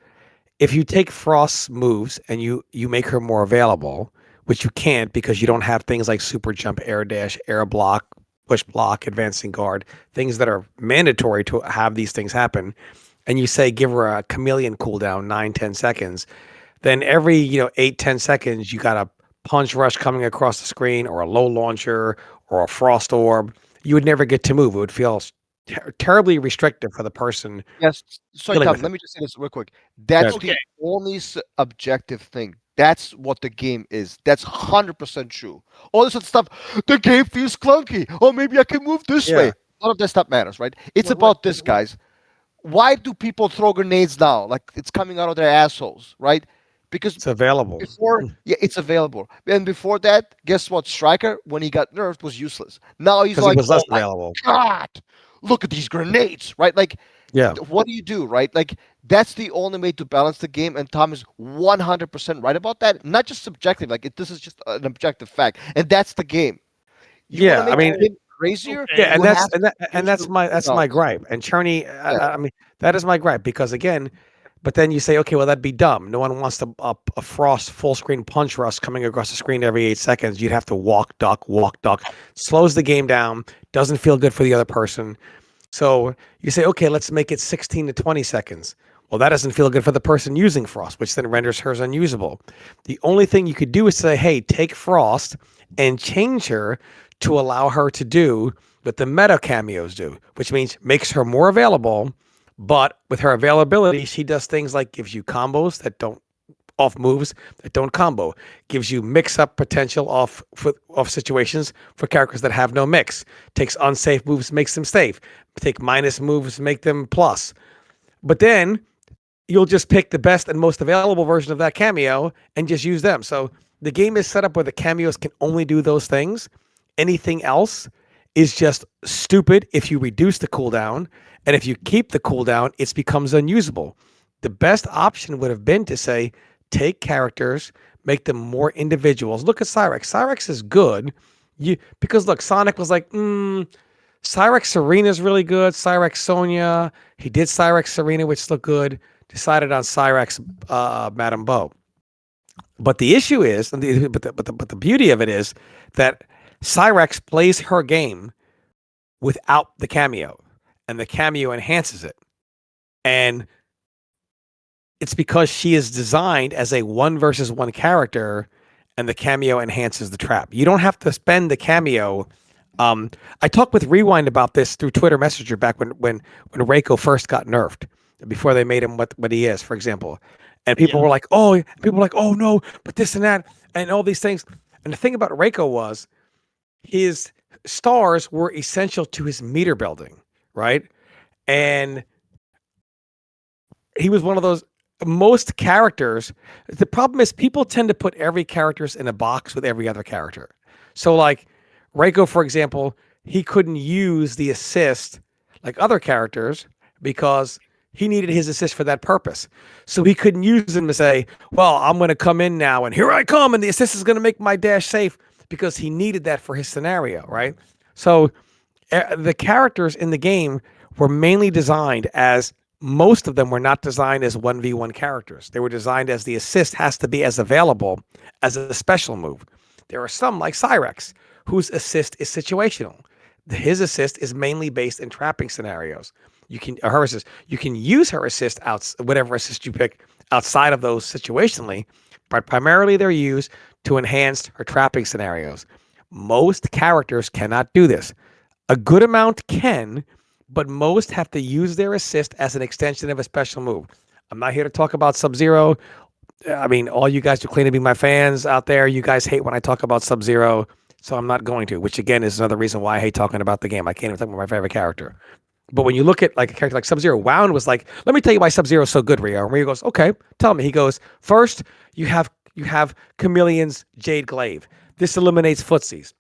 D: If you take Frost's moves and you make her more available, which you can't because you don't have things like super jump, air dash, air block, push block, advancing guard, things that are mandatory to have these things happen, and you say give her a chameleon cooldown 9-10 seconds, then every 8-10 seconds you got a punch rush coming across the screen or a low launcher or a frost orb. You would never get to move. It would feel terribly restrictive for the person.
A: Yes. Sorry, Tom, let me just say this real quick. That's the only objective thing. That's what the game is. That's 100% true. All this other stuff, the game feels clunky. Oh, maybe I can move this way. None of that stuff matters, right? It's about this, guys. Why do people throw grenades now? Like it's coming out of their assholes, right? Because
D: it's available.
A: It's available. And before that, guess what? Striker, when he got nerfed, was useless. Now he's like,
D: he was less available.
A: God, look at these grenades, right? Like, what do you do, right? Like, that's the only way to balance the game, and Tom is 100% right about that. Not just subjective, like this is just an objective fact, and that's the game.
D: I mean,
A: crazier.
D: Yeah, and that's my gripe. And Chernyy, I mean, that is my gripe because again, but then you say, okay, well that'd be dumb. No one wants to a Frost full screen punch rush coming across the screen every 8 seconds. You'd have to walk, duck, slows the game down. Doesn't feel good for the other person. So you say, okay, let's make it 16 to 20 seconds. Well, that doesn't feel good for the person using Frost, which then renders hers unusable. The only thing you could do is say, hey, take Frost and change her to allow her to do what the meta cameos do, which means makes her more available, but with her availability, she does things like gives you combos that don't off moves that don't combo, gives you mix-up potential off situations for characters that have no mix, takes unsafe moves, makes them safe, take minus moves, make them plus. But then you'll just pick the best and most available version of that cameo and just use them. So The game is set up where the cameos can only do those things. Anything else is just stupid if you reduce the cooldown, and if you keep the cooldown, it becomes unusable. The best option would have been to say, take characters, make them more individuals. Look at Cyrex. Cyrex is good. Because look, Sonic was like, Cyrex Serena's really good. Cyrex Sonya. He did Cyrex Serena, which looked good. Decided on Cyrex Madame Bo. But the issue is, but the beauty of it is that Cyrex plays her game without the cameo, and the cameo enhances it. And it's because she is designed as a 1 versus 1 character, and the cameo enhances the trap. You don't have to spend the cameo. I talked with Rewind about this through Twitter Messenger back when Reiko first got nerfed, before they made him what he is, for example. And people were like, oh no, but this and that, and all these things. And the thing about Reiko was his stars were essential to his meter building, right? And he was one of those. Most characters, the problem is people tend to put every characters in a box with every other character. So like Reiko, for example, he couldn't use the assist like other characters because he needed his assist for that purpose. So he couldn't use them to say, well, I'm going to come in now and here I come and the assist is going to make my dash safe, because he needed that for his scenario, right? So the characters in the game were mainly designed as, most of them were not designed as 1v1 characters. They were designed as the assist has to be as available as a special move. There are some like Cyrex, whose assist is situational. His assist is mainly based in trapping scenarios. You can use her assist whatever assist you pick outside of those situationally, but primarily they're used to enhance her trapping scenarios. Most characters cannot do this. A good amount can, but most have to use their assist as an extension of a special move. I'm not here to talk about Sub-Zero. I mean, all you guys who claim to be my fans out there, you guys hate when I talk about Sub-Zero, so I'm not going to, which again is another reason why I hate talking about the game. I can't even talk about my favorite character. But when you look at like a character like Sub-Zero, Wound was like, let me tell you why Sub-Zero is so good, Rio. And Rio goes, okay, tell me. He goes, first, you have Chameleon's Jade Glaive. This eliminates footsies.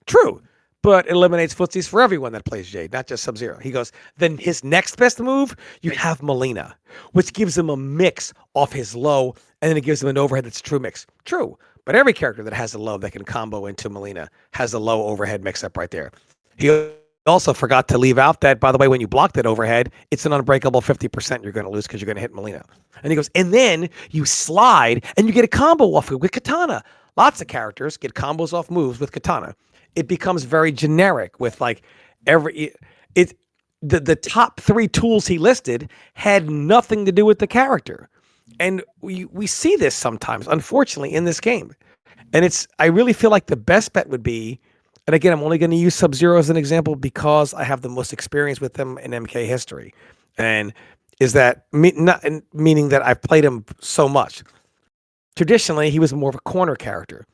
D: True, but eliminates footsies for everyone that plays Jade, not just Sub-Zero. He goes, then his next best move, you have Melina, which gives him a mix off his low, and then it gives him an overhead that's a true mix. True, but every character that has a low that can combo into Melina has a low overhead mix-up right there. He also forgot to leave out that, by the way, when you block that overhead, it's an unbreakable 50% you're going to lose because you're going to hit Melina. And he goes, and then you slide and you get a combo off it with Katana. Lots of characters get combos off moves with Katana. It becomes very generic with like the top 3 tools he listed had nothing to do with the character. And we see this sometimes, unfortunately, in this game. And I really feel like the best bet would be, and again, I'm only going to use Sub-Zero as an example because I have the most experience with him in MK history. And is that meaning that I've played him so much. Traditionally, he was more of a corner character.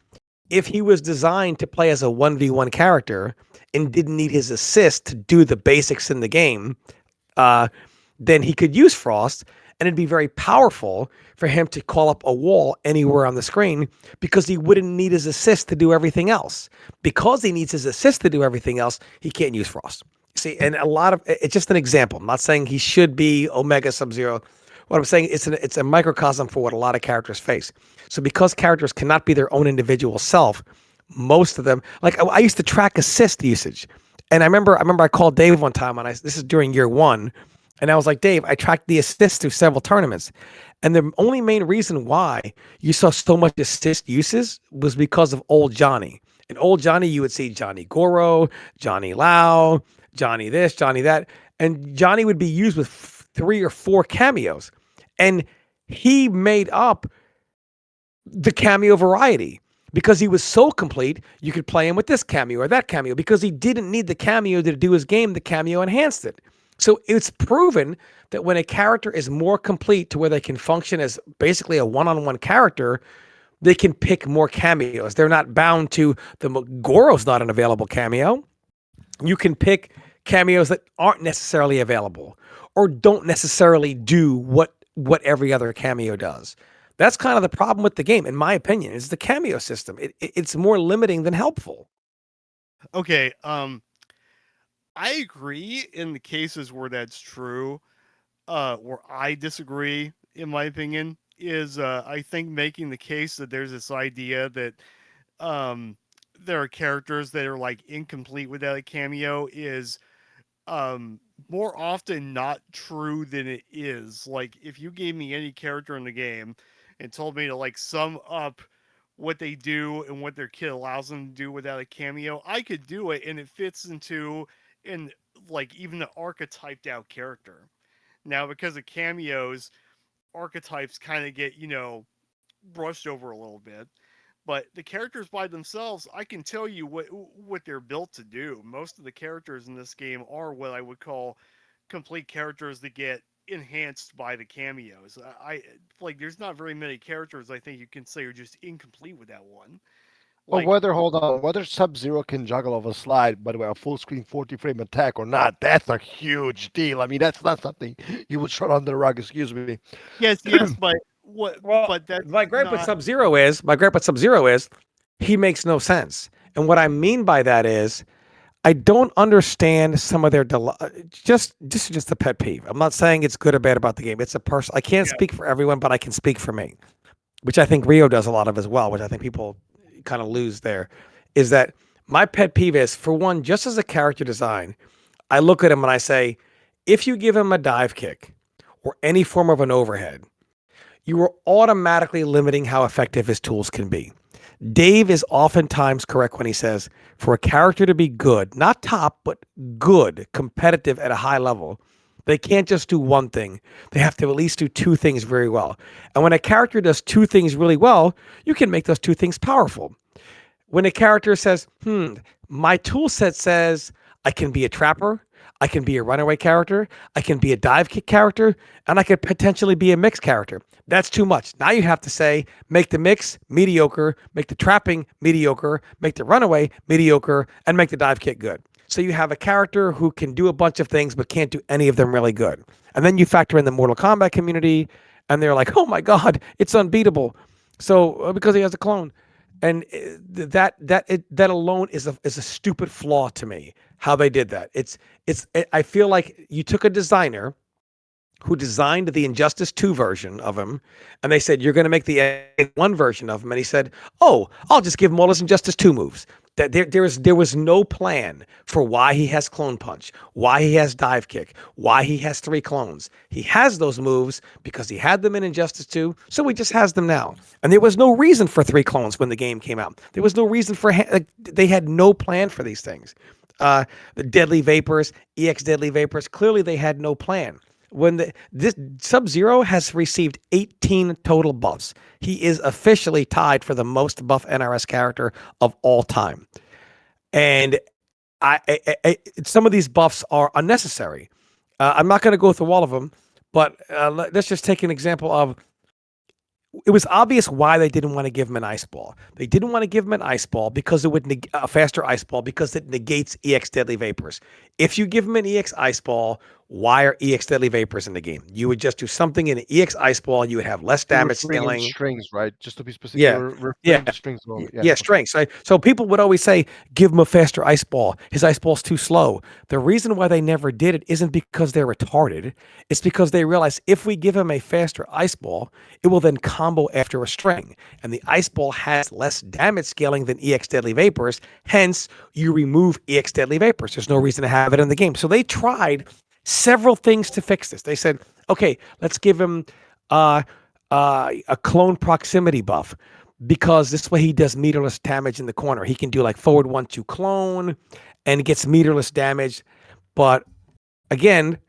D: If he was designed to play as a 1v1 character and didn't need his assist to do the basics in the game, then he could use Frost, and it'd be very powerful for him to call up a wall anywhere on the screen because he wouldn't need his assist to do everything else. Because he needs his assist to do everything else, he can't use Frost. See, and it's just an example. I'm not saying he should be Omega Sub-Zero. What I'm saying is it's a microcosm for what a lot of characters face. So because characters cannot be their own individual self, most of them, like I used to track assist usage. And I remember I called Dave one time, and this is during year 1, and I was like, Dave, I tracked the assists through several tournaments. And the only main reason why you saw so much assist uses was because of old Johnny. And old Johnny, you would see Johnny Goro, Johnny Lau, Johnny this, Johnny that. And Johnny would be used with 3 or 4 cameos. And he made up the cameo variety because he was so complete. You could play him with this cameo or that cameo because he didn't need the cameo to do his game. The cameo enhanced it. So it's proven that when a character is more complete to where they can function as basically a one-on-one character, they can pick more cameos. They're not bound to Goro's not an available cameo. You can pick cameos that aren't necessarily available or don't necessarily do what every other cameo does. That's kind of the problem with the game, in my opinion, is the cameo system. It's more limiting than helpful.
C: Okay, I agree in the cases where that's true. Where I disagree, in my opinion, is I think making the case that there's this idea that um, there are characters that are like incomplete without a cameo is more often not true than it is. Like, if you gave me any character in the game and told me to like sum up what they do and what their kit allows them to do without a cameo, I could do it, and it fits into in like even the archetyped out character. Now, because of cameos, archetypes kind of get, brushed over a little bit. But the characters by themselves, I can tell you what they're built to do. Most of the characters in this game are what I would call complete characters that get enhanced by the cameos. I like there's not very many characters I think you can say are just incomplete without one.
A: But
C: Like,
A: hold on, whether Sub-Zero can juggle off a slide, by the way, a full screen 40 frame attack or not, that's a huge deal. I mean, that's not something you would throw under the rug, excuse me.
C: yes, but what?
D: Well,
C: But that's
D: my gripe with
C: not.
D: Sub-Zero is he makes no sense. And what I mean by that is I don't understand some of their just a pet peeve. I'm not saying it's good or bad about the game. It's a person. I can't speak for everyone, but I can speak for me, which I think Rio does a lot of as well, which I think people kind of lose there, is that my pet peeve is, for one, just as a character design, I look at him and I say, if you give him a dive kick or any form of an overhead, you are automatically limiting how effective his tools can be. Dave is oftentimes correct when he says, for a character to be good, not top, but good, competitive at a high level, they can't just do one thing. They have to at least do two things very well. And when a character does two things really well, you can make those two things powerful. When a character says, my tool set says I can be a trapper, I can be a runaway character, I can be a dive kick character, and I could potentially be a mix character. That's too much. Now you have to say, make the mix mediocre, make the trapping mediocre, make the runaway mediocre, and make the dive kick good. So you have a character who can do a bunch of things but can't do any of them really good. And then you factor in the Mortal Kombat community, and they're like, oh my God, it's unbeatable. So because he has a clone. And that alone is a stupid flaw to me. How they did that. I feel like you took a designer who designed the Injustice 2 version of him, and they said, you're going to make the 1 version of him. And he said, oh, I'll just give him all his Injustice 2 moves. That there was no plan for why he has Clone Punch, why he has Dive Kick, why he has 3 clones. He has those moves because he had them in Injustice 2, so he just has them now. And there was no reason for 3 clones when the game came out. There was no reason for they had no plan for these things. The Deadly Vapors, EX Deadly Vapors, clearly they had no plan. When this Sub-Zero has received 18 total buffs. He is officially tied for the most buff NRS character of all time. And some of these buffs are unnecessary. I'm not going to go through all of them, but let's just take an example of, it was obvious why they didn't want to give him an ice ball. They didn't want to give him an ice ball because it would a faster ice ball because it negates EX Deadly Vapors. If you give him an EX ice ball, why are EX Deadly Vapors in the game? You would just do something in an EX ice ball. You would have less damage scaling.
A: Strings, right? Just to be specific.
D: Yeah.
A: Strings.
D: Yeah, strengths. Right? So people would always say, give him a faster ice ball. His ice ball's too slow. The reason why they never did it isn't because they're retarded. It's because they realize if we give him a faster ice ball, it will then combo after a string. And the ice ball has less damage scaling than EX Deadly Vapors. Hence, you remove EX Deadly Vapors. There's no reason to have it in the game. So they tried several things to fix this. They said, okay, let's give him a clone proximity buff, because this way he does meterless damage in the corner. He can do like forward 1-2 clone and gets meterless damage. But again,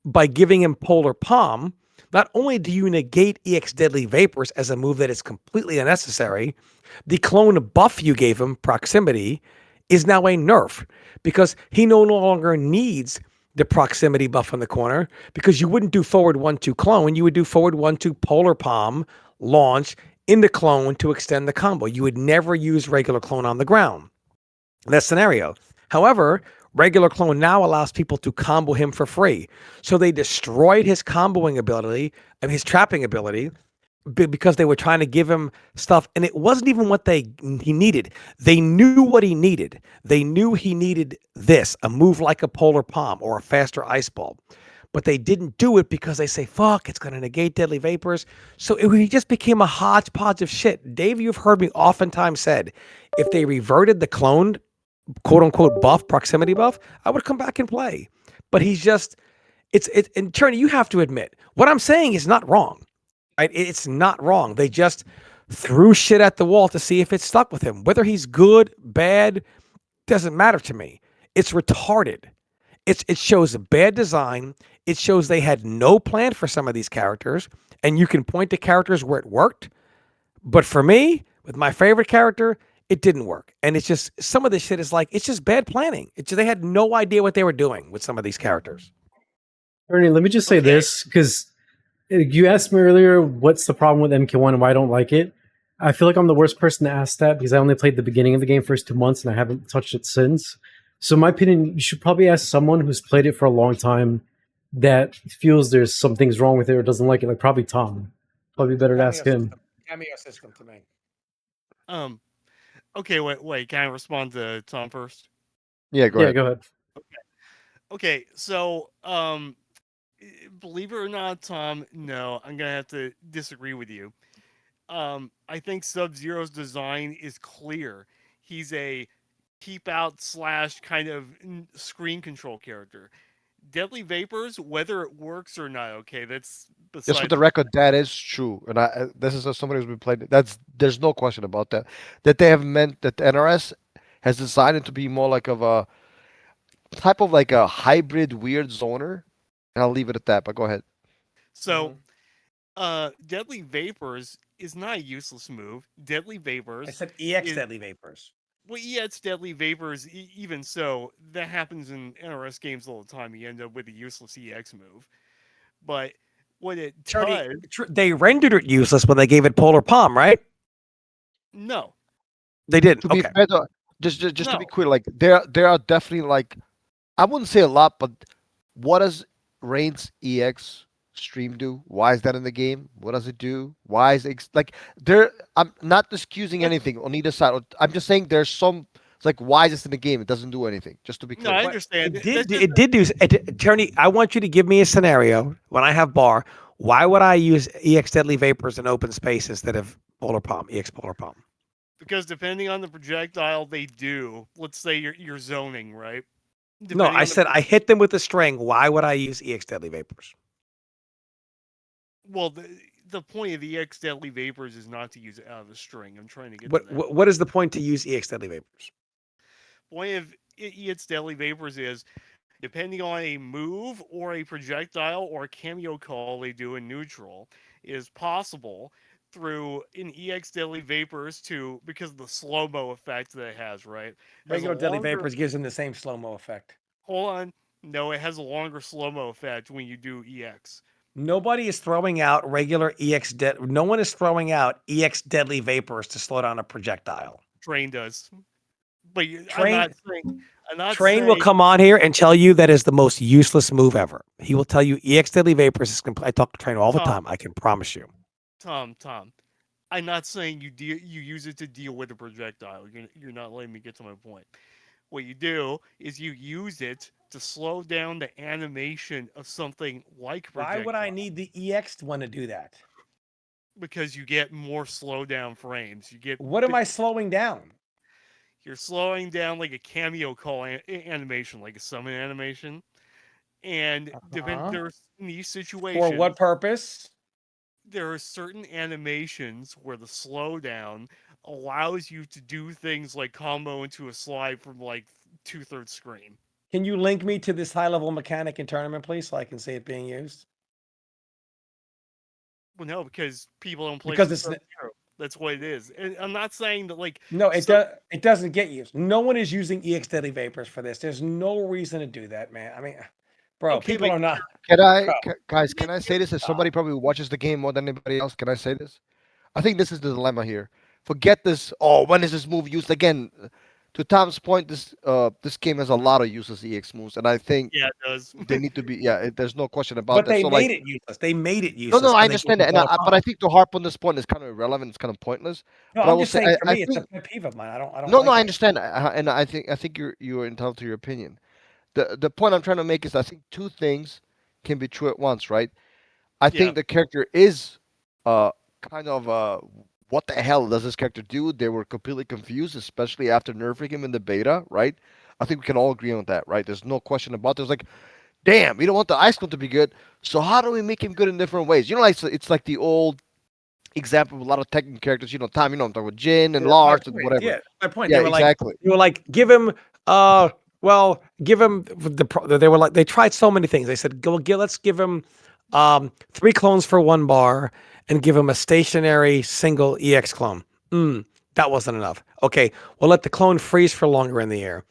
D: by giving him polar palm, not only do you negate EX Deadly Vapors as a move that is completely unnecessary, the clone buff you gave him, proximity, is now a nerf, because he no longer needs the proximity buff in the corner, because you wouldn't do forward 1-2 clone. You would do forward 1-2 polar palm, launch into clone to extend the combo. You would never use regular clone on the ground. That scenario. However, regular clone now allows people to combo him for free. So they destroyed his comboing ability and his trapping ability, because they were trying to give him stuff, and it wasn't even what he needed. They knew what he needed. They knew he needed this, a move like a polar palm or a faster ice ball, but they didn't do it because they say, fuck, it's going to negate deadly vapors. So he just became a hodgepodge of shit. Dave, you've heard me oftentimes said, if they reverted the cloned quote unquote buff, proximity buff, I would come back and play. But he's just, and Cherny, you have to admit, what I'm saying is not wrong. Right? It's not wrong. They just threw shit at the wall to see if it stuck with him. Whether he's good, bad, doesn't matter to me. It's retarded. It shows a bad design. It shows they had no plan for some of these characters, and you can point to characters where it worked. But for me, with my favorite character, it didn't work. And it's just some of this shit is like it's just bad planning. They had no idea what they were doing with some of these characters.
B: Ernie, let me just say this, because you asked me earlier what's the problem with MK1 and why I don't like it. I feel like I'm the worst person to ask that because I only played the beginning of the game first 2 months and I haven't touched it since. So in my opinion, you should probably ask someone who's played it for a long time that feels there's some things wrong with it or doesn't like it, like probably Tom. Probably better to ask him.
E: Cameo system to me.
C: Okay, wait. Can I respond to Tom first?
A: Yeah, go ahead.
B: Go ahead.
C: Okay. So, believe it or not, Tom, no, I'm gonna have to disagree with you. I think Sub-Zero's design is clear. He's a keep out / kind of screen control character. Deadly Vapors, whether it works or not, okay, that's
A: Just
C: besides
A: for the record, that is true, and this is as somebody who's been playing. There's no question about that. That they have meant that the NRS has decided to be more like of a type of like a hybrid weird zoner, and I'll leave it at that. But go ahead.
C: So, Deadly Vapors is not a useless move. Deadly Vapors.
E: I said EX
C: is-
E: Deadly Vapors.
C: Well, yeah, it's Deadly Vapors. Even so, that happens in NRS games all the time. You end up with a useless EX move. But what it does,
D: They rendered it useless when they gave it polar palm, right?
C: no.
D: They didn't.
A: To be
D: Okay.
A: fair, though, just to be
C: No.
A: clear, like there are definitely like I wouldn't say a lot, but what does Reigns EX stream do? Why is that in the game? What does it do? Why is it like there? I'm not excusing anything on either side. I'm just saying there's some. It's like why is this in the game? It doesn't do anything. Just to be
C: No,
A: clear.
C: I understand.
D: It did do. Cherny, I want you to give me a scenario when I have bar. Why would I use EX Deadly Vapors in open space instead of polar palm? EX polar palm.
C: Because depending on the projectile they do, let's say you're zoning, right?
D: No,
C: Depending
D: I
C: on
D: said I hit them with a string. Why would I use EX Deadly Vapors?
C: Well, the point of the EX Deadly Vapors is not to use it out of the string. I'm trying to get
D: What
C: to that.
D: what is the point to use EX Deadly Vapors?
C: Point of EX Deadly Vapors is depending on a move or a projectile or a cameo call they do in neutral, is possible through an EX Deadly Vapors to because of the slow mo effect that it has, right? Has a
E: Regular Deadly
C: longer-
E: Vapors gives them the same slow mo effect.
C: Hold on. No, it has a longer slow mo effect when you do EX.
D: Nobody is throwing out regular EX No one is throwing out EX Deadly Vapors to slow down a projectile.
C: Train does. But
D: Train
C: I'm not
D: Train
C: saying,
D: will come on here and tell you that is the most useless move ever. He will tell you EX Deadly Vapors is complete. I talk to Train all the time. I can promise you.
C: Tom. I'm not saying you use it to deal with a projectile. You're not letting me get to my point. What you do is you use it to slow down the animation of something like projectile.
E: Why would I need the EX one to do that?
C: Because you get more slow down frames. You get
E: What am I slowing down?
C: You're slowing down like a cameo call animation, like a summon animation. And there's in these situations
E: For what purpose?
C: there are certain animations where the slowdown allows you to do things like combo into a slide from like 2/3 screen.
E: Can you link me to this high level mechanic in tournament, please, so I can see it being used?
C: Well, no, because people don't play
E: Because
C: for
E: it's
C: Sub-Zero. That's what it is. And I'm not saying that like
E: no, it doesn't get used. No one is using EX Deadly Vapors for this. There's no reason to do that, man. I mean, bro,
C: Okay,
E: people
C: but-
E: are not.
A: Guys, can I say this as somebody probably watches the game more than anybody else? Can I say this? I think this is the dilemma here. Forget this. Oh, when is this move used again? to Tom's point, this game has a lot of useless EX moves, and I think
C: Yeah, it does.
A: they need to be. Yeah, there's no question about
E: But
A: that.
E: they
A: So like,
E: made it useless. They made it
A: no,
E: useless
A: no, I
E: when they gave
A: understand
E: him
A: that, and
E: Polar
A: but I
E: Palm.
A: think to harp on this point is kind of irrelevant. It's kind of pointless.
E: No,
A: But I
E: I'm
A: will
E: just
A: say,
E: saying for
A: I
E: me, it's a
A: think
E: pet peeve of mine. I don't
A: no, no,
E: like
A: I
E: it.
A: understand, and I think you're entitled to your opinion. The point I'm trying to make is I think two things can be true at once, right? I
C: Yeah.
A: think the character is uh kind of what the hell does this character do? They were completely confused, especially after nerfing him in the beta, right? I think we can all agree on that, right? There's no question about it. There's like, damn, we don't want the ice clone to be good, so how do we make him good in different ways? You know, like it's like the old example of a lot of Tekken characters. You know, Tom, you know, I'm talking about Jin and
E: Yeah, that's my
A: Lars and
E: point.
A: whatever.
E: Yeah, my point.
A: Yeah, exactly.
D: They were like, give him, give him they were like, they tried so many things. They said, let's give him 3 clones for 1 bar and give him a stationary single EX clone. That wasn't enough. Okay, we'll let the clone freeze for longer in the air.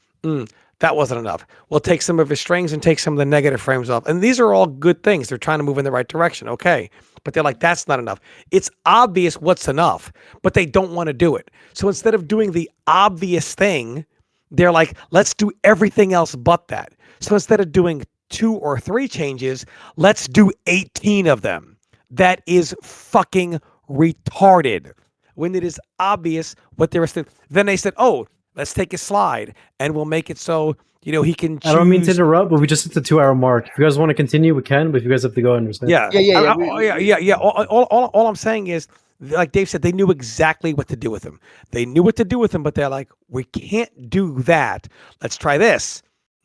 D: That wasn't enough. We'll take some of his strings and take some of the negative frames off. And these are all good things. They're trying to move in the right direction. Okay. But they're like, that's not enough. It's obvious what's enough, but they don't want to do it. So instead of doing the obvious thing, they're like, let's do everything else but that. So instead of doing 2 or 3 changes, let's do 18 of them. That is fucking retarded. When it is obvious what they were saying. Then they said, oh, let's take a slide and we'll make it so, he can choose.
B: I don't mean to interrupt, but we just hit the 2-hour mark. If you guys want to continue, we can. But if you guys have to go, I understand.
D: Yeah,
A: Yeah.
D: All I'm saying is, like Dave said, they knew exactly what to do with him. They knew what to do with him, but they're like, we can't do that. Let's try this.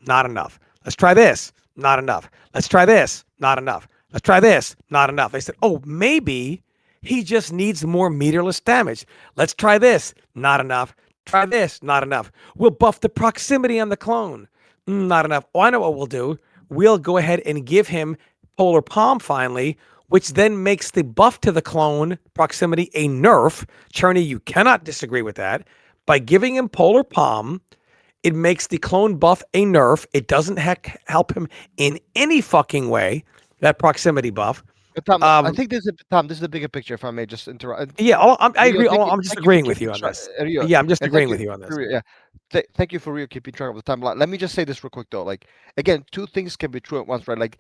D: Not enough. Let's try this. Not enough. Let's try this. Not enough. Let's try this. Not enough. They said, oh, maybe he just needs more meterless damage. Let's try this. Not enough. Try this. Not enough. We'll buff the proximity on the clone. Not enough. Oh, I know what we'll do. We'll go ahead and give him Polar Palm finally, which then makes the buff to the clone proximity a nerf. Chernyy, you cannot disagree with that. By giving him Polar Palm, it makes the clone buff a nerf. It doesn't help him in any fucking way, that proximity buff.
A: But Tom, I think Tom. This is the bigger picture. If I may just interrupt.
D: Yeah, I
A: Rio,
D: agree.
A: thank you,
D: I'm just
A: thank you for
D: agreeing with
A: keeping
D: you on
A: track.
D: this.
A: Rio,
D: Yeah, I'm just
A: and thank
D: agreeing
A: you
D: with you on this.
A: for yeah. Thank you for Rio keeping track of the time. Let me just say this real quick though. Like again, two things can be true at once, right? Like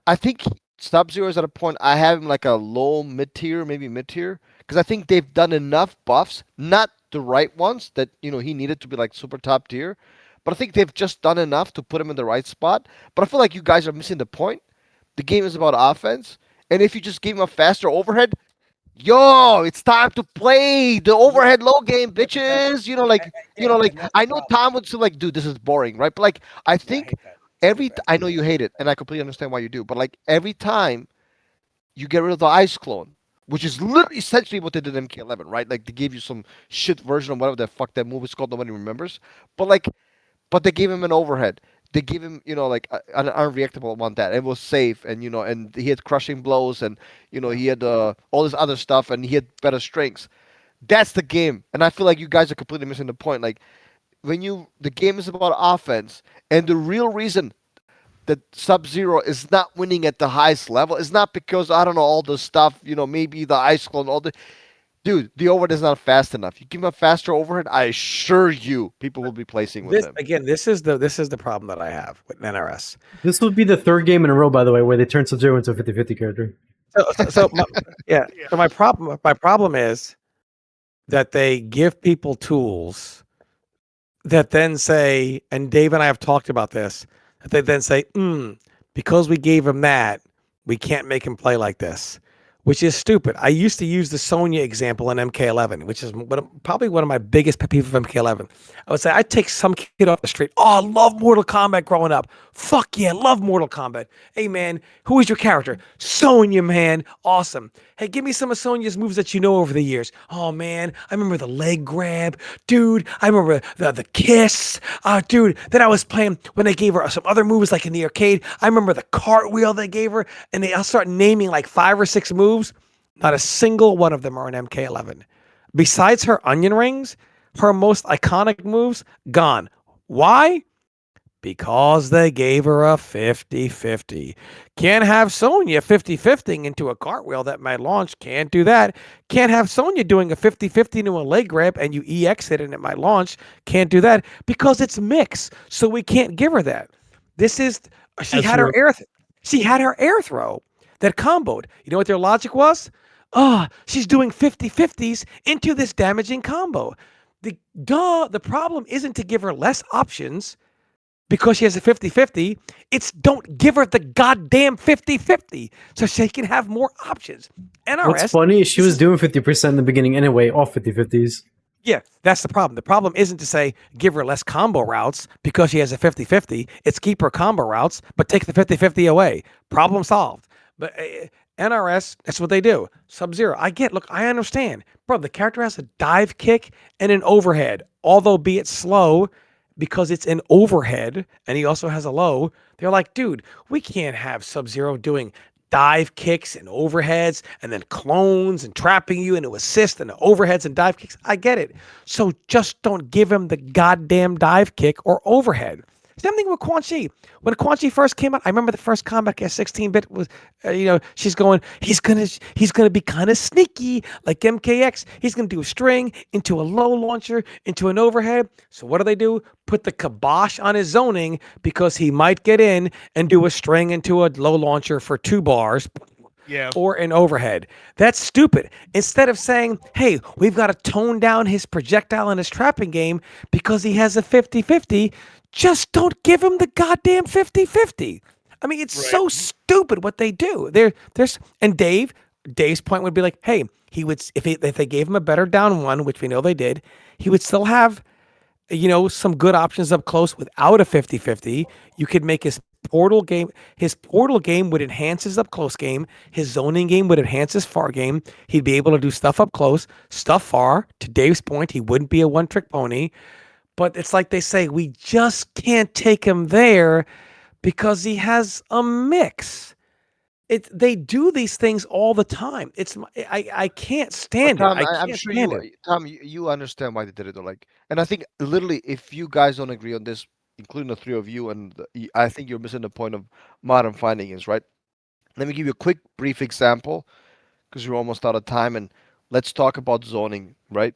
A: I think Sub Zero is at a point. I have him like a low mid tier, maybe mid tier, because I think they've done enough buffs, not the right ones that he needed to be like super top tier, but I think they've just done enough to put him in the right spot. But I feel like you guys are missing the point. The game is about offense, and if you just gave him a faster overhead, yo, it's time to play the overhead low game, bitches. Like
E: And that's the
A: I know
E: problem.
A: Tom would say like, dude, this is boring, right? But like I
E: Yeah, I
A: think
E: hate that. So bad.
A: I know you hate it, and I completely understand why you do. But like every time you get rid of the ice clone, which is literally essentially what they did in MK11, right? Like they gave you some shit version of whatever the fuck that movie's called, nobody remembers. But like, but they gave him an overhead. They gave him, like an unreactable one that it was safe, and and he had crushing blows, and he had all this other stuff, and he had better strengths. That's the game, and I feel like you guys are completely missing the point. Like the game is about offense, and the real reason that Sub Zero is not winning at the highest level is not because I don't know all the stuff, maybe the ice clone, all the dude, the overhead is not fast enough. You give him a faster overhead, I assure you, people will be placing with
D: This
A: him.
D: again, this is the problem that I have with NRS.
B: This would be the 3rd game in a row, by the way, where they turn Sub-Zero into a 50-50 character.
D: So So my problem is that they give people tools that then say, and Dave and I have talked about this, that they then say, because we gave him that, we can't make him play like this, which is stupid. I used to use the Sonya example in MK11, which is probably one of my biggest pet peeves of MK11. I would say I'd take some kid off the street. Oh, I love Mortal Kombat growing up. Fuck yeah, love Mortal Kombat. Hey man, who is your character? Sonya, man. Awesome. Hey, give me some of Sonya's moves that you know over the years. Oh man, I remember the leg grab. Dude, I remember the kiss. Dude, then I was playing when they gave her some other moves like in the arcade. I remember the cartwheel they gave her, and I'll start naming like 5 or 6 moves. Not a single one of them are in MK11. Besides her onion rings, her most iconic moves, gone. Why? Because they gave her a 50-50. Can't have Sonya 50-50 into a cartwheel that might launch. Can't do that. Can't have Sonya doing a 50-50 into a leg grab and you EX it and it might launch. Can't do that because it's mix. So we can't give her that. This is she
B: That's
D: had her
B: true.
D: she had her air throw that comboed. You know what their logic was? Oh, she's doing 50-50s into this damaging combo. The problem isn't to give her less options because she has a 50-50. It's don't give her the goddamn 50-50 so she can have more options. NRS.
B: What's funny is she was doing 50% in the beginning anyway, off 50-50s.
D: Yeah, that's the problem. The problem isn't to say give her less combo routes because she has a 50-50. It's keep her combo routes, but take the 50-50 away. Problem solved. But NRS, that's what they do. Sub-Zero. Look, I understand. Bro, the character has a dive kick and an overhead, although be it slow because it's an overhead and he also has a low. They're like, dude, we can't have Sub-Zero doing dive kicks and overheads and then clones and trapping you into assist and overheads and dive kicks. I get it. So just don't give him the goddamn dive kick or overhead. Same thing with Quan Chi. When Quan Chi first came out, I remember the first combat at 16-bit was, she's going, he's gonna be kind of sneaky like MKX. He's gonna do a string into a low launcher into an overhead. So what do? Put the kibosh on his zoning because he might get in and do a string into a low launcher for 2 bars.
C: Yeah.
D: Or an overhead. That's stupid. Instead of saying, hey, we've got to tone down his projectile and his trapping game because he has a 50-50, just don't give him the goddamn 50-50. I mean, it's so stupid what they do. There's and Dave's point would be like, hey, he would if they gave him a better down one, which we know they did, he would still have some good options up close without a 50-50. You could make his portal game would enhance his up close game. His zoning game would enhance his far game. He'd be able to do stuff up close, stuff far. To Dave's point, he wouldn't be a one-trick pony. But it's like they say, we just can't take him there because he has a mix. They do these things all the time. I can't stand
A: Tom,
D: it.
A: I'm sure you understand why they did it though. Like, and I think literally, if you guys don't agree on this, including the three of you, I think you're missing the point of modern fighting is right. Let me give you a quick, brief example because we're almost out of time, and let's talk about zoning. Right?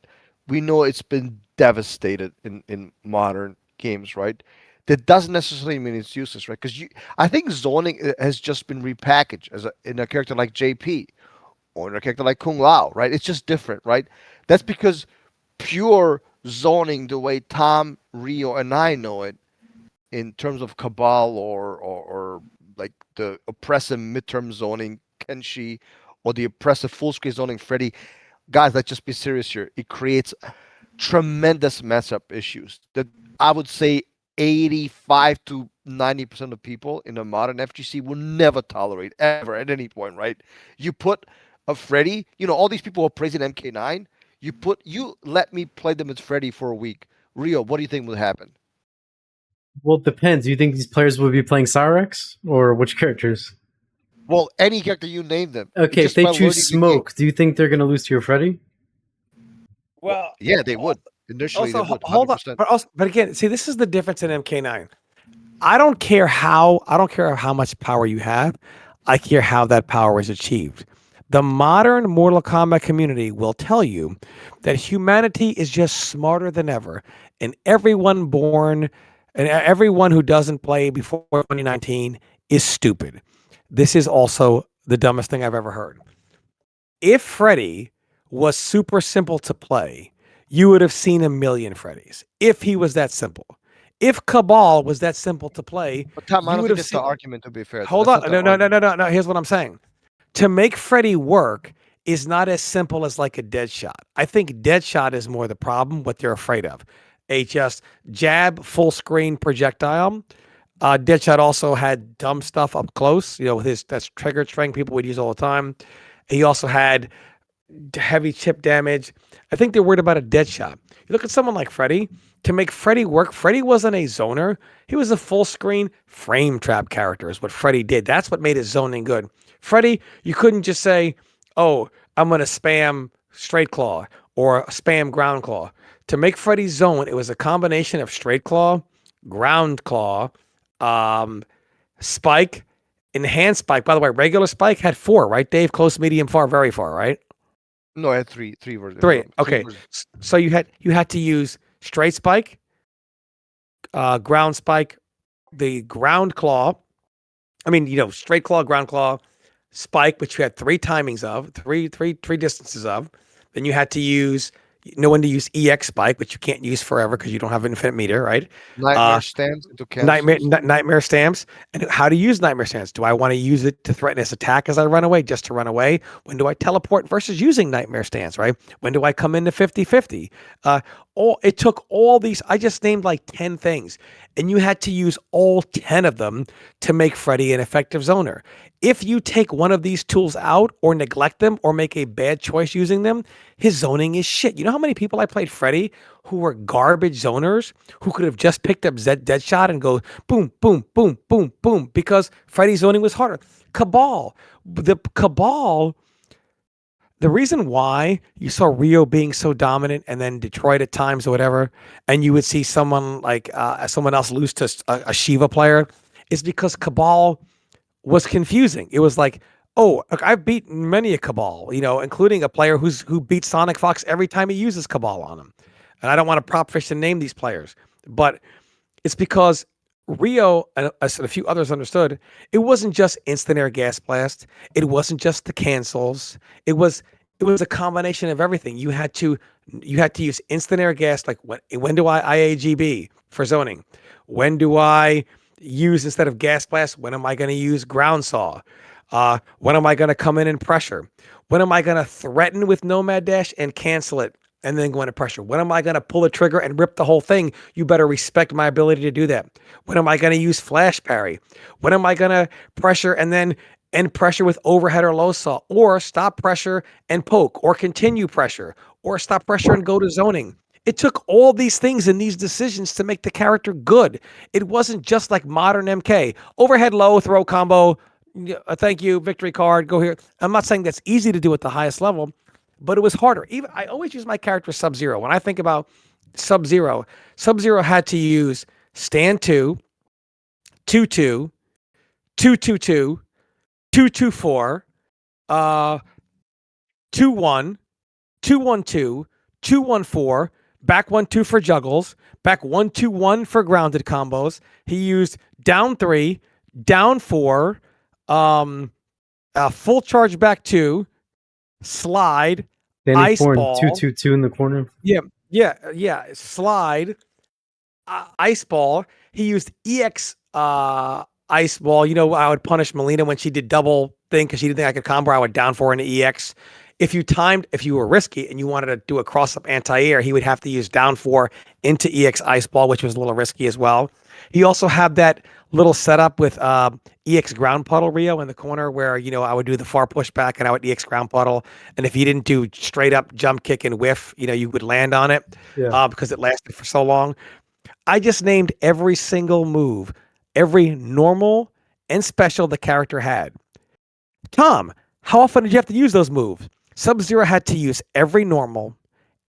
A: We know it's been devastated in modern games. Right? That doesn't necessarily mean it's useless, right? Because I think zoning has just been repackaged in a character like JP or in a character like Kung Lao, right? It's just different, right? That's because pure zoning, the way Tom, Rio, and I know it, in terms of Cabal or like the oppressive midterm zoning Kenshi or the oppressive full screen zoning Freddy, guys, let's just be serious here. It creates tremendous mess up issues that I would say 85 to 90% of people in a modern FGC will never tolerate ever at any point, right? You put a Freddy, all these people who are praising MK9, you let me play them as Freddy for a week. Rio, what do you think will happen?
B: Well, it depends. Do you think these players would be playing Cyrex or which characters?
A: Well, any character you name them.
B: Okay, if they choose Smoke, do you think they're going to lose to your Freddy?
C: Well,
A: yeah, they would. Initially,
D: also,
A: they would. 100%.
D: Hold on, but again, see, this is the difference in MK9. I don't care how much power you have. I care how that power is achieved. The modern Mortal Kombat community will tell you that humanity is just smarter than ever, and everyone who doesn't play before 2019 is stupid. This is also the dumbest thing I've ever heard. If Freddy was super simple to play, you would have seen a million Freddys. If he was that simple. If Cabal was that simple to play,
A: but Tom, I
D: you
A: don't
D: would
A: think
D: have
A: that's
D: seen.
A: the argument, to be fair.
D: Hold on, no. Here's what I'm saying. To make Freddy work is not as simple as like a Deadshot. I think Deadshot is more the problem. What they're afraid of, a just jab full screen projectile. Deadshot also had dumb stuff up close. With that's trigger string people would use all the time. He also had heavy chip damage. I think they're worried about a Deadshot. You look at someone like Freddy. To make Freddy work, Freddy wasn't a zoner. He was a full screen frame trap character is what Freddy did. That's what made his zoning good. Freddy, you couldn't just say, oh, I'm going to spam straight claw or spam ground claw. To make Freddy zone, it was a combination of straight claw, ground claw, spike, enhanced spike. By the way, regular spike had 4, right, Dave? Close, medium, far, very far, right?
A: No, I had three versions.
D: 3.
A: Three
D: Okay.
A: versions.
D: So you had to use straight spike, ground spike, the ground claw. I mean, straight claw, ground claw, spike, which you had 3 timings of, three distances of. Then you had to use know when to use EX spike, which you can't use forever because you don't have infinite meter, right?
A: Nightmare stands into cancels.
D: Nightmare stamps. And how to use nightmare stamps? Do I want to use it to threaten his attack as I run away, just to run away? When do I teleport versus using nightmare stance, right? When do I come into 50-50? It took all these. I just named like 10 things, and you had to use all 10 of them to make Freddy an effective zoner. If you take one of these tools out or neglect them or make a bad choice using them, his zoning is shit. You know how many people I played Freddy who were garbage zoners who could have just picked up Deadshot and go boom, boom, boom, boom, boom, because Freddy's zoning was harder. Cabal, the reason why you saw Rio being so dominant and then Detroit at times or whatever, and you would see someone like someone else lose to a Shiva player is because Cabal was confusing. It was like, oh, look, I've beaten many a Cabal, including a player who beats Sonic Fox every time he uses Cabal on him. And I don't want to prop fish and name these players, but it's because Rio and a few others understood it wasn't just instant air gas blast. It wasn't just the cancels. It was a combination of everything. You had to use instant air gas. Like when do I IAGB for zoning? When do I use instead of gas blast? When am I going to use ground saw? When am I going to come in and pressure? When am I going to threaten with Nomad Dash and cancel it and then go into pressure? When am I going to pull a trigger and rip the whole thing? You better respect my ability to do that. When am I going to use flash parry? When am I going to pressure and then end pressure with overhead or low saw, or stop pressure and poke, or continue pressure, or stop pressure and go to zoning? It took all these things and these decisions to make the character good. It wasn't just like modern MK. Overhead low, throw combo, thank you, victory card, go here. I'm not saying that's easy to do at the highest level, but it was harder. Even I always use my character Sub-Zero. When I think about Sub-Zero, Sub-Zero had to use stand 2, 2-2, 2-2-2, 2-2-4, 2-1, 2-1-2, 2-1-4, back 1-2 for juggles, back 1-2-1 for grounded combos. He used down 3, down 4, full charge back 2, slide, ice ball,
B: 2-2-2 in the corner.
D: Yeah. Slide, ice ball. He used EX ice ball. I would punish Melina when she did double thing because she didn't think I could combo. I would down 4 into EX. If you were risky and you wanted to do a cross up anti-air, he would have to use down 4 into EX ice ball, which was a little risky as well. He also had that little setup with EX ground puddle Rio in the corner where, I would do the far push back and I would EX ground puddle. And if you didn't do straight up jump kick and whiff, you would land on it because it lasted for so long. I just named every single move, every normal and special the character had. Tom, how often did you have to use those moves? Sub-Zero had to use every normal,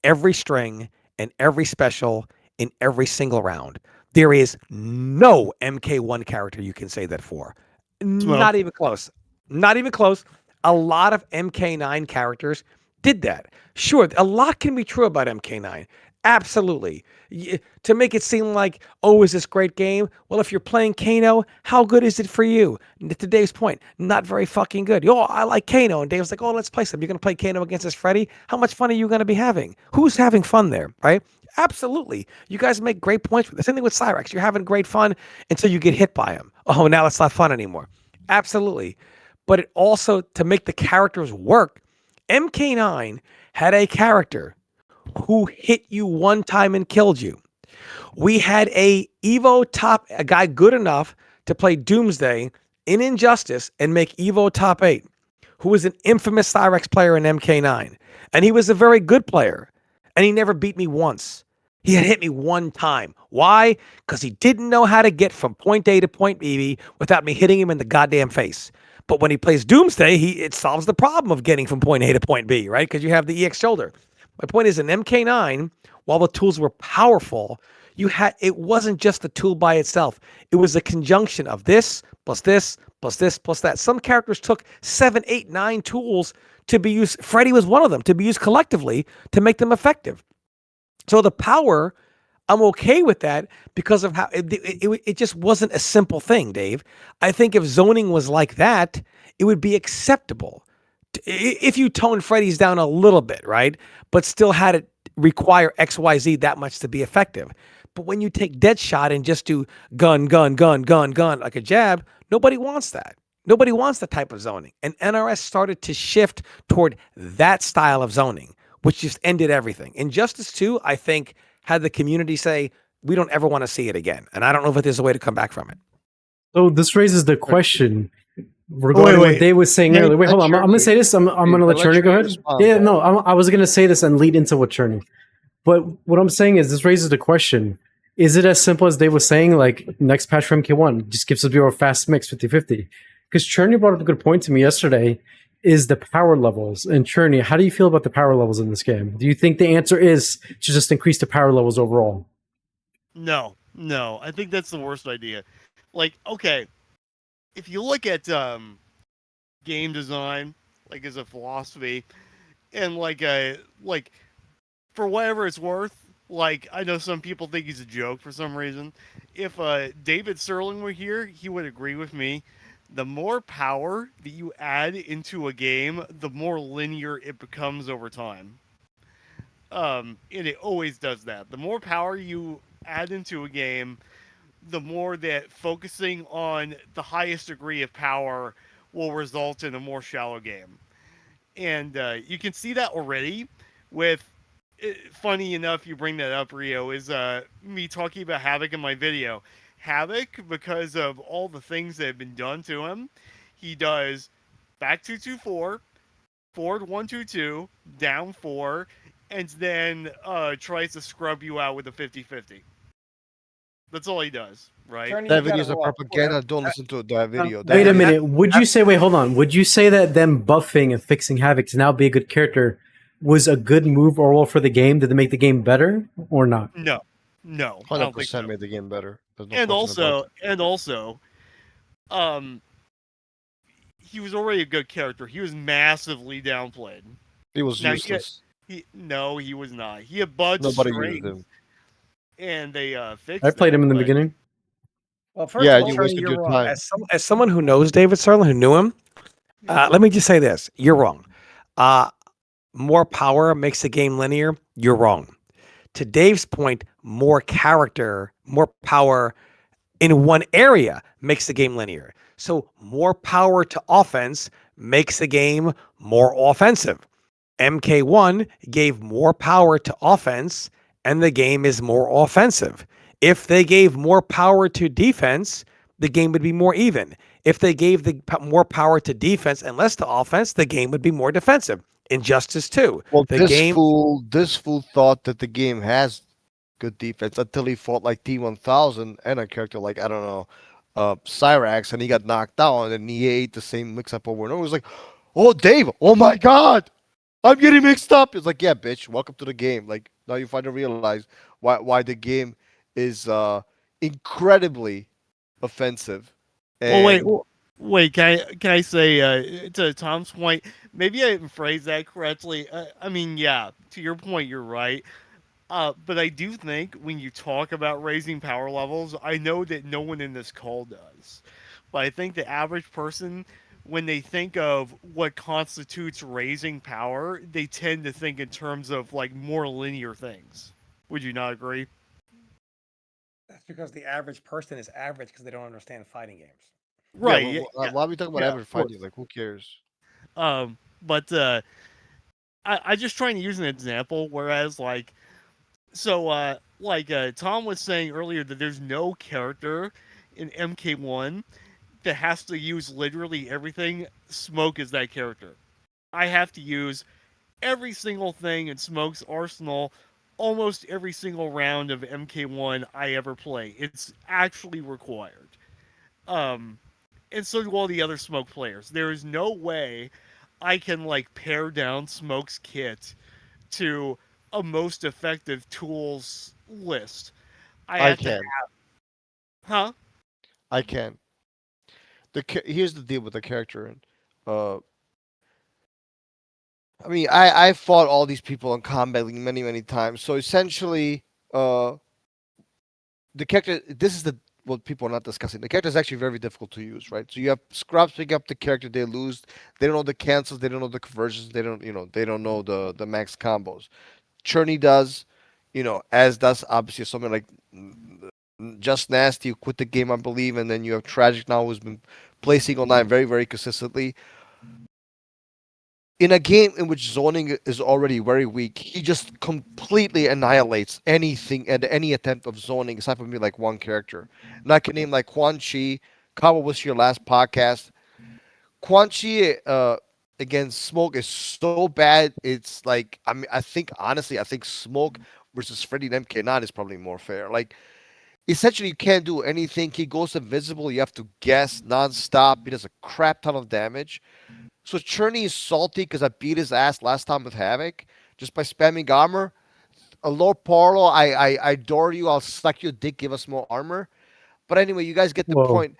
D: every string, and every special in every single round. There is no MK1 character you can say that for. Not even close. Not even close. A lot of MK9 characters did that. Sure, a lot can be true about MK9. Absolutely. To make it seem like, oh, is this great game? Well, if you're playing Kano, how good is it for you? To Dave's point, not very fucking good. Oh, I like Kano. And Dave's like, oh, let's play some. You're going to play Kano against this Freddy? How much fun are you going to be having? Who's having fun there, right? Absolutely. You guys make great points with this. Same thing with Cyrex. You're having great fun until you get hit by him. Oh, now it's not fun anymore. Absolutely. But it also, to make the characters work, MK9 had a character who hit you one time and killed you. We had a guy good enough to play Doomsday in Injustice and make Evo top 8, who was an infamous Cyrex player in MK9. And he was a very good player. And he never beat me once. He had hit me one time. Why? Because he didn't know how to get from point A to point B without me hitting him in the goddamn face. But when he plays Doomsday, it solves the problem of getting from point A to point B, right? Because you have the EX shoulder. My point is, in MK9, while the tools were powerful, it wasn't just the tool by itself. It was a conjunction of this plus this plus this plus that. Some characters took 7, 8, 9 tools to be used. Freddy was one of them, to be used collectively to make them effective. So the power, I'm okay with that because of how it just wasn't a simple thing, Dave. I think if zoning was like that, it would be acceptable. If you tone Freddy's down a little bit, right? But still had it require XYZ that much to be effective. But when you take Deadshot and just do gun, gun, gun, gun, gun like a jab, nobody wants that. Nobody wants that type of zoning. And NRS started to shift toward that style of zoning, which just ended everything. Injustice 2, I think, had the community say, we don't ever want to see it again. And I don't know if there's a way to come back from it.
B: So this raises the question regarding what Dave was saying earlier. Wait, hold on. I'm going to say this. I'm going to let Chernyy go ahead. Yeah, no, I was going to say this and lead into what Chernyy. But what I'm saying is this raises the question. Is it as simple as Dave was saying, like next patch for MK1 just gives us a fast mix 50-50? Because Chernyy brought up a good point to me yesterday, is the power levels. And Chernyy, how do you feel about the power levels in this game? Do you think the answer is to just increase the power levels overall?
C: No. I think that's the worst idea. Like, okay, if you look at game design, like as a philosophy, and like for whatever it's worth, like I know some people think he's a joke for some reason. If David Serling were here, he would agree with me. The more power that you add into a game, the more linear it becomes over time. And it always does that. The more power you add into a game, the more that focusing on the highest degree of power will result in a more shallow game. And you can see that already with, funny enough, you bring that up, Rio, is me talking about Havoc in my video. Havoc, because of all the things that have been done to him, he does back 224, forward 122, down 4, and then tries to scrub you out with a 50-50. That's all he does, right?
E: Chernyy,
A: That
E: you
A: video
E: gotta
A: is a
E: roll.
A: propaganda. Don't listen to that video.
B: Wait a minute. Would you say, wait, hold on. Would you say that them buffing and fixing Havoc to now be a good character was a good move overall for the game? Did it make the game better or not?
C: No, I don't think
A: 100%
C: so.
A: made the game better. There's no
C: And
A: question about
C: also, he was already a good character. He was massively downplayed.
A: it. He was
C: Now
A: useless.
C: no, he was not. He had buds
A: Nobody used
C: strings,
A: him.
C: and they fixed.
B: I played
C: that,
B: him in the
C: but-
B: beginning.
E: Well, first
A: Yeah,
E: of all,
A: you
E: Chernyy,
A: wasted
E: you're
A: your
E: wrong.
A: time.
D: As someone who knows David Serling, who knew him, let me just say this: you're wrong. More power makes the game linear. You're wrong. To Dave's point, more character, more power in one area makes the game linear. So more power to offense makes the game more offensive. MK1 gave more power to offense, and the game is more offensive. If they gave more power to defense, the game would be more even. If they gave more power to defense and less to offense, the game would be more defensive. Injustice 2.
A: Well,
D: The
A: this
D: game
A: fool thought that the game has good defense until he fought like T1000 and a character like, I don't know, Cyrax, and he got knocked out, and he ate the same mix up over and over. It was like, oh, Dave, oh my God, I'm getting mixed up. It's like, yeah, bitch, welcome to the game. Like, now you finally realize why the game is incredibly offensive.
C: Well, wait,
A: And
C: wait. Can I say to Tom's point? Maybe I didn't phrase that correctly. I mean, yeah. To your point, you're right. But I do think when you talk about raising power levels, I know that no one in this call does. But I think the average person, when they think of what constitutes raising power, they tend to think in terms of like more linear things. Would you not agree?
E: That's because the average person is average because they don't understand fighting games.
C: Right.
A: yeah,
C: Yeah,
A: why are we talking about
C: yeah,
A: average
C: of course.
A: fighting? Like, who cares?
C: But I just trying to use an example, whereas like Tom was saying earlier that there's no character in MK1 that has to use literally everything. Smoke is that character. I have to use every single thing in Smoke's arsenal almost every single round of MK1 I ever play. It's actually required. Um, and so do all the other Smoke players. There is no way I can like pare down Smoke's kit to a most effective tools list. I
A: I
C: have to,
A: can.
C: huh?
A: I can. Here's the deal with the character, and uh, I mean, I fought all these people in combat league many times. So essentially, uh, the character. This is the what people are not discussing. The character is actually very difficult to use, right? So you have scrubs pick up the character, they lose. They don't know the cancels. They don't know the conversions. They don't, they don't know the max combos. Cherny does, as does obviously something like Just Nasty who quit the game, I believe, and then you have Tragic now who's been placing online very consistently. In a game in which zoning is already very weak, he just completely annihilates anything and any attempt of zoning, aside from maybe like one character. And I can name like Quan Chi. Kawa was your last podcast. Quan Chi against Smoke is so bad. It's like I think honestly, I think Smoke versus Freddy and MK9 is probably more fair. Like essentially, you can't do anything. He goes invisible. You have to guess nonstop. He does a crap ton of damage. So Cherny is salty because I beat his ass last time with Havoc just by spamming armor. Lord Parlo, I adore you. I'll suck your dick. Give us more armor. But anyway, you guys get the
B: Whoa.
A: point.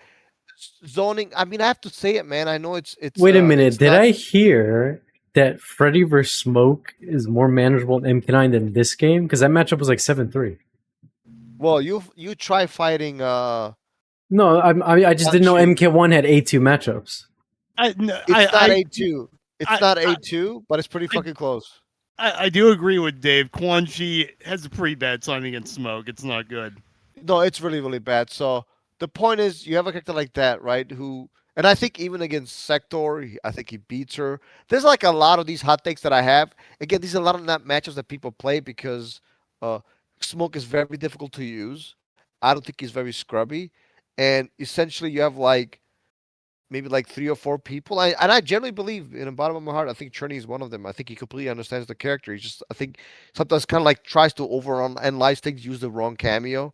A: Zoning. I mean, I have to say it, man. I know
B: Wait a minute.
A: it's
B: Did
A: not.
B: I hear that Freddy vs. Smoke is more manageable in MK9 than this game? Because that matchup was like 7-3.
A: Well, you try fighting
B: No, I just didn't know
A: Chi.
B: MK1 had A2 matchups.
A: It's not A2. It's
C: I,
A: not
C: I,
A: A2, but it's pretty fucking close.
C: I do agree with Dave. Quan Chi has a pretty bad time against Smoke. It's not good.
A: No, it's really bad. So the point is, you have a character like that, right? Who, and I think even against Sector, I think he beats her. There's like a lot of these hot takes that I have. Again, these are a lot of not matchups that people play because uh, Smoke is very difficult to use. I don't think he's very scrubby, and essentially you have like maybe like three or four people. I generally believe in the bottom of my heart, I think Cherny is one of them. I think he completely understands the character. He just, I think, sometimes kind of like tries to overanalyze things, use the wrong cameo.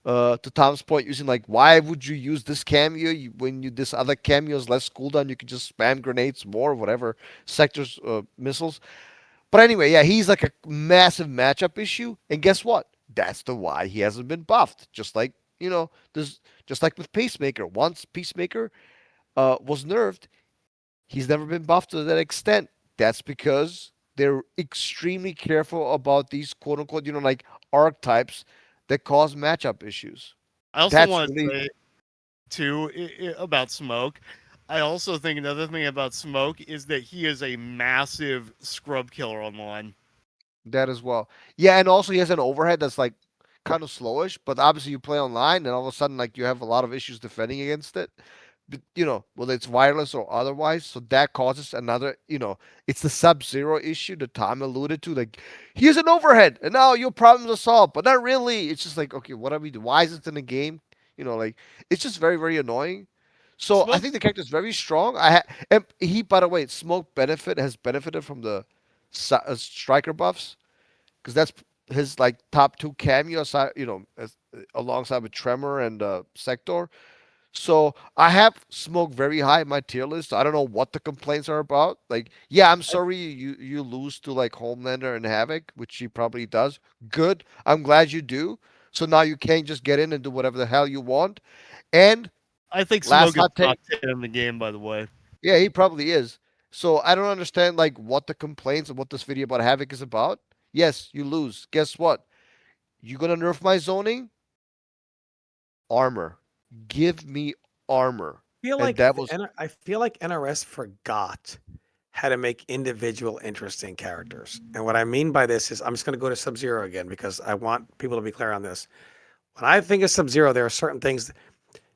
A: To Tom's point, using like, why would you use this cameo when this other cameo is less cooldown? You can just spam grenades more, whatever sectors, missiles. But anyway, yeah, he's like a massive matchup issue. And guess what? That's the why he hasn't been buffed. Just like there's just like with Pacemaker. Once Peacemaker was nerfed, he's never been buffed to that extent. That's because they're extremely careful about these quote unquote, like archetypes that cause matchup issues.
C: I also
A: That's
C: want to
A: really
C: say too about Smoke. I also think another thing about Smoke is that he is a massive scrub killer online.
A: that as well. Yeah, and also he has an overhead that's like kind of slowish, but obviously you play online and all of a sudden like you have a lot of issues defending against it. But, whether it's wireless or otherwise, so that causes another, it's the Sub-Zero issue that Tom alluded to. Like, here's an overhead, and now your problems are solved, but not really. It's just like, okay, what are we doing? Why is it in the game? Like, it's just very annoying. So I
C: Smoke,
A: think the character is very strong. And he, by the way, Smoke has benefited from the striker buffs because that's his like top two cameo aside, alongside with Tremor and Sector. So I have Smoke very high in my tier list. I don't know what the complaints are about. Like, yeah, I'm sorry you lose to like Homelander and Havoc, which he probably does. Good. I'm glad you do. So now you can't just get in and do whatever the hell you want. And
C: I think
A: last
C: Smoke is
A: hot take,
C: top 10 in the game, by the way.
A: yeah, he probably is. So I don't understand like what the complaints and what this video about Havoc is about. Yes, you lose. Guess what? You gonna nerf my zoning? Armor. Give me armor. And that was
E: I feel like NRS forgot how to make individual interesting characters. And what I mean by this is I'm just going to go to Sub-Zero again because I want people to be clear on this. When I think of Sub-Zero, there are certain things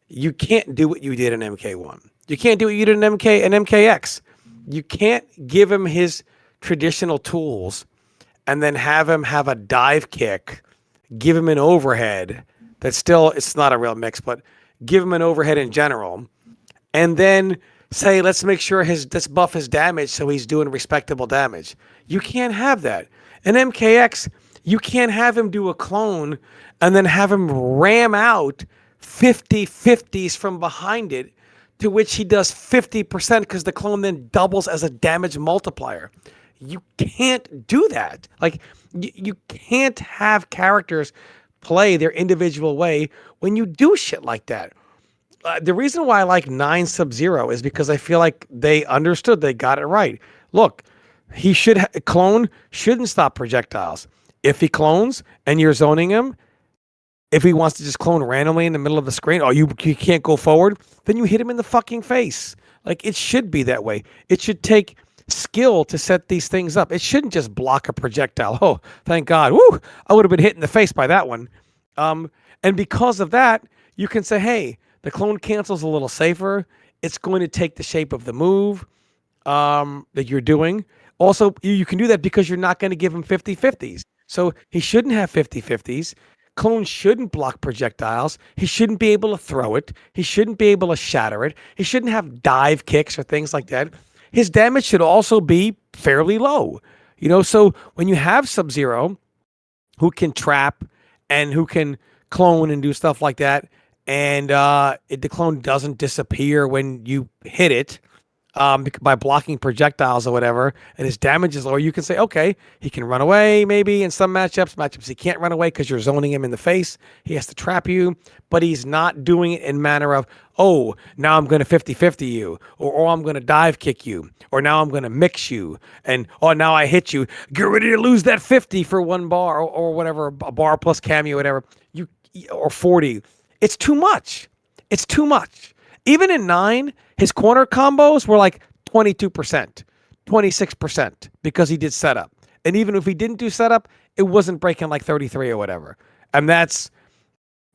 E: you can't do what you did in MK1. You can't do what you did in MK and MKX. You can't give him his traditional tools and then have him have a dive kick, give him an overhead. That's still, it's not a real mix, but give him an overhead in general, and then say, let's make sure let's buff his damage so he's doing respectable damage. You can't have that. In MKX, you can't have him do a clone and then have him ram out 50/50s from behind it, to which he does 50% because the clone then doubles as a damage multiplier. You can't do that. Like, you can't have characters play their individual way when you do shit like that. The reason why I like 9 Sub-Zero is because I feel like they understood, they got it right. Look, clone shouldn't stop projectiles. If he clones and you're zoning him, if he wants to just clone randomly in the middle of the screen, you can't go forward, then you hit him in the fucking face. Like, it should be that way. It should take skill to set these things up. It shouldn't just block a projectile. Oh, thank God. Woo! I would have been hit in the face by that one. And because of that, you can say, hey, the clone cancel's a little safer. It's going to take the shape of the move that you're doing. Also, you can do that because you're not going to give him 50-50s. So he shouldn't have 50-50s. Clone shouldn't block projectiles. He shouldn't be able to throw it. He shouldn't be able to shatter it. He shouldn't have dive kicks or things like that. His damage should also be fairly low. So when you have Sub-Zero, who can trap and who can clone and do stuff like that, and the clone doesn't disappear when you hit it, by blocking projectiles or whatever, and his damage is lower, you can say, okay, he can run away maybe in some matchups he can't run away because you're zoning him in the face. He has to trap you, but he's not doing it in manner of, oh, now I'm going to 50-50 you, or I'm going to dive kick you, or now I'm going to mix you, and now I hit you. Get ready to lose that 50 for 1 bar, or whatever, a bar plus cameo, whatever, or 40. It's too much. It's too much. Even in 9, his corner combos were like 22%, 26% because he did setup. And even if he didn't do setup, it wasn't breaking like 33 or whatever. And that's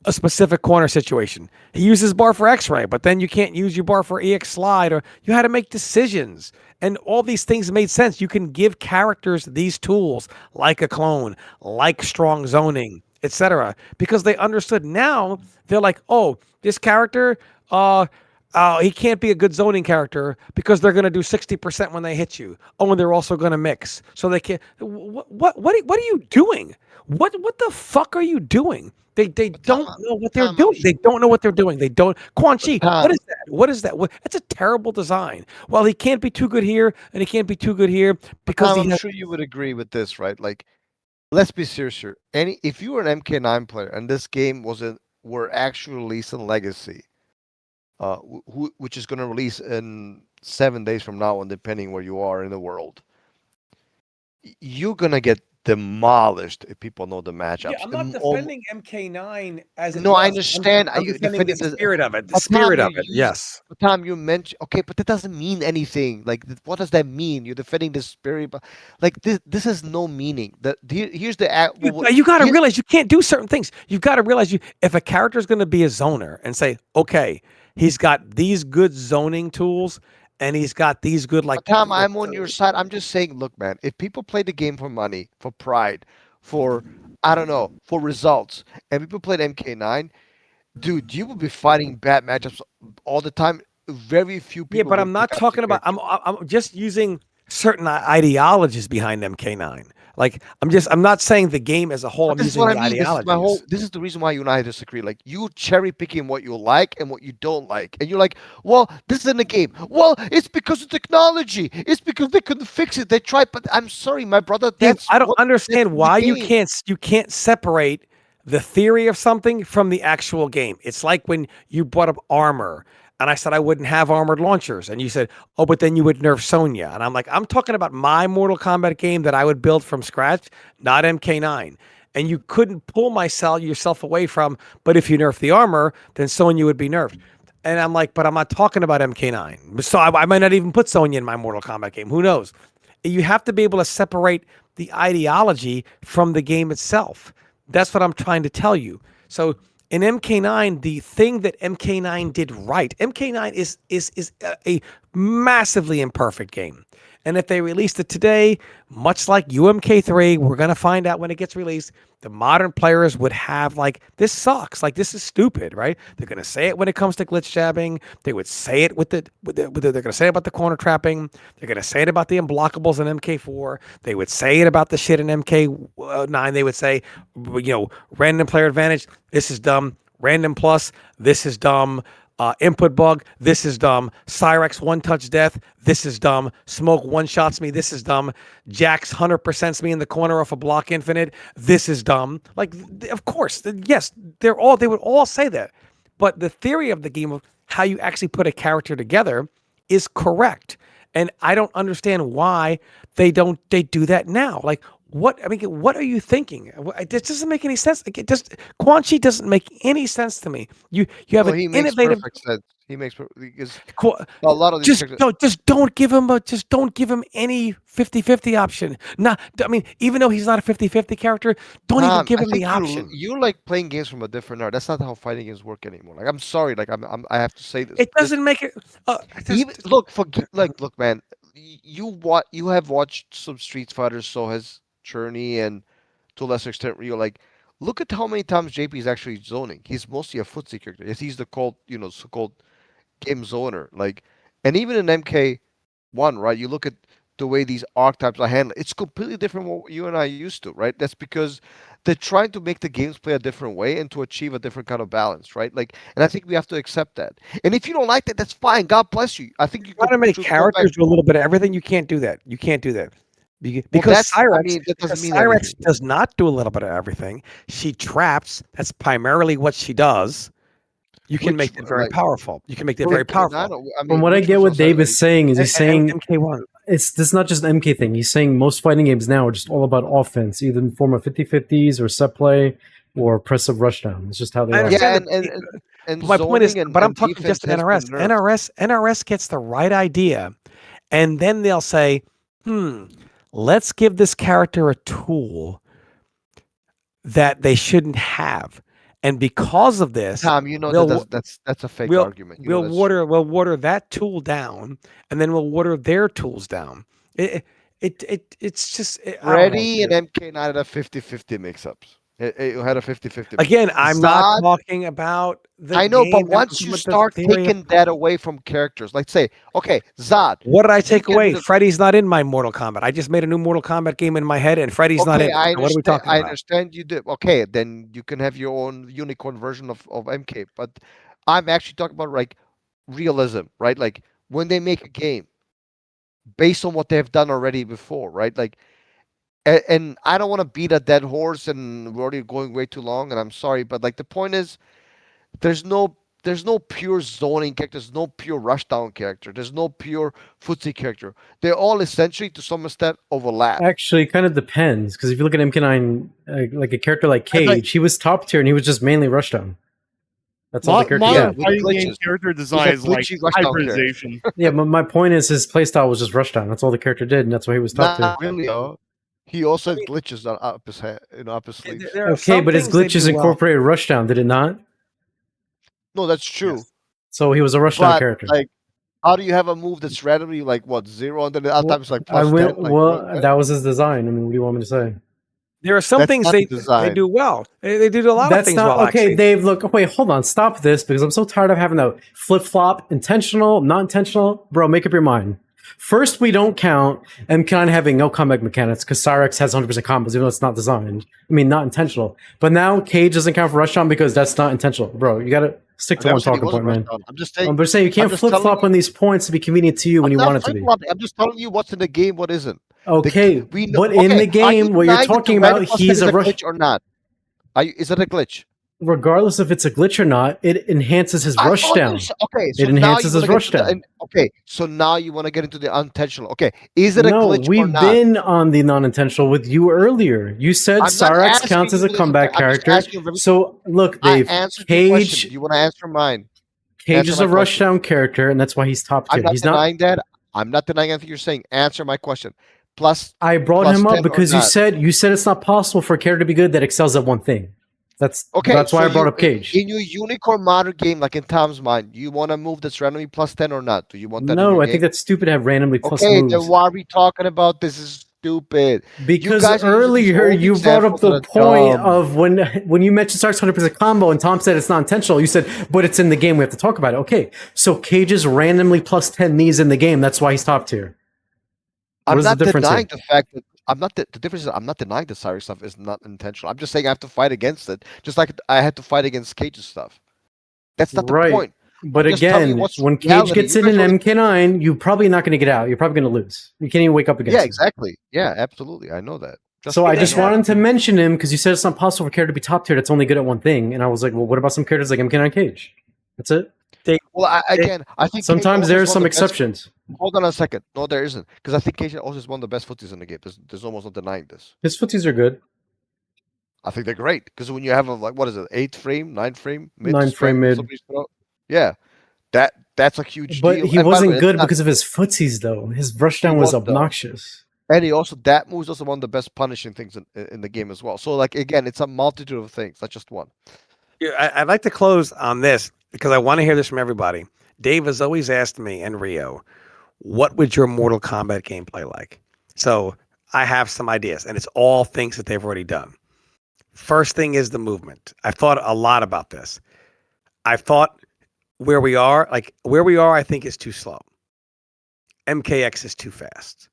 E: a specific corner situation. He uses bar for X-ray, but then you can't use your bar for EX slide, or you had to make decisions. And all these things made sense. You can give characters these tools, like a clone, like strong zoning, etc., because they understood. Now they're like, oh, this character, he can't be a good zoning character because they're going to do 60% when they hit you. Oh, and they're also going to mix. So they can't. What are you doing? What the fuck are you doing? They don't know what they're doing. They don't know what they're doing. They don't. Quan Chi, what is that? What is that? That's a terrible design. Well, he can't be too good here, and he can't be too good here because
A: I'm sure you would agree with this, right? Like, let's be serious here. If you were an MK9 player and this game were actually released in Legacy, which is going to release in 7 days from now, and depending where you are in the world, you're going to get demolished if people know the matchups.
E: Yeah, I'm not defending MK9 as
A: no, I understand.
E: I'm defending the spirit of it. The spirit of it, yes.
A: The time you mentioned, okay, but that doesn't mean anything. Like, what does that mean? You're defending the spirit, but like this has no meaning. Here's the
E: you got to realize you can't do certain things. You've got to realize if a character is going to be a zoner and say, okay, he's got these good zoning tools, and he's got these good
A: Tom, I'm on your side. I'm just saying, look, man, if people play the game for money, for pride, for for results, and people played MK9, dude, you would be fighting bad matchups all the time. Very few people.
E: Yeah, but I'm not talking about. I'm just using certain ideologies behind MK9. Like, I'm not saying the game as a whole. I'm using the ideologies.
A: This is the reason why you and I disagree. Like, you cherry picking what you like and what you don't like, and you're like, well, this is in the game. Well, it's because of technology. It's because they couldn't fix it. They tried, but I'm sorry, my brother.
E: I don't understand why you can't separate the theory of something from the actual game. It's like when you brought up armor. And I said I wouldn't have armored launchers. And you said, oh, but then you would nerf Sonya. And I'm like, I'm talking about my Mortal Kombat game that I would build from scratch, not MK9. And you couldn't pull yourself away from, but if you nerf the armor, then Sonya would be nerfed. And I'm like, but I'm not talking about MK9. So I might not even put Sonya in my Mortal Kombat game. Who knows? You have to be able to separate the ideology from the game itself. That's what I'm trying to tell you. So in MK9, the thing that MK9 did right, MK9 is a massively imperfect game. And if they released it today, much like UMK3, we're going to find out when it gets released, the modern players would have like, this sucks. Like, this is stupid, right? They're going to say it when it comes to glitch jabbing. They would say it they're going to say it about the corner trapping. They're going to say it about the unblockables in MK4. They would say it about the shit in MK9. They would say, random player advantage. This is dumb. Random plus. This is dumb. Input bug, this is dumb. Cyrex one-touch death, this is dumb. Smoke one-shots me, this is dumb. Jax 100%s me in the corner off a block infinite, this is dumb. Like, of course, yes, they would all say that. But the theory of the game of how you actually put a character together is correct. And I don't understand why they do that now. Like, what are you thinking? It doesn't make any sense. Like, Quan Chi doesn't make any sense to me. You have
A: Well,
E: an
A: he makes
E: innovative.
A: perfect sense. He makes because a lot of these
E: Just
A: characters.
E: don't give him any 50-50 option. Not, I mean, even though he's not a 50-50 character, don't even
A: Tom,
E: give
A: I
E: him the
A: think
E: option.
A: you like playing games from a different era. That's not how fighting games work anymore. Like, I'm sorry, like I have to say this.
E: It doesn't make it.
A: Even look, man. You have watched some Street Fighters, so has Cherny, and to a lesser extent Rio. Like, look at how many times JP is actually zoning. He's mostly a footsie character. Yes, he's the so-called game zoner. Like, and even in MK1, right? You look at the way these archetypes are handled. It's completely different from what you and I used to, right? That's because they're trying to make the games play a different way and to achieve a different kind of balance, right? Like, and I think we have to accept that. And if you don't like that, that's fine. God bless you. I think you
E: Trying
A: could
E: to make
A: choose to go back.
E: characters do a little bit of everything. You can't do that. You can't do that.
A: Well,
E: Because
A: I mean, that doesn't mean
E: Cyrex
A: anything.
E: does not do a little bit of everything. She traps. That's primarily what she does. You can
A: Which
E: make it very
A: like
E: powerful. You can make it
A: for
E: very
A: MK9,
E: powerful.
A: I
B: From
A: mean,
B: what I
A: which
B: get,
A: was
B: what
A: also
B: Dave
A: like
B: is saying is he's saying
E: MK1.
B: this is not just an MK thing. He's saying most fighting games now are just all about offense, either in the form of 50-50s or set play or oppressive rushdown. It's just how they
E: I
B: are.
E: understand
A: yeah,
E: that.
A: and
E: My point is,
A: zoning
E: but I'm
A: and
E: talking just
A: defense
E: an
A: has been
E: NRS.
A: nerfed.
E: NRS gets the right idea, and then they'll say, let's give this character a tool that they shouldn't have. And because of this,
A: Tom, you know
E: we'll
A: that's a fake
E: we'll
A: argument. You know that's true.
E: we'll water that tool down, and then we'll water their tools down. It's just I don't know.
A: Freddy and MK9 had a 50-50 mix-ups. It had a 50-50 mix.
E: Again, I'm not
A: Zod,
E: talking about the
A: I know, but
E: game. I'm
A: once
E: talking
A: you
E: about the
A: start
E: theory of
A: taking that away from characters, like say, okay, Zod,
E: what did I
A: you
E: take
A: get
E: away?
A: rid of.
E: Freddy's not in my Mortal Kombat. I just made a new Mortal Kombat game in my head, and Freddy's not
A: Okay,
E: in it.
A: I
E: So what are we
A: understand.
E: talking
A: I
E: about?
A: understand you did. Okay, then you can have your own unicorn version of MK. But I'm actually talking about like realism, right? Like when they make a game based on what they've done already before, right? Like, and I don't want to beat a dead horse, and we're already going way too long. And I'm sorry, but like the point is, there's no pure zoning character. There's no pure rushdown character. There's no pure footsie character. They're all essentially to some extent overlap.
B: Actually, it kind of depends because if you look at MK9, like a character like
C: I
B: Cage,
C: think-
B: he was top tier and he was just mainly rushdown. That's all the character
C: Modern
B: had.
A: with
C: fighting game
A: glitches.
C: character design is like
A: glitchy rushdown character.
C: hybridization.
B: Yeah, but my point is his playstyle was just rushdown. That's all the character did, and that's why he was top tier.
A: Not really, though. He also had glitches up his head, up his sleeves.
E: There are
B: Okay,
E: some
B: but his
E: things they
B: glitches
E: do well.
B: incorporated rushdown, did it not?
A: No, that's true.
E: Yes.
B: So he was a rushdown
A: But
B: character.
A: like, how do you have a move that's randomly like what 0, and then the other time it's like
B: I
A: plus
B: will,
A: 10? Like,
B: well,
A: what?
B: that was his design. I mean, what do you want me to say?
E: There are some
A: That's
E: things
A: not
E: they
A: design.
E: do well. They do a lot of
B: That's
E: things
B: not
E: well.
B: okay,
E: Actually.
B: Dave. Look, wait, hold on, stop this because I'm so tired of having to flip flop, intentional, not intentional. Bro, make up your mind. First, we don't count MK9 having no combat mechanics because Cyrex has 100% combos, even though it's not designed. I mean, not intentional. But now Cage doesn't count for Rushdown because that's not intentional, bro. You gotta stick to
A: I
B: one
A: never said he
B: talking
A: wasn't
B: point, man.
A: rushdown. I'm just saying.
B: I'm just saying you can't
A: just
B: flip
A: telling
B: flop
A: you-
B: on these points to be convenient to you when
A: I'm
B: you
A: not
B: want it to be.
A: flip-flopping. I'm just telling you what's in the game, what isn't.
B: Okay,
A: We know-
B: but in
A: okay,
B: the
A: are
B: game,
A: you
B: what you're
A: denying that
B: talking
A: the random
B: about,
A: plus
B: he's
A: 10
B: a
A: is
B: rush.
A: glitch or not? Is it a glitch?
B: Regardless if it's a glitch or not, it enhances his
A: I thought you
B: rushdown.
A: said- Okay, so
B: It
A: now
B: enhances
A: you
B: his
A: wanna get to the-
B: rushdown.
A: and- Okay, so now you want to get into the unintentional. Okay, is it a
B: No,
A: glitch or
B: we've
A: not?
B: been on the non-intentional with you earlier. You said
A: I'm not
B: Cyrex
A: asking
B: counts as
A: you
B: a
A: what is
B: comeback
A: it. I'm just
B: character.
A: asking you-
B: So look,
A: I
B: Dave,
A: answered your question.
B: Cage
A: You want to answer mine?
B: Cage
A: answer
B: is a
A: my question.
B: rushdown character, and that's why he's top
A: I'm
B: tier.
A: not
B: He's not.
A: denying that. I'm not denying anything you're saying. Answer my question. Plus,
B: I brought
A: plus
B: him
A: 10
B: up
A: or
B: because you
A: not.
B: said it's not possible for a character to be good that excels at one thing. That's
A: Okay,
B: That's why
A: so
B: I brought
A: you-
B: up Cage.
A: In your unicorn modern game, like in Tom's mind, you want a move that's randomly plus 10 or not? Do you want that in
B: No,
A: your
B: I
A: game?
B: think that's stupid to have randomly plus
A: Okay,
B: moves.
A: then why are we talking about this? Is stupid.
B: Because
A: guys are using these
B: earlier
A: old
B: you brought up
A: examples
B: the
A: that are
B: point
A: dumb.
B: of when you mentioned Stark's 100% combo and Tom said it's not intentional, you said, but it's in the game, we have to talk about it. Okay, so Cage's randomly plus 10 knees in the game, that's why he's top tier. What
A: I'm
B: is the
A: not
B: difference
A: denying
B: here?
A: the fact that the difference is I'm not denying the Cyrus stuff is not intentional. I'm just saying I have to fight against it, just like I had to fight against Cage's stuff. That's not the
B: Right.
A: point.
B: But
A: Just tell me
B: again,
A: what's
B: when Cage
A: reality.
B: gets
A: You
B: in
A: guys
B: an
A: only-
B: MK9, you're probably not going to get out. You're probably going to lose. You can't even wake up against
A: Yeah,
B: him.
A: exactly. Yeah, absolutely. I know that.
B: So I just
A: know that.
B: wanted to mention him because you said it's not possible for a character to be top tier that's only good at one thing. And I was like, well, what about some characters like MK9 Cage? That's it.
A: Well, I think Cage
B: Sometimes
A: also
B: there are
A: is one
B: some
A: of the best-
B: exceptions.
A: Hold on a second. No, there isn't. Because I think Cage also is one of the best footies in the game. There's almost no denying this.
B: His footies are good.
A: I think they're great. Because when you have a, like, what is it, 8 frame, 9 frame, mid,
B: 9 frame mid.
A: somebody's throw- yeah, that's a huge
B: But
A: deal.
B: he
A: And by the
B: wasn't
A: way,
B: good
A: it's not-
B: because of his footies, though. His rush down was
A: was, though.
B: obnoxious.
A: And he also, that move is also one of the best punishing things in the game as well. So, like, again, it's a multitude of things, not just one.
E: Yeah, I'd like to close on this because I want to hear this from everybody. Dave has always asked me and Rio, what would your Mortal Kombat gameplay like? So I have some ideas, and it's all things that they've already done. First thing is the movement. I've thought a lot about this. I've thought where we are, I think is too slow. MKX is too fast.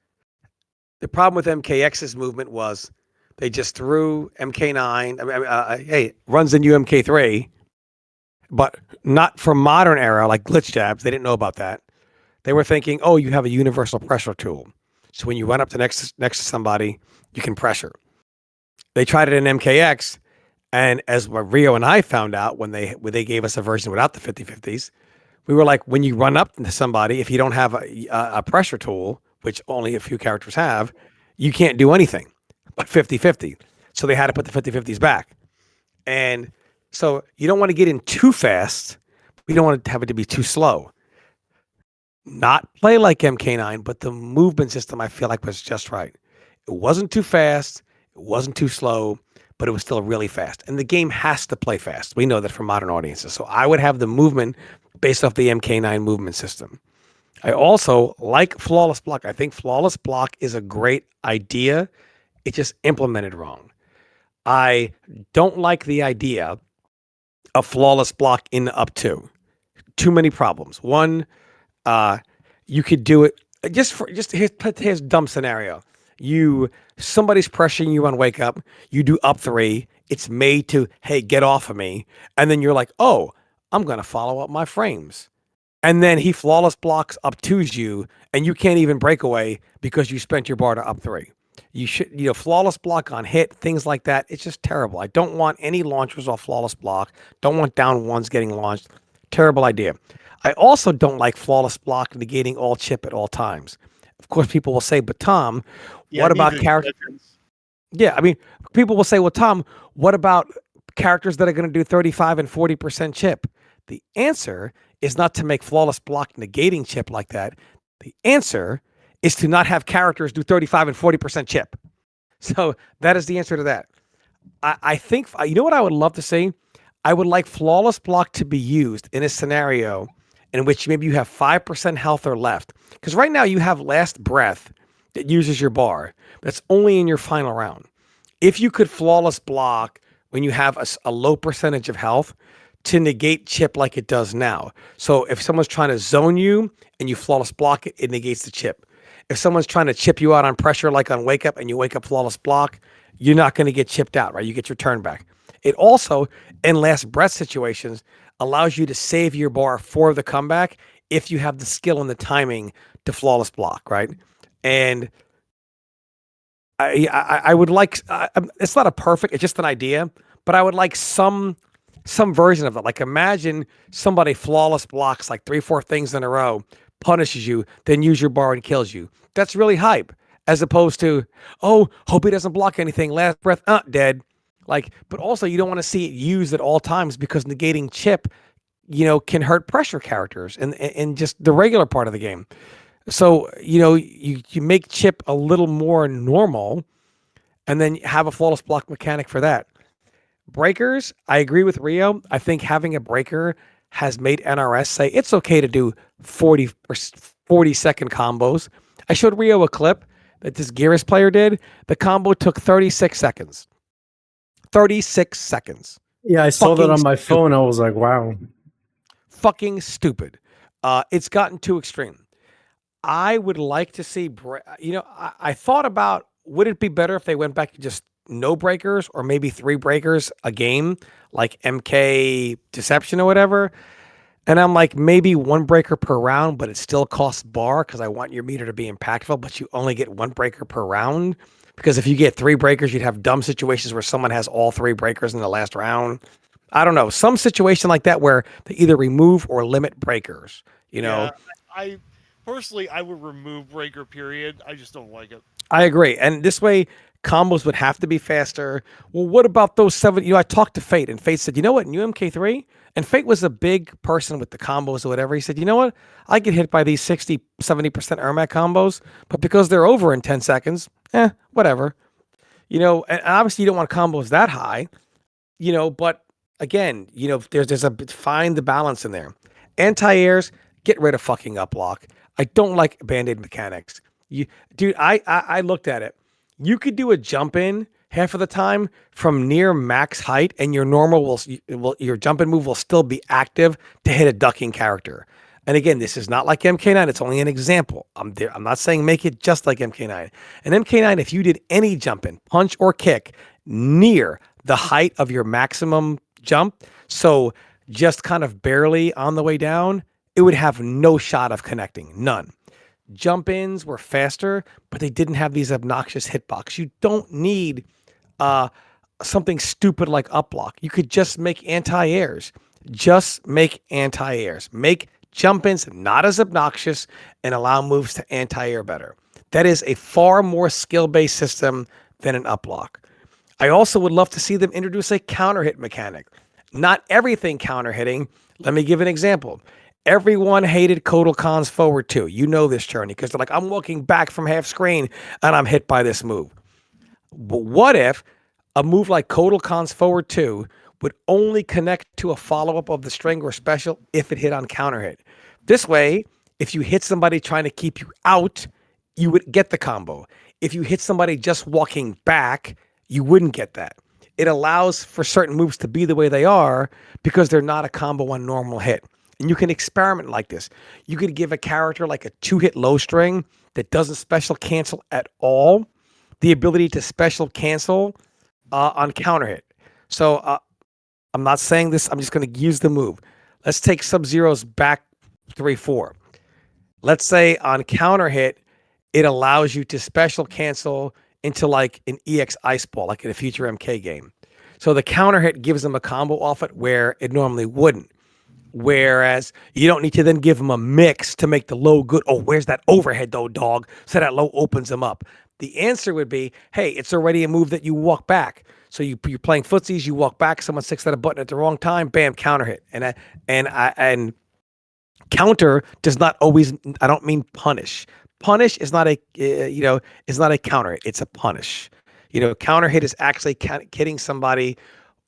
E: The problem with MKX's movement was they just threw MK9. Hey, runs in UMK3, but not for modern era like glitch jabs. They didn't know about that. They were thinking, oh, you have a universal pressure tool, so when you run up to next to somebody, you can pressure. They tried it in MKX, and as Rio and I found out when they gave us a version without the 50/50s, we were like, when you run up to somebody, if you don't have a pressure tool, which only a few characters have, you can't do anything but 50/50. So they had to put the 50/50s back. And so you don't want to get in too fast. We don't want to have it to be too slow. Not play like MK9, but the movement system I feel like was just right. It wasn't too fast. It wasn't too slow, but it was still really fast. And the game has to play fast. We know that from modern audiences. So I would have the movement based off the MK9 movement system. I also like Flawless Block. I think Flawless Block is a great idea. It's just implemented wrong. I don't like the idea of Flawless Block in up to. Too many problems. One, you could do it here's dumb scenario. Somebody's pressuring you on wake up. You do up 3. It's made to, hey, get off of me. And then you're like, oh, I'm going to follow up my frames. And then he flawless blocks up 2s you, and you can't even break away because you spent your bar to up 3. You should, flawless block on hit, things like that. It's just terrible. I don't want any launchers off flawless block. Don't want down ones getting launched. Terrible idea. I also don't like flawless block negating all chip at all times. Of course, people will say, but Tom, what about characters? Yeah, I mean, people will say, well, Tom, what about characters that are going to do 35 and 40% chip? The answer is not to make flawless block negating chip like that. The answer is to not have characters do 35 and 40% chip. So that is the answer to that. I think, you know what I would love to see? I would like flawless block to be used in a scenario in which maybe you have 5% health or left. Because right now you have last breath that uses your bar. That's only in your final round. If you could flawless block when you have a low percentage of health to negate chip like it does now. So if someone's trying to zone you and you flawless block it, it negates the chip. If someone's trying to chip you out on pressure like on wake up and you wake up flawless block, you're not going to get chipped out, right? You get your turn back. It also, in last breath situations, allows you to save your bar for the comeback if you have the skill and the timing to flawless block, right? And I would like, it's not a perfect, it's just an idea, but I would like some version of it. Like imagine somebody flawless blocks like 3-4 things in a row, punishes you, then use your bar and kills you. That's really hype. As opposed to, oh, hope he doesn't block anything. Last breath, dead. Like, but also you don't want to see it used at all times because negating chip, can hurt pressure characters and just the regular part of the game. So, you make chip a little more normal and then have a flawless block mechanic for that. Breakers, I agree with Rio. I think having a breaker has made NRS say it's okay to do 40 second combos. I showed Rio a clip that this Geras player did. The combo took 36 seconds. 36 seconds.
B: Yeah, I saw that on my phone. I was like, wow.
E: Fucking stupid. It's gotten too extreme. I would like to see, I thought about, would it be better if they went back to just no breakers or maybe 3 breakers a game, like MK Deception or whatever?
D: And I'm like, maybe one breaker per round, but it still costs bar because I want your meter to be impactful, but you only get one breaker per round. Because if you get 3 breakers, you'd have dumb situations where someone has all 3 breakers in the last round. I don't know. Some situation like that where they either remove or limit breakers, you know?
C: Yeah, I personally I would remove breaker period. I just don't like it.
D: I agree. And this way, combos would have to be faster. Well, what about those 7? I talked to Fate, and Fate said, you know what, in UMK3, and Fate was a big person with the combos or whatever. He said, you know what, I get hit by these 60, 70% Ermac combos, but because they're over in 10 seconds, whatever. And obviously you don't want combos that high, but again, there's a find the balance in there. Anti-airs, get rid of fucking uplock. I don't like band-aid mechanics. Dude, I looked at it. You could do a jump in half of the time from near max height, and your normal your jump in move will still be active to hit a ducking character. And again, this is not like MK9. It's only an example. I'm not saying make it just like MK9. And MK9, if you did any jump in, punch or kick near the height of your maximum jump, so just kind of barely on the way down, it would have no shot of connecting. None. Jump ins were faster, but they didn't have these obnoxious hitbox. You don't need something stupid like uplock. You could just make anti-airs. Just make anti-airs. Make jump ins not as obnoxious and allow moves to anti-air better. That is a far more skill-based system than an uplock. I also would love to see them introduce a counter hit mechanic. Not everything counter hitting. Let me give an example. Everyone hated Kotal Khan's forward 2. You know this, Chernyy, because they're like, I'm walking back from half screen and I'm hit by this move. But what if a move like Kotal Khan's forward 2 would only connect to a follow-up of the string or special if it hit on counter hit? This way, if you hit somebody trying to keep you out, you would get the combo. If you hit somebody just walking back, you wouldn't get that. It allows for certain moves to be the way they are because they're not a combo on normal hit. And you can experiment like this. You could give a character like a 2-hit low string that doesn't special cancel at all the ability to special cancel on counter hit. So I'm not saying this. I'm just going to use the move. Let's take Sub-Zero's back 3-4. Let's say on counter hit, it allows you to special cancel into like an EX Ice Ball, like in a future MK game. So the counter hit gives them a combo off it where it normally wouldn't. Whereas you don't need to then give them a mix to make the low good. Oh, where's that overhead though, dog? So that low opens them up. The answer would be, hey, it's already a move that you walk back. So you're playing footsies, you walk back, someone sticks at a button at the wrong time, bam, counter hit. And counter does not always. I don't mean punish. Punish is not a is not a counter. It's a punish. Counter hit is actually hitting somebody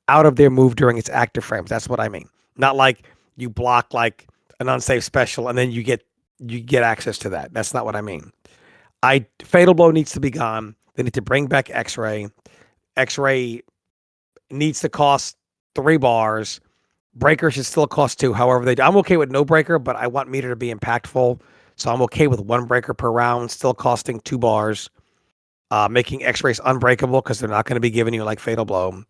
D: out of their move during its active frames. That's what I mean. Not like you block like an unsafe special and then you get access to that. That's not what I mean. Fatal Blow needs to be gone. They need to bring back X-Ray. X-Ray needs to cost 3 bars. Breaker should still cost 2. However, I'm okay with no breaker, but I want meter to be impactful. So I'm okay with 1 breaker per round, still costing 2 bars. Making X-Rays unbreakable because they're not going to be giving you like Fatal Blow.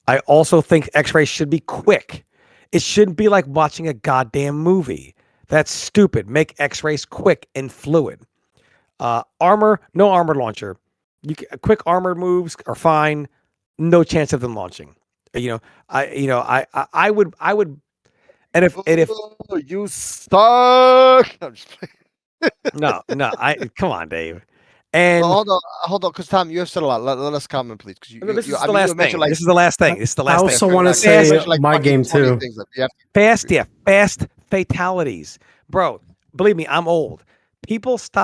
D: I also think X-Rays should be quick. It shouldn't be like watching a goddamn movie. That's stupid. Make X-Rays quick and fluid. Armor, no armor launcher. Quick armor moves are fine. No chance of them launching. I would, and if
A: Oh, you suck. I'm just
D: no, come on, Dave. And
A: well, hold on, because Tom, you have said a lot. Let us comment, please, because
D: this is the last thing. This is the last thing. This is the last
B: I
D: thing.
B: also want to say my game too.
D: Fast fatalities, bro. Believe me, I'm old. People say,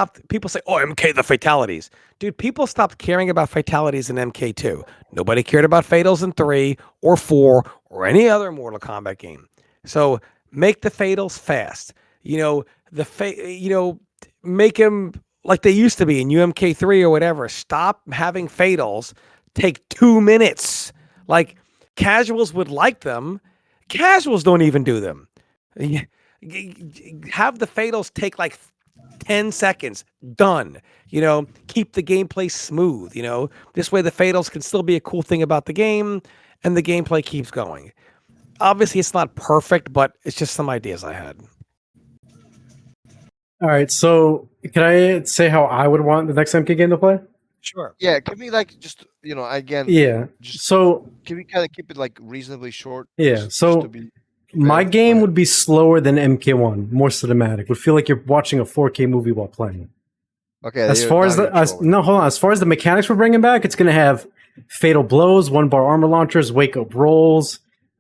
D: "Oh, MK the fatalities." Dude, people stopped caring about fatalities in MK2. Nobody cared about fatals in 3 or 4 or any other Mortal Kombat game. So make the fatals fast. Make them like they used to be in UMK3 or whatever. Stop having fatals take 2 minutes. Like casuals would like them. Casuals don't even do them. Have the fatals take like 10 seconds. Done. Keep the gameplay smooth. This way the fatals can still be a cool thing about the game and the gameplay keeps going. obviously it's not perfect, but it's just some ideas I had.
B: All right, so can I say how I would want the next MK game to play?
D: Sure.
A: Yeah, can we like just again
B: Yeah.
A: just
B: So
A: can we kind of keep it like reasonably short?
B: yeah.
A: Just to
B: So
A: be
B: my
A: fair? Go
B: game
A: ahead.
B: would be slower than MK1, more cinematic. Would feel like you're watching a 4K movie while playing.
A: Okay,
B: As far as
A: now you're trolling.
B: no, hold on. As far as the mechanics we're bringing back, it's going to have fatal blows, 1-bar armor launchers, wake up rolls,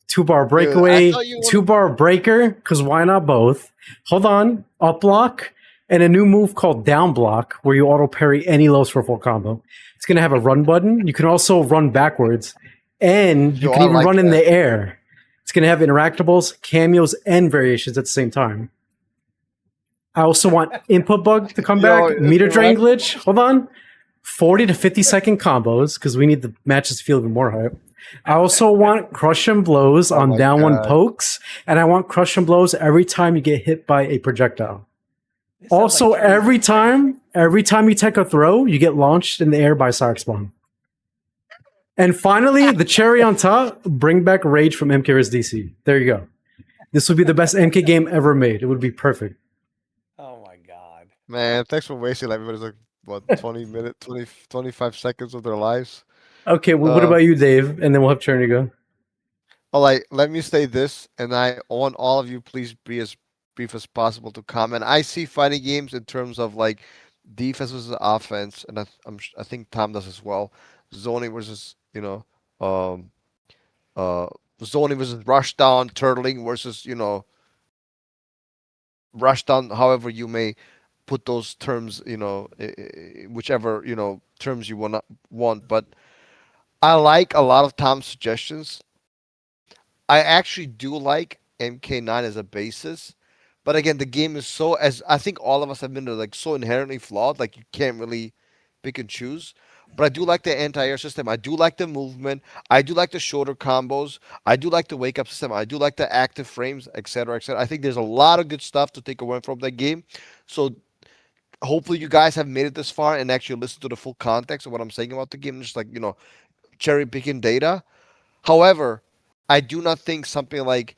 B: 2-bar
A: Dude, I
B: breakaway,
A: thought you wanted
B: 2-bar breaker. Because why not both? Hold on, up block, and a new move called down block, where you auto parry any lows for a full combo. It's going to have a run button. You can also run backwards, and you
A: Yo,
B: can
A: I
B: even
A: like
B: run in
A: that.
B: the air. It's going to have interactables, cameos, and variations at the same time. I also want input bug to come
A: Yo,
B: back, meter drain
A: interactable.
B: glitch. Hold on. 40 to 50-second combos because we need the matches to feel even more hype. I also want crush and blows
A: Oh
B: on
A: my
B: down one
A: god.
B: pokes, and I want crush and blows every time you get hit by a projectile.
D: This sounds
B: Also,
D: like Cherny's-
B: every time you take a throw, you get launched in the air by Sark Spawn. And finally, the cherry on top, bring back Rage from MKR's DC. There you go. This would be the best MK game ever made. It would be perfect.
D: Oh my god.
A: Man, thanks for wasting everybody's like what 20 minutes, 20, 25 seconds of their lives.
B: Okay, well, what about you, Dave? And then we'll have Cherny go.
A: All right, let me say this, and I want all of you please be as brief as possible to comment. I see fighting games in terms of like defense versus offense, and I think Tom does as well. Zoning versus um uh zoning versus rush down, turtling versus rush down. However you may put those terms, whichever terms you want. But I like a lot of Tom's suggestions. I actually do like MK9 as a basis, but again, the game is so, as I think all of us have been like so inherently flawed, like you can't really pick and choose. But I do like the anti-air system. I do like the movement. I do like the shorter combos. I do like the wake up system. I do like the active frames, etc., etc. I think there's a lot of good stuff to take away from that game. So hopefully you guys have made it this far and actually listened to the full context of what I'm saying about the game, just like cherry picking data. However, I do not think something like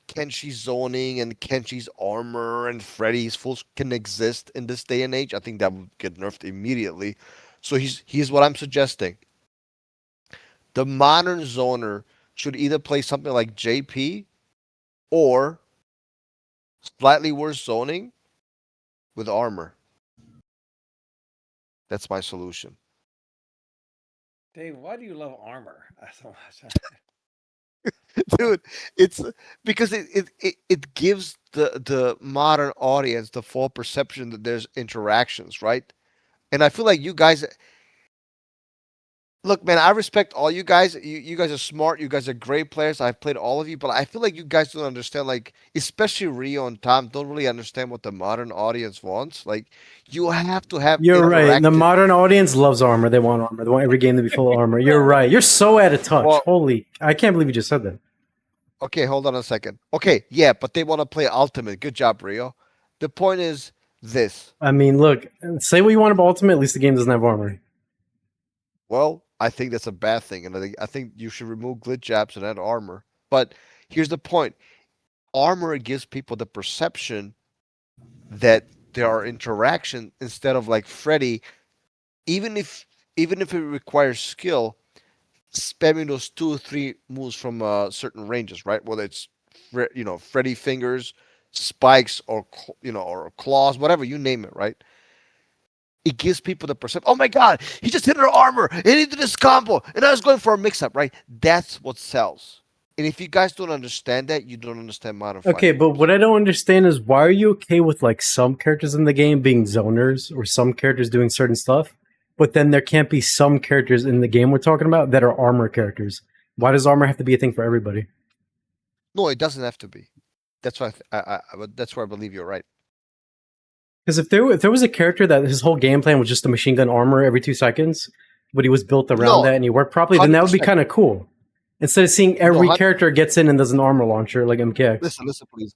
A: Kenshi's zoning and Kenshi's armor and Freddy's fulls can exist in this day and age. I think that would get nerfed immediately. So here's what I'm suggesting. The modern zoner should either play something like JP or slightly worse zoning with armor. That's my solution.
E: Dave, why do you love armor so much?
A: Dude, it's because it gives the modern audience the full perception that there's interactions, right? And I feel like you guys look, man, I respect all you guys. You guys are smart, you guys are great players. I've played all of you, but I feel like you guys don't understand, like, especially Rio and Tom don't really understand what the modern audience wants. Like, you have to have
B: You're right. The
A: interactive.
B: modern audience loves armor. They want armor. They want every game to be full of armor. You're right. You're so out of touch.
A: Well,
B: Holy, I can't believe you just said that.
A: okay, hold on a second. Okay, yeah, but they want to play ultimate. Good job, Rio. The point is this.
B: I mean, look, say what you want about Ultimate. At least the game doesn't have armor.
A: Well, I think that's a bad thing, and I think you should remove glitch jabs and add armor. But here's the point: armor gives people the perception that there are interaction instead of like Freddy. Even if it requires skill, spamming those 2 or 3 moves from certain ranges, right? Whether it's Freddy fingers, spikes, or or claws, whatever you name it, right? It gives people the perception. Oh my God, he just hit her armor and he did this combo, and I was going for a mix-up, right? That's what sells. And if you guys don't understand that, you don't understand modern fighting.
B: Okay, but what I don't understand is why are you okay with like some characters in the game being zoners or some characters doing certain stuff, but then there can't be some characters in the game we're talking about that are armor characters? Why does armor have to be a thing for everybody?
A: No, it doesn't have to be. That's why that's where I believe you're right.
B: Because if there was a character that his whole game plan was just a machine gun armor every 2 seconds, but he was built around
A: No,
B: that and he worked properly, then that would be
A: 100%.
B: kind of cool. Instead of seeing every
A: hun-
B: character gets in and does an armor launcher like MKX.
A: Listen, please.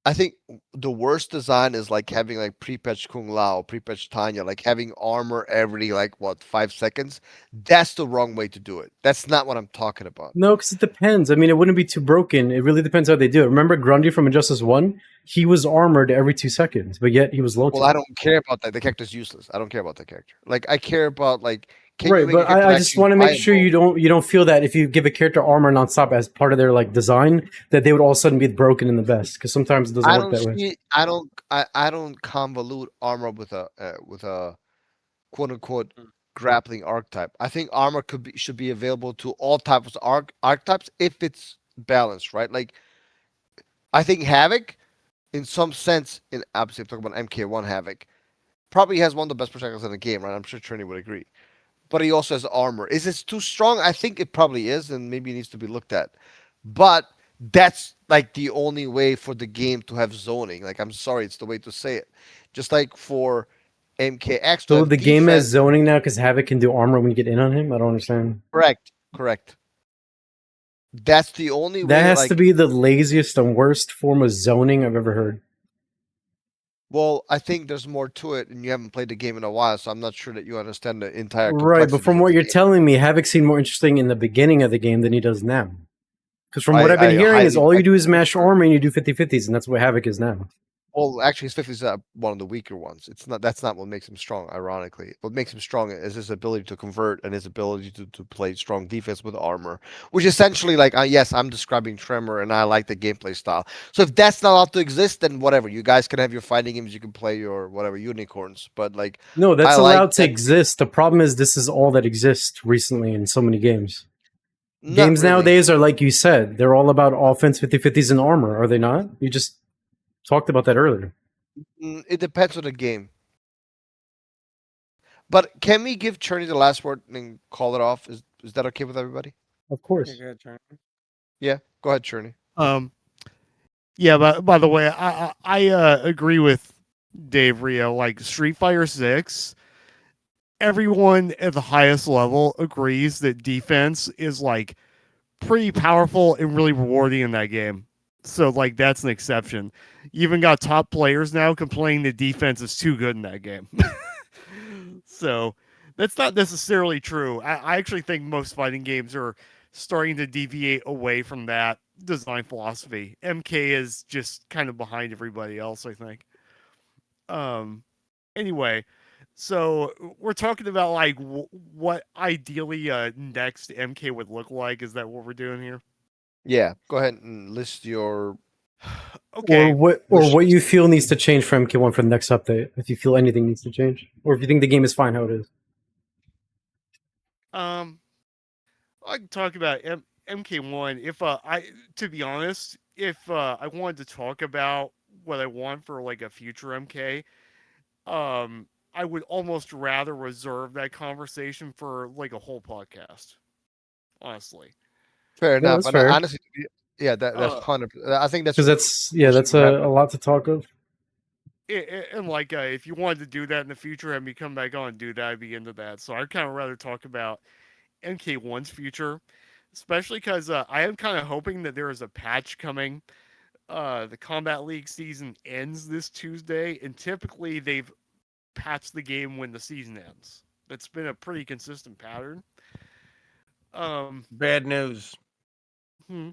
A: I think the worst design is like having like pre-patch Kung Lao, pre-patch Tanya, like having armor every like what 5 seconds. That's the wrong way to do it. That's not what I'm talking about.
B: No, because it depends. I mean, it wouldn't be too broken. It really depends how they do it. Remember Grundy from Injustice 1? He was armored every 2 seconds, but yet he was low
A: Well, I
B: tier.
A: don't care about that. The character's useless. I don't care about the character. Like I care about like can you
B: Right,
A: make a
B: but
A: character
B: I
A: that
B: just
A: actually is
B: want to make sure
A: viable?
B: you don't feel that if you give a character armor nonstop as part of their like design, that they would all of a sudden be broken in the best. Because sometimes it doesn't
A: I
B: work
A: don't
B: that way.
A: see. I don't convolute armor with a quote unquote grappling archetype. I think armor should be available to all types of archetypes if it's balanced, right? Like I think Havoc, in some sense, in obviously I'm talking about MK1 Havoc, probably has one of the best projectiles in the game, right? I'm sure Trini would agree. But he also has armor. Is it too strong? I think it probably is, and maybe it needs to be looked at. But that's like the only way for the game to have zoning. Like I'm sorry, it's the way to say it. Just like for MKX to
B: So
A: have
B: the game has
A: defense.
B: zoning now because Havoc can do armor when you get in on him. I don't understand.
A: Correct. Correct. That's the only
B: That
A: way.
B: has to
A: Like,
B: be the laziest and worst form of zoning I've ever heard.
A: well, I think there's more to it, and you haven't played the game in a while, so I'm not sure that you understand the entire
B: Right, but
A: complexities
B: from
A: of
B: what
A: the
B: you're
A: game.
B: telling me, Havoc seemed more interesting in the beginning of the game than he does now. Because from what I've been
A: I
B: hearing is
A: highly
B: all you
A: beg
B: do
A: to
B: is mash
A: differ.
B: armor and you do 50-50s, and that's what Havoc is now.
A: Well, actually, his 50 is one of the weaker ones. It's not. That's not what makes him strong. Ironically, what makes him strong is his ability to convert and his ability to play strong defense with armor, which essentially, like, yes, I'm describing Tremor, and I like the gameplay style. So if that's not allowed to exist, then whatever. You guys can have your fighting games. You can play your whatever unicorns. But like,
B: No,
A: I
B: that's
A: like
B: allowed to
A: that.
B: exist. The problem is this is all that exists recently in so many games.
A: Not
B: Games
A: really.
B: nowadays are like you said, they're all about offense 50-50s and armor, are they not? You just talked about that earlier.
A: It depends on the game. But can we give Cherny the last word and call it off? Is that okay with everybody?
B: Of
E: Yeah,
B: course.
E: go ahead, Cherny.
A: Yeah. Go ahead, Cherny.
C: Yeah, but by the way, I agree with Dave Rio. Like Street Fighter 6, everyone at the highest level agrees that defense is like pretty powerful and really rewarding in that game. So like that's an exception. You even got top players now complaining the defense is too good in that game. So that's not necessarily true. I actually think most fighting games are starting to deviate away from that design philosophy. MK is just kind of behind everybody else, I think. Um anyway, so we're talking about like what ideally next MK would look like. Is that what we're doing here?
A: Yeah. Go ahead and list your
C: Okay.
B: Or
A: wish
B: what you
A: list.
B: feel needs to change for MK1 for the next update, if you feel anything needs to change. Or if you think the game is fine how it is.
C: Um, I can talk about MK1. If to be honest, if I wanted to talk about what I want for like a future MK, I would almost rather reserve that conversation for like a whole podcast. Honestly,
A: Fair
B: Yeah,
A: enough.
B: that's
A: And
B: fair.
A: honestly, yeah, that's
C: uh,
A: 100. I think that's
B: Because
A: a
B: that's
A: conversation we have.
B: a lot to talk of.
C: and like if you wanted to do that in the future and me come back on and do that, I'd be into that. So I'd kind of rather talk about MK1's future, especially because I am kind of hoping that there is a patch coming. The Combat League season ends this Tuesday, and typically they've patched the game when the season ends. That's been a pretty consistent pattern. Um,
E: Bad news.
C: hmm,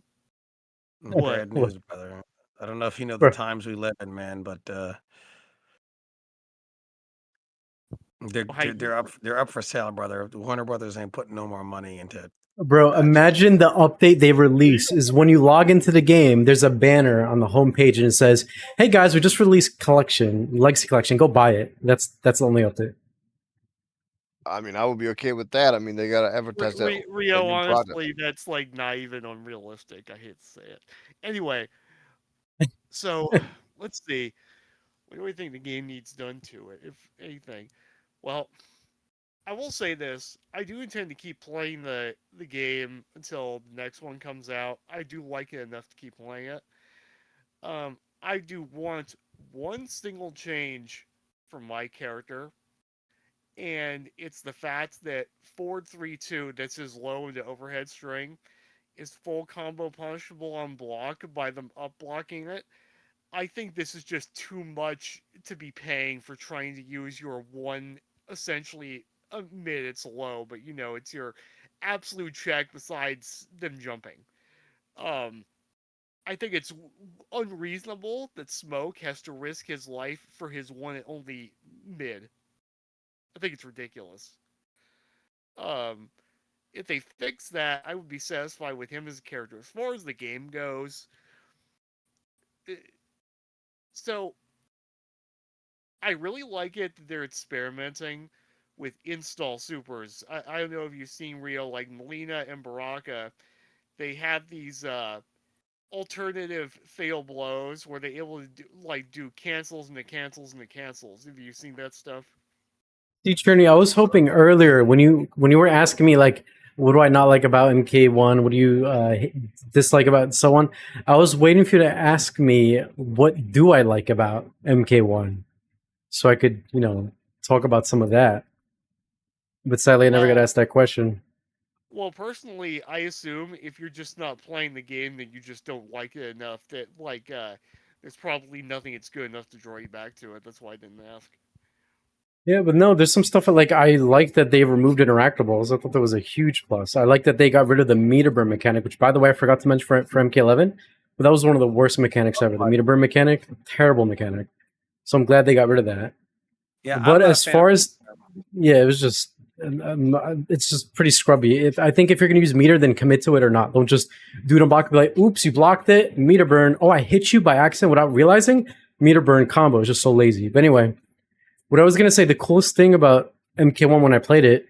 C: what?
E: Bad
B: What?
E: news, brother. I don't know if you know the
B: Bro,
E: times we live in, man, but they're
C: Hi,
E: they're, they're up they're up for sale, brother. The Warner Brothers ain't putting no more money into
B: bro,
E: patches.
B: imagine the update they release is when you log into the game, there's a banner on the homepage and it says, "Hey guys, we just released collection, Legacy Collection. Go buy it." That's the only update.
A: I mean, I would be okay with that. I mean, they gotta advertise that
C: Rio,
A: new product.
C: honestly, that's like not even unrealistic. I hate to say it. Anyway, so let's see. What do we think the game needs done to it, if anything? Well, I will say this: I do intend to keep playing the game until the next one comes out. I do like it enough to keep playing it. I do want one single change for my character, and it's the fact that Ford 3-2, that's his low into overhead string, is full combo punishable on block by them up blocking it. I think this is just too much to be paying for trying to use your one essentially admit it's low, but it's your absolute check besides them jumping. Um, I think it's unreasonable that Smoke has to risk his life for his one and only mid. I think it's ridiculous. Um, if they fix that, I would be satisfied with him as a character. As far as the game goes, so I really like it that they're experimenting with install supers. I don't know if you've seen Rio, like Melina and Baraka. They have these alternative fail blows where they're able to do cancels and the cancels and the cancels. Have you seen that stuff?
B: See, Cherny, I was hoping earlier when you were asking me like, what do I not like about MK1? What do you dislike about it, so on? I was waiting for you to ask me what do I like about MK1, so I could talk about some of that. But sadly, I never got
C: Well,
B: asked that question.
C: well, personally, I assume if you're just not playing the game, then you just don't like it enough. That there's probably nothing it's good enough to draw you back to it. That's why I didn't ask.
B: Yeah, but no, there's some stuff that, like, I like that they removed interactables. I thought that was a huge plus. I like that they got rid of the meter burn mechanic, which, by the way, I forgot to mention for MK11, but that was one of the worst mechanics ever. The meter burn mechanic, terrible mechanic. So I'm glad they got rid of that.
E: Yeah, I'm
B: But
E: not a
B: as
E: fan of
B: far as yeah, it was just it's just pretty scrubby. If I think if you're gonna use meter, then commit to it or not. Don't just do it on block. Be like, oops, you blocked it. Meter burn. Oh, I hit you by accident without realizing. Meter burn combo is just so lazy. But anyway, what I was gonna say, the coolest thing about MK1 when I played it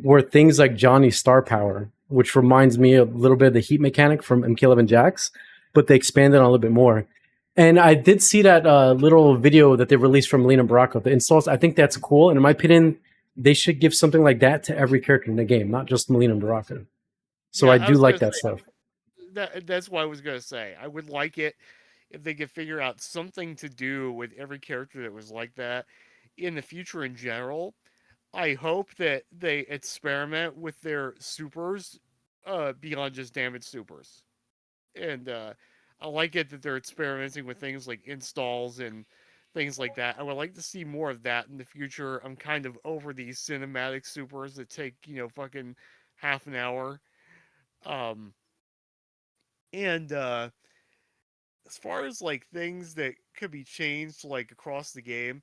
B: were things like Johnny's star power, which reminds me a little bit of the heat mechanic from MK11 Jax, but they expanded on a little bit more. And I did see that little video that they released from Lena Baraka, the installs. I think that's cool. And in my opinion, they should give something like that to every character in the game, not just Melina Baraka. So
C: Yeah,
B: I
C: I
B: do
C: was
B: like
C: gonna
B: that
C: say
B: stuff.
C: that's what I was gonna say. I would like it if they could figure out something to do with every character that was like that in the future in general. I hope that they experiment with their supers beyond just damage supers. And I like it that they're experimenting with things like installs and things like that. I would like to see more of that in the future. I'm kind of over these cinematic supers that take, fucking half an hour. Um, and as far as like things that could be changed like across the game,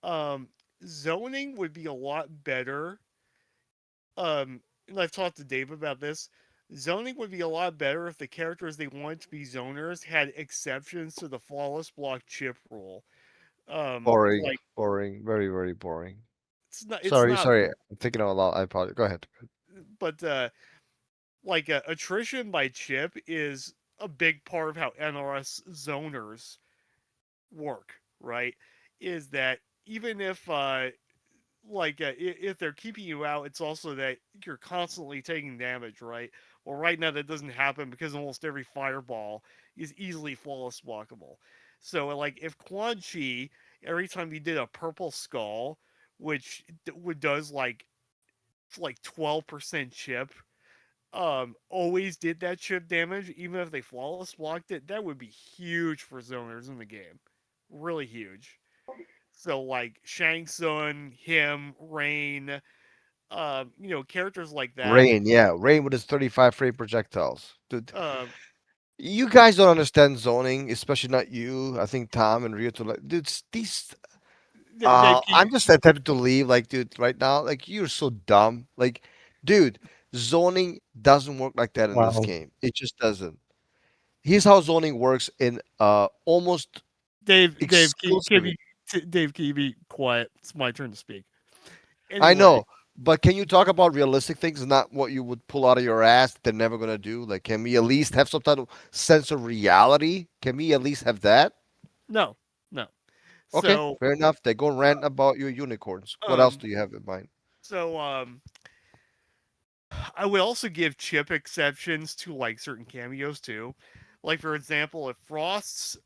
C: um, zoning would be a lot better. And I've talked to Dave about this. Zoning would be a lot better if the characters they wanted to be zoners had exceptions to the flawless block chip rule.
A: Boring,
C: Like
A: boring, very, very boring.
C: it's
A: Sorry,
C: not,
A: sorry. I'm thinking out loud. I apologize. Go ahead.
C: but like attrition by chip is a big part of how NRS zoners work, right? Is that even if if they're keeping you out, it's also that you're constantly taking damage, right? Well, right now that doesn't happen because almost every fireball is easily flawless blockable. So, like, if Quan Chi, every time he did a purple skull, which does like 12% chip, always did that chip damage, even if they flawless blocked it, that would be huge for zoners in the game, really huge. So like Shang Tsung, him, Rain, characters like that.
A: Rain, yeah, Rain with his 35 frame projectiles. Dude,
C: Uh,
A: you guys don't understand zoning, especially not you. I think Tom and Rio to like, dude, these.
C: Dave,
A: I'm just tempted to leave. Like, dude, right now, like you're so dumb. Like, dude, zoning doesn't work like that in this
B: Wow.
A: game. It just doesn't. Here's how zoning works in almost
C: Dave,
A: exclusively.
C: Dave, can you be quiet? It's my turn to speak.
A: I
C: Anyway,
A: know, but can you talk about realistic things, not what you would pull out of your ass that they're never gonna do? Like, can we at least have some type of sense of reality? Can we at least have that?
C: no, no.
A: Okay,
C: So,
A: fair enough. They go rant about your unicorns. What else
C: um,
A: do you have in mind?
C: so, I would also give chip exceptions to like certain cameos too. Like for example, if Frost's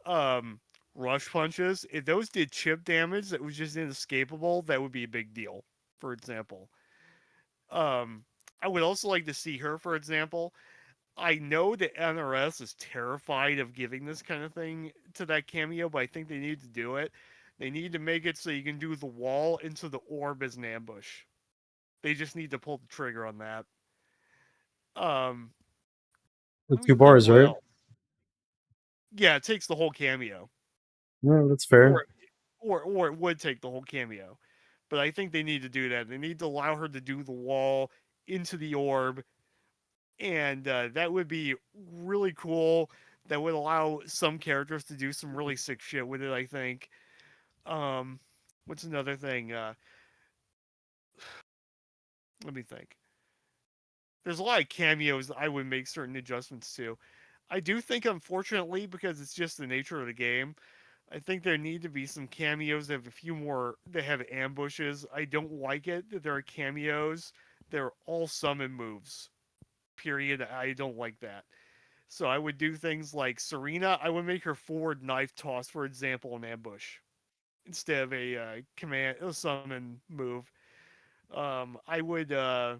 C: rush punches, if those did chip damage that was just inescapable, that would be a big deal. For example, um, I would also like to see her, for example. I know that NRS is terrified of giving this kind of thing to that cameo, but I think they need to do it. They need to make it so you can do the wall into the orb as an ambush. They just need to pull the trigger on that. Um,
B: The
C: Let me
B: two
C: think
B: bars,
C: what
B: right?
C: else. Yeah, it takes the whole cameo,
B: No, that's fair.
C: or it would take the whole cameo. But I think they need to do that. They need to allow her to do the wall into the orb, and that would be really cool. That would allow some characters to do some really sick shit with it. I think. Um, what's another thing? Let me think. There's a lot of cameos that I would make certain adjustments to. I do think, unfortunately, because it's just the nature of the game, I think there need to be some cameos that have a few more that have ambushes. I don't like it that there are cameos. They're all summon moves. Period. I don't like that. So I would do things like Serena. I would make her forward knife toss, for example, an ambush instead of a summon move. I would. I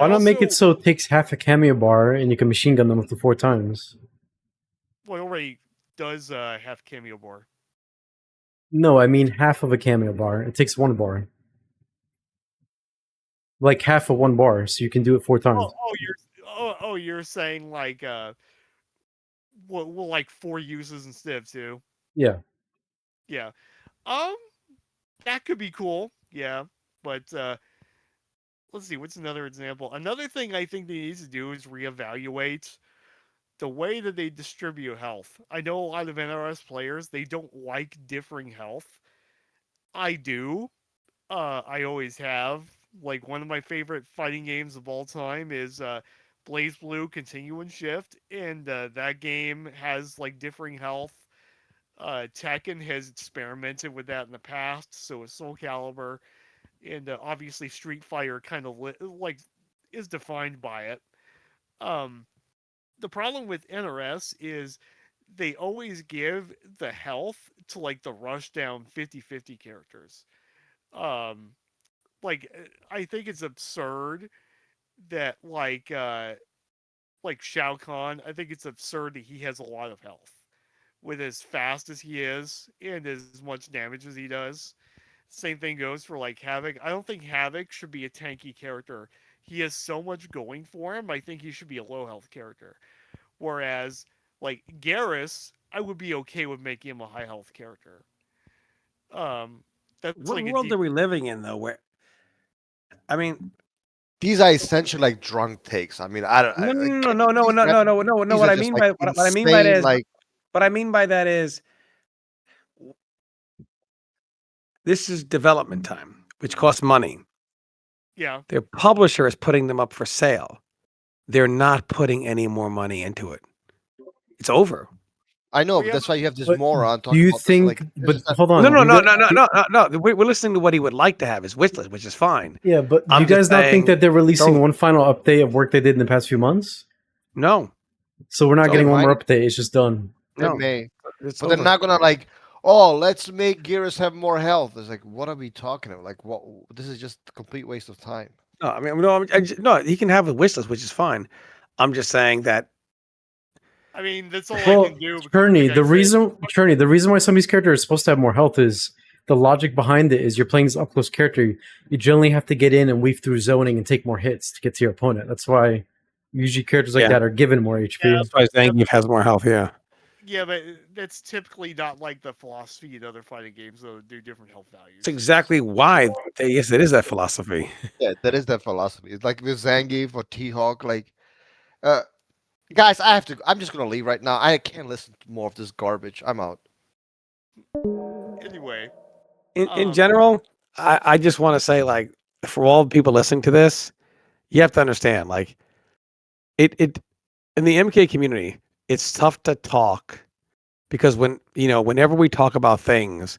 B: Why not make it
C: also
B: so it takes half a cameo bar and you can machine gun them up to 4 times?
C: well, it already does have cameo bar.
B: No, I mean half of a cameo bar. It takes 1 bar. Like half of 1 bar, so you can do it 4 times.
C: You're saying like well, like 4 uses instead of 2.
B: Yeah.
C: Yeah. Um, that could be cool. Yeah, but let's see. What's another example? Another thing I think they need to do is reevaluate the way that they distribute health. I know a lot of NRS players, they don't like differing health. I do. I always have. Like one of my favorite fighting games of all time is Blaze Blue Continue and Shift, and that game has like differing health. Tekken has experimented with that in the past, so is Soul Calibur, and obviously Street Fighter kind of like is defined by it. Um, the problem with NRS is they always give the health to like the rush down 50-50 characters. Um, I think it's absurd that like Shao Kahn, I think it's absurd that he has a lot of health with as fast as he is and as much damage as he does. Same thing goes for like Havoc. I don't think Havoc should be a tanky character. He has so much going for him. I think he should be a low health character. Whereas like Garrus, I would be okay with making him a high health character. Um, that's
E: What
C: like a
E: world
C: deep.
E: are we living in, though? Where I mean,
A: These are essentially like drunk takes. I mean, I don't.
E: no,
A: I
E: no,
A: get
E: no, no,
A: these
E: no, no, no, no, no.
A: these are
E: What I
A: just
E: mean
A: like
E: by what I mean by that
A: insane.
E: is
A: Like
E: what I mean by that is this is development time, which costs money.
C: Yeah.
E: Their publisher is putting them up for sale. They're not putting any more money into it. It's over.
A: I know,
C: Well,
A: but
C: yeah,
A: that's why you have this
B: But
A: moron
B: do
A: talking
B: you
A: about this. Like
B: think?
A: this
B: But
A: is not.
B: hold
E: No,
B: on.
E: no,
B: You
E: no,
B: got,
E: no, no, no, no, no. We're listening to what he would like to have his wish list, which is fine.
B: yeah, but do you
E: I'm just
B: guys not think
E: saying,
B: that they're releasing
E: don't-
B: one final update of work they did in the past few months?
E: no,
B: So we're not
E: It's
B: getting
A: They
B: one
E: over.
B: more
A: might.
B: update. It's just done.
A: They
E: No,
A: may.
E: it's
A: But they're
E: over.
A: not gonna like. Oh, let's make Gears have more health. It's like, what are we talking about? Like, what? This is just a complete waste of time.
E: No, I mean, no, no. He can have a wish list, which is fine. I'm just saying that.
C: I mean, that's all I
B: Well,
C: can do because, like
B: Cherny,
C: I said,
B: The reason why some of these characters are supposed to have more health is the logic behind it is you're playing this up close character. You generally have to get in and weave through zoning and take more hits to get to your opponent. That's why usually characters like
E: Yeah,
B: that are given more HP.
E: that's why Zangief has more health. Yeah,
C: yeah, but that's typically not like the philosophy in other fighting games that do different health values.
E: it's exactly why. Yes, it is that philosophy.
A: Yeah, that is that philosophy. It's like with Zangief or T-Hawk. Like, uh, guys, I have to. I'm just gonna leave right now. I can't listen to more of this garbage. I'm out.
C: Anyway,
E: In general, I just want to say, like, for all people listening to this, you have to understand, like, it in the MK community, it's tough to talk because whenever we talk about things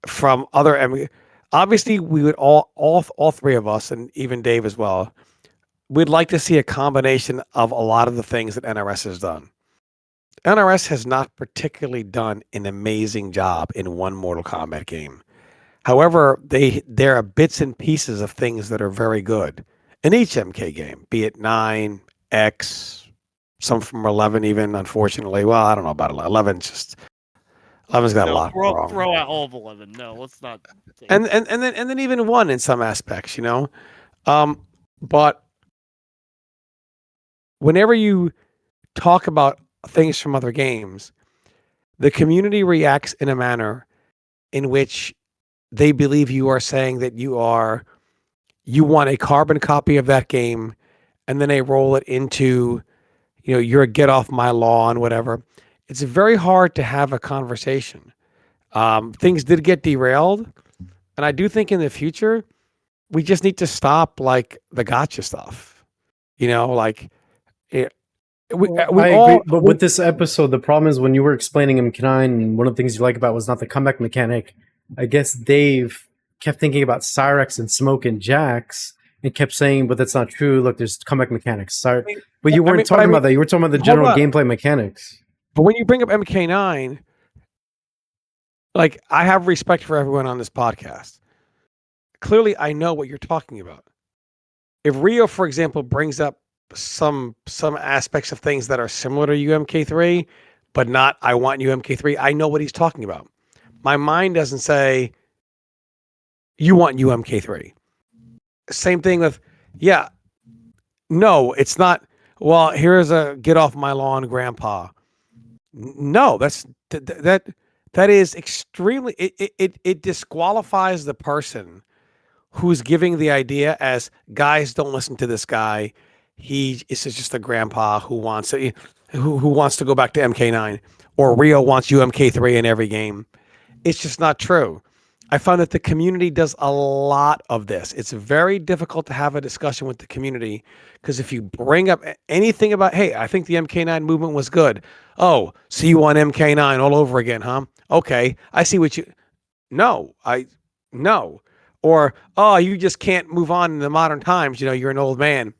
E: from other obviously we would all three of us and even Dave as well, we'd like to see a combination of a lot of the things that NRS has done. NRS has not particularly done an amazing job in one Mortal Kombat game. However, there are bits and pieces of things that are very good, in each MK game, be it 9, X, some from 11 even, unfortunately. Well, I don't know about 11. 11's got a lot wrong.
C: Throw out all of 11. No, let's not.
E: And then even 1 in some aspects, But whenever you talk about things from other games, the community reacts in a manner in which they believe you are saying that you want a carbon copy of that game, and then they roll it into, you're a get off my lawn, whatever. It's very hard to have a conversation. Things did get derailed, and I do think in the future we just need to stop like the gotcha stuff. Like
B: I agree, but with this episode, the problem is when you were explaining MK9, and one of the things you like about was not the comeback mechanic. I guess Dave kept thinking about Cyrex and Smoke and Jax and kept saying, but that's not true. Look, there's comeback mechanics. Sorry. But you weren't talking about that. You were talking about the general gameplay mechanics.
E: But when you bring up MK9, like, I have respect for everyone on this podcast. Clearly, I know what you're talking about. If Rio, for example, brings up some aspects of things that are similar to UMK3, but not I want UMK3, I know what he's talking about. My mind doesn't say you want UMK3. Same thing with, no, it's not. Well, here's a get off my lawn, grandpa. No, that is extremely. It disqualifies the person who's giving the idea as, guys, don't listen to this guy. He is just a grandpa who wants to go back to MK9, or Rio wants UMK3 in every game. It's just not true. I found that the community does a lot of this. It's very difficult to have a discussion with the community, because if you bring up anything about, hey, I think the MK9 movement was good. Oh, so you want MK9 all over again, huh? Okay, I see what you. No. Or, oh, you just can't move on in the modern times. You're an old man.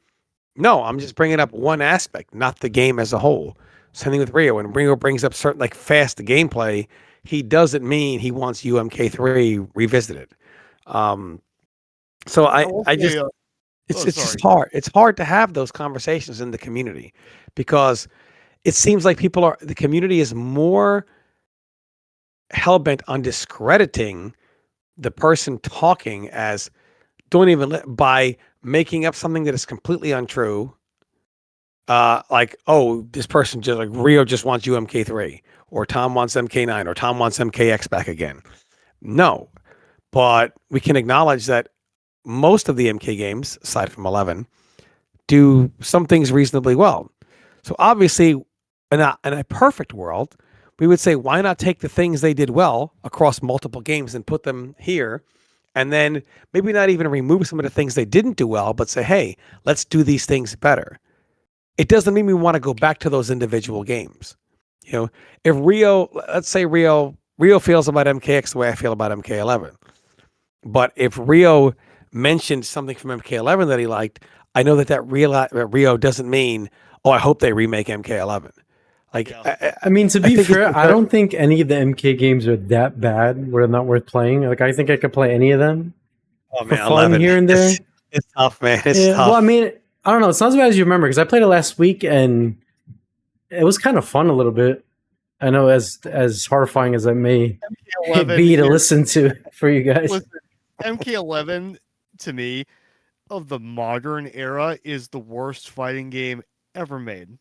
E: No, I'm just bringing up one aspect, not the game as a whole. Same thing with Rio. When Rio brings up certain fast gameplay, he doesn't mean he wants UMK3 revisited. So I just, it's just hard. It's hard to have those conversations in the community, because it seems like the community is more hell-bent on discrediting the person talking as by making up something that is completely untrue. Like, oh, this person just Rio just wants UMK3, or Tom wants MK9, or Tom wants MKX back again. No, but we can acknowledge that most of the MK games, aside from 11, do some things reasonably well. So obviously, in a perfect world, we would say, why not take the things they did well across multiple games and put them here, and then maybe not even remove some of the things they didn't do well, but say, hey, let's do these things better. It doesn't mean we want to go back to those individual games. If let's say Rio feels about MKX the way I feel about MK11. But if Rio mentioned something from MK11 that he liked, I know that Rio doesn't mean, oh, I hope they remake MK11.
B: I mean, to be fair, I don't think any of the MK games are that bad where they're not worth playing. I think I could play any of them for fun 11. Here and there.
E: It's tough, man. It's tough.
B: Well, I mean, I don't know. It's not as bad as you remember, because I played it last week and it was kind of fun a little bit. I know, as horrifying as it may be to listen to for you guys.
C: Listen, MK11, to me, of the modern era, is the worst fighting game ever made.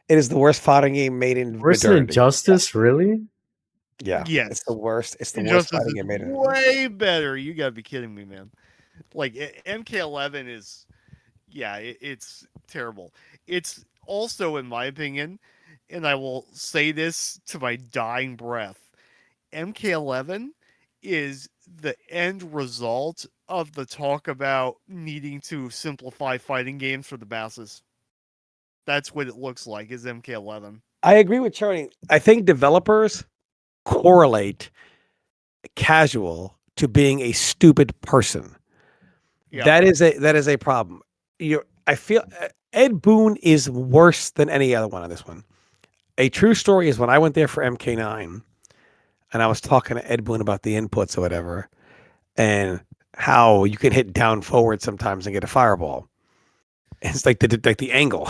E: It is the worst fighting game made in
B: worse than Injustice, really?
E: Yeah.
C: Yes.
E: It's the worst. It's the
C: Injustice
E: worst fighting game made in.
C: Way better. You gotta be kidding me, man. MK11 is, it's terrible. It's also, in my opinion, and I will say this to my dying breath, MK11 is the end result of the talk about needing to simplify fighting games for the masses. That's what it looks like, is MK11.
E: I agree with Chernyy. I think developers correlate casual to being a stupid person. Yeah. That is a problem. I feel Ed Boon is worse than any other one on this one. A true story is when I went there for MK9 and I was talking to Ed Boon about the inputs or whatever, and how you can hit down forward sometimes and get a fireball. It's like the angle.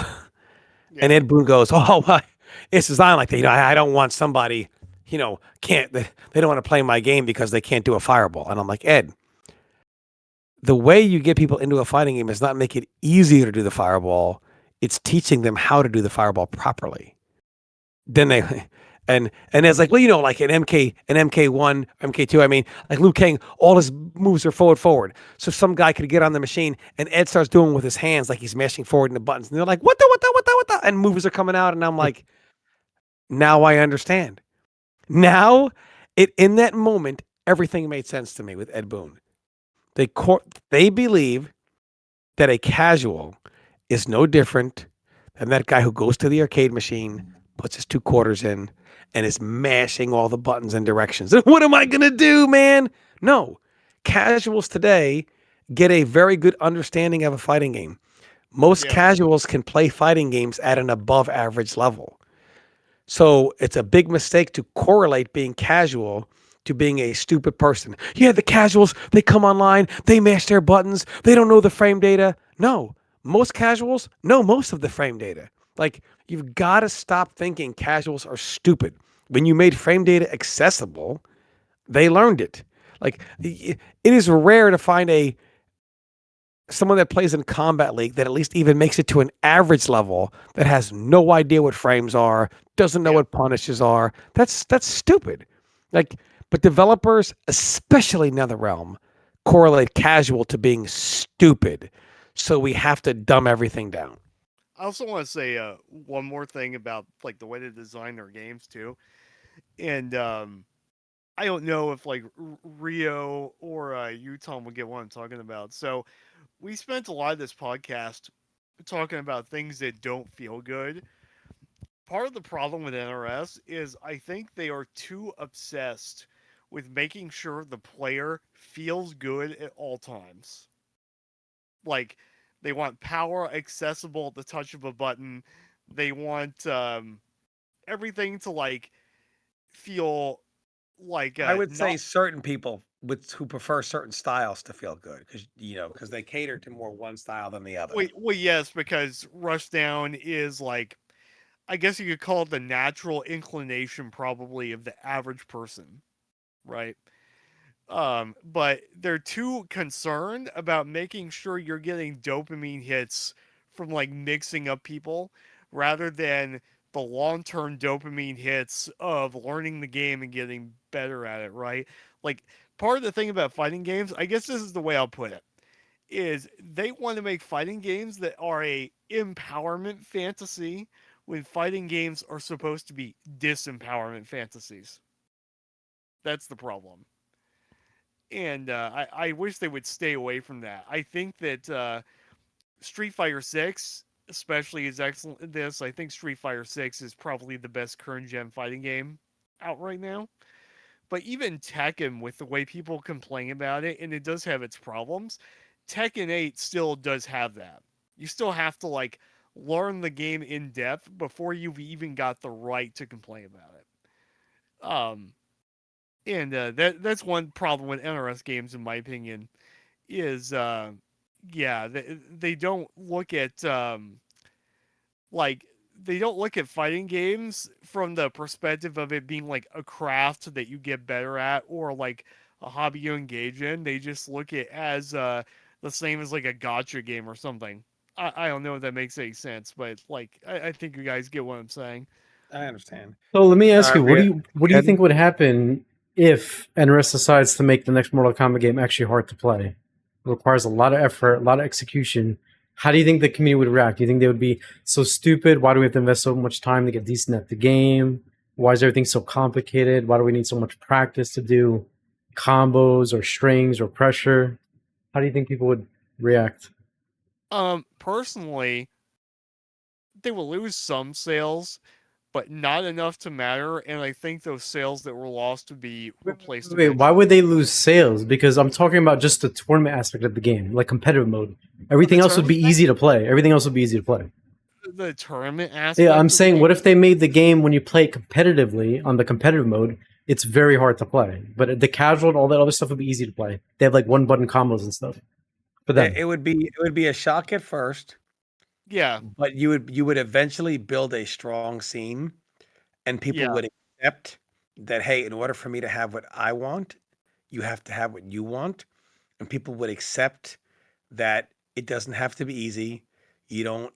C: Yeah.
E: And Ed Boon goes, "Oh, well, it's designed like that. I don't want somebody, can't they don't want to play my game because they can't do a fireball." And I'm like, Ed, the way you get people into a fighting game is not make it easier to do the fireball. It's teaching them how to do the fireball properly. Then they and it's like, well, like an MK1, MK2, I mean, like Liu Kang, all his moves are forward. So some guy could get on the machine and Ed starts doing with his hands like he's mashing forward in the buttons. And they're like, what the? And moves are coming out. And I'm like, now I understand. Now, in that moment, everything made sense to me with Ed Boon. They believe that a casual is no different than that guy who goes to the arcade machine, puts his 2 quarters in, and is mashing all the buttons and directions. What am I going to do, man? No. Casuals today get a very good understanding of a fighting game. Most casuals can play fighting games at an above average level. So it's a big mistake to correlate being casual to being a stupid person. Yeah, the casuals, they come online, they mash their buttons, they don't know the frame data. No, most casuals know most of the frame data. Like, you've got to stop thinking casuals are stupid. When you made frame data accessible, they learned it. Like, it is rare to find someone that plays in Combat League that at least even makes it to an average level that has no idea what frames are, doesn't know what punishes are. That's stupid. Like, but developers, especially Netherrealm, correlate casual to being stupid. So we have to dumb everything down.
C: I also want to say one more thing about like the way they design their games too, and I don't know if like Rio or Utah will get what I'm talking about. So we spent a lot of this podcast talking about things that don't feel good. Part of the problem with NRS is I think they are too obsessed with making sure the player feels good at all times. Like, they want power accessible at the touch of a button. They want everything to like feel like
E: I would say certain people who prefer certain styles to feel good because they cater to more one style than the other.
C: Well, yes, because Rushdown is like, I guess you could call it the natural inclination probably of the average person, right? But they're too concerned about making sure you're getting dopamine hits from like mixing up people rather than the long-term dopamine hits of learning the game and getting better at it, right? Like, part of the thing about fighting games, I guess this is the way I'll put it, is they want to make fighting games that are a empowerment fantasy when fighting games are supposed to be disempowerment fantasies. That's the problem. And I wish they would stay away from that. I think that Street Fighter 6 especially is excellent at this. I think Street Fighter 6 is probably the best current gen fighting game out right now. But even Tekken, with the way people complain about it, and it does have its problems, Tekken 8 still does have that. You still have to like learn the game in depth before you've even got the right to complain about it. And that's one problem with NRS games, in my opinion, is they don't look at like they don't look at fighting games from the perspective of it being like a craft that you get better at or like a hobby you engage in. They just look at it as the same as like a gotcha game or something. I don't know if that makes any sense, but like I think you guys get what I'm saying.
E: I understand.
B: So let me ask you, what
E: Ria,
B: do you think would happen if NRS decides to make the next Mortal Kombat game actually hard to play? It requires a lot of effort, a lot of execution. How do you think the community would react? Do you think they would be so stupid? Why do we have to invest so much time to get decent at the game? Why is everything so complicated? Why do we need so much practice to do combos or strings or pressure? How do you think people would react?
C: Personally, they will lose some sales, but not enough to matter. And I think those sales that were lost would be replaced.
B: Wait, why would they lose sales? Because I'm talking about just the tournament aspect of the game, like competitive mode. Everything else would be easy to play. Everything else would be easy to play.
C: The tournament aspect.
B: Yeah, I'm saying, what if they made the game when you play it competitively on the competitive mode? It's very hard to play, but the casual and all that other stuff would be easy to play. They have like one button combos and stuff. For them,
E: it would be a shock at first,
C: Yeah.
E: But you would eventually build a strong scene, and people
C: Yeah.
E: would accept that, hey, in order for me to have what I want, you have to have what you want, and people would accept that it doesn't have to be easy. You don't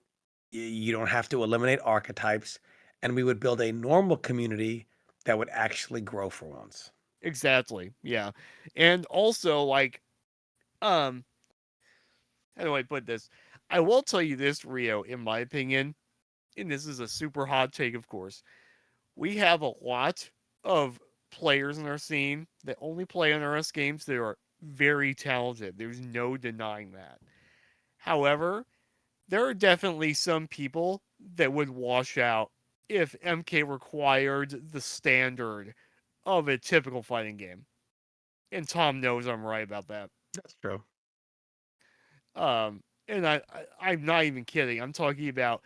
E: you don't have to eliminate archetypes, and we would build a normal community that would actually grow for once.
C: Exactly. Yeah. And also, like, um, how do I put this? I will tell you this, Rio, in my opinion, and this is a super hot take, of course. We have a lot of players in our scene that only play NRS games that are very talented. There's no denying that. However, there are definitely some people that would wash out if MK required the standard of a typical fighting game. And Tom knows I'm right about that.
E: That's true.
C: And I'm not even kidding. I'm talking about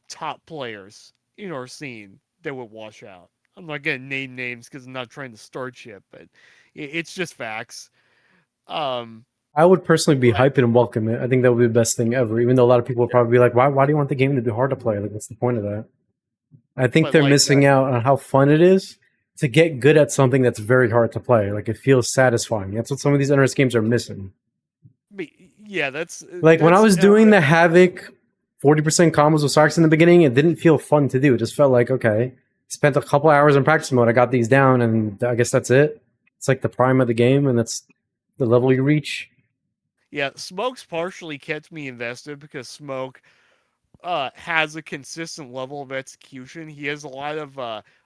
C: top players in our scene that would wash out. I'm not gonna name names because I'm not trying to start shit, but it's just facts. Um,
B: I would personally be hyping and welcome it. I think that would be the best thing ever. Even though a lot of people would probably be like, "Why do you want the game to be hard to play? Like, what's the point of that?" I think
C: but
B: they're
C: like,
B: missing out on how fun it is to get good at something that's very hard to play. Like it feels satisfying. That's what some of these NRS games are missing.
C: yeah, that's
B: Like when I was doing
C: the
B: the Havoc 40% combos with Sarks in the beginning, it didn't feel fun to do. It just felt like, okay, spent a couple hours in practice mode. I got these down, and I guess that's it. It's like the prime of the game, and that's the level you reach.
C: yeah, Smoke's partially kept me invested because Smoke has a consistent level of execution. He has a lot of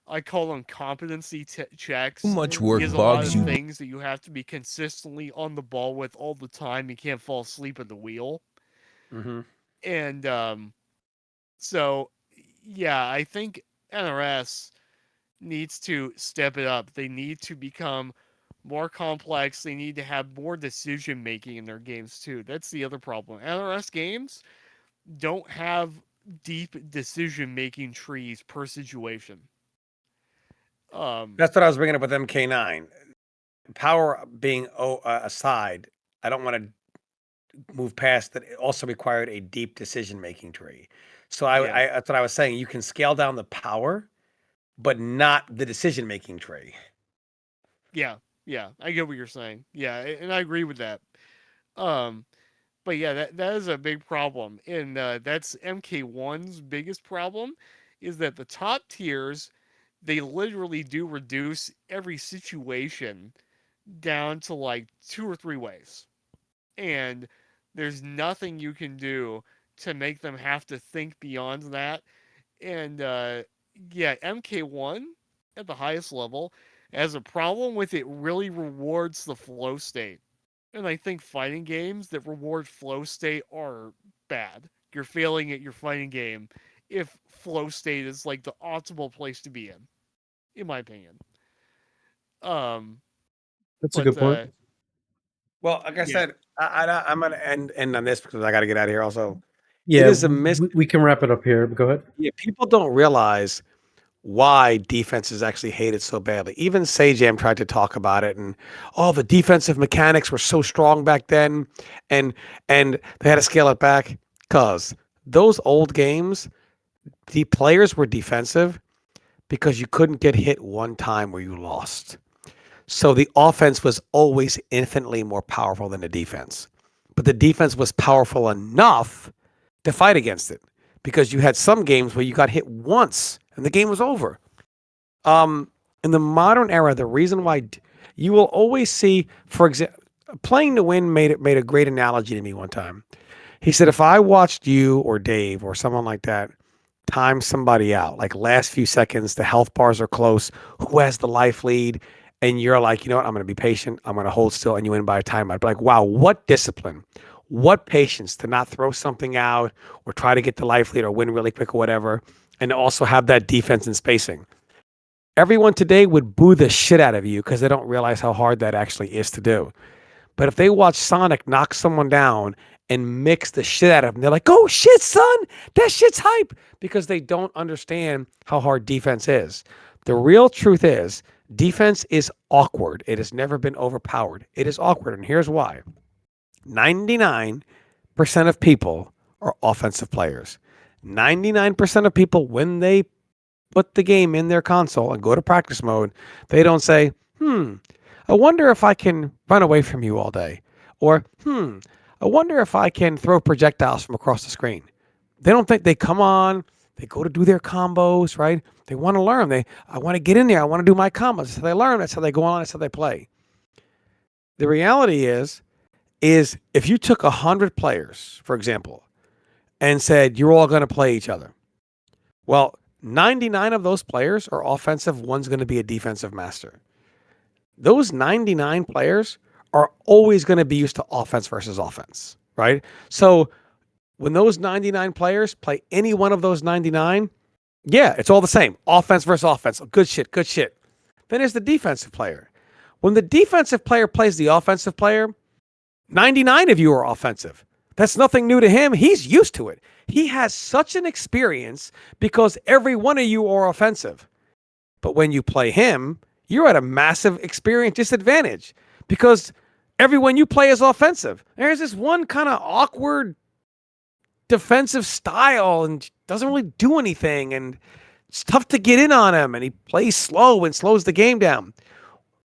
C: I call them competency
F: Too
C: checks.
F: much
C: He
F: work
C: has a lot
F: bogs
C: of
F: you.
C: things that you have to be consistently on the ball with all the time. You can't fall asleep at the wheel.
E: Mm-hmm.
C: And so yeah, I think NRS needs to step it up. They need to become more complex. They need to have more decision making in their games too. That's the other problem. NRS games don't have deep decision making trees per situation. Um,
E: That's what I was bringing up with MK9. Power being aside, I don't want to move past that. It also required a deep decision making tree. So
C: yeah,
E: that's what I was saying. You can scale down the power, but not the decision making tree.
C: yeah, yeah. I get what you're saying. Yeah, and I agree with that. Um, but yeah, that is a big problem, and that's MK1's biggest problem, is that the top tiers they literally do reduce every situation down to like 2 or 3 ways, and there's nothing you can do to make them have to think beyond that. And yeah, MK1 at the highest level has a problem with it really rewards the flow state. And I think fighting games that reward flow state are bad. You're failing at your fighting game if flow state is like the optimal place to be in my opinion. Um,
B: That's a
C: but
B: good point.
E: Well, like I
C: yeah,
E: said, I'm going to end on this because I got to get out of here. Also, it
B: Yeah,
E: is a miss.
B: we can wrap it up here. But go ahead.
E: Yeah, people don't realize why defense is actually hated so badly. Even Sajam tried to talk about it, and the defensive mechanics were so strong back then, and they had to scale it back because those old games, the players were defensive because you couldn't get hit one time where you lost. So the offense was always infinitely more powerful than the defense. But the defense was powerful enough to fight against it because you had some games where you got hit once and the game was over. In the modern era, the reason why you will always see, for example, playing to win made a great analogy to me one time. He said, if I watched you or Dave or someone like that time somebody out, like last few seconds, the health bars are close, who has the life lead, and you're like, you know what, I'm going to be patient, I'm going to hold still, and you win by a timeout. I'd be like, wow, what discipline, what patience to not throw something out or try to get the life lead or win really quick or whatever, and also have that defense and spacing. Everyone today would boo the shit out of you because they don't realize how hard that actually is to do. But if they watch Sonic knock someone down and mix the shit out of them, they're like, oh shit, son, that shit's hype, because they don't understand how hard defense is. The real truth is defense is awkward. It has never been overpowered. It is awkward. And here's why. 99% of people are offensive players. 99% of people, when they put the game in their console and go to practice mode, they don't say, I wonder if I can run away from you all day. Or, I wonder if I can throw projectiles from across the screen. They don't think. They come on, they go to do their combos, right? They want to learn. I want to get in there. I want to do my combos. That's how they learn. That's how they go on. That's how they play. The reality is if you took 100 players, for example, and said, you're all going to play each other. Well, 99 of those players are offensive. One's going to be a defensive master. Those 99 players are always going to be used to offense versus offense, right? So when those 99 players play any one of those 99, yeah, it's all the same. Offense versus offense. Good shit, good shit. Then there's the defensive player. When the defensive player plays the offensive player, 99 of you are offensive. That's nothing new to him. He's used to it. He has such an experience because every one of you are offensive. But when you play him, you're at a massive experience disadvantage because everyone you play is offensive. There's this one kind of awkward defensive style and doesn't really do anything, and it's tough to get in on him, and he plays slow and slows the game down.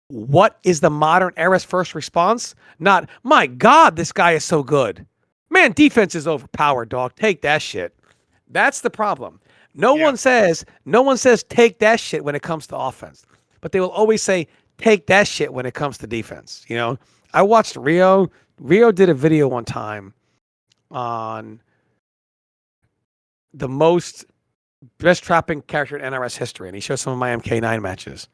E: What is the modern era's first response? Not, my God, this guy is so good. Man, defense is overpowered, dog. Take that shit. That's the problem. No one says take that shit when it comes to offense. But they will always say take that shit when it comes to defense. You know, I watched Rio. Rio did a video one time on the best trapping character in NRS history, and he showed some of my MK9 matches.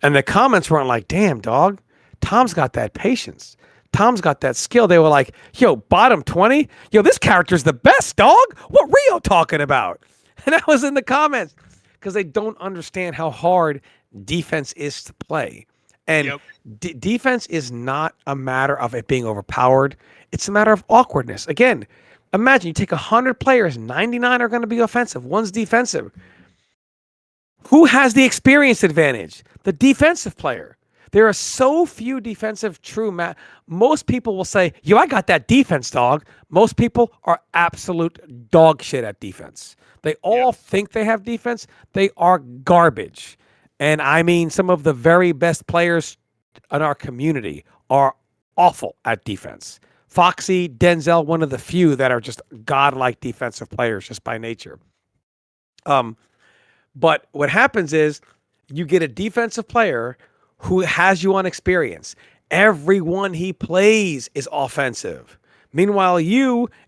E: And the comments weren't like, damn, dog, Tom's got that patience. Tom's got that skill. They were like, yo, bottom 20? Yo, this character's the best, dog. What Rio talking about? And I was in the comments because they don't understand how hard defense is to play. And defense is not a matter of it being overpowered. It's a matter of awkwardness. Again, imagine you take 100 players, 99 are going to be offensive. One's defensive. Who has the experience advantage? The defensive player. There are so few defensive most people will say, yo, I got that defense, dog. Most people are absolute dog shit at defense. They all think they have defense. They are garbage. And I mean, some of the very best players in our community are awful at defense. Foxy, Denzel, one of the few that are just godlike defensive players just by nature. But what happens is you get a defensive player who has you on experience. Everyone he plays is offensive. Meanwhile,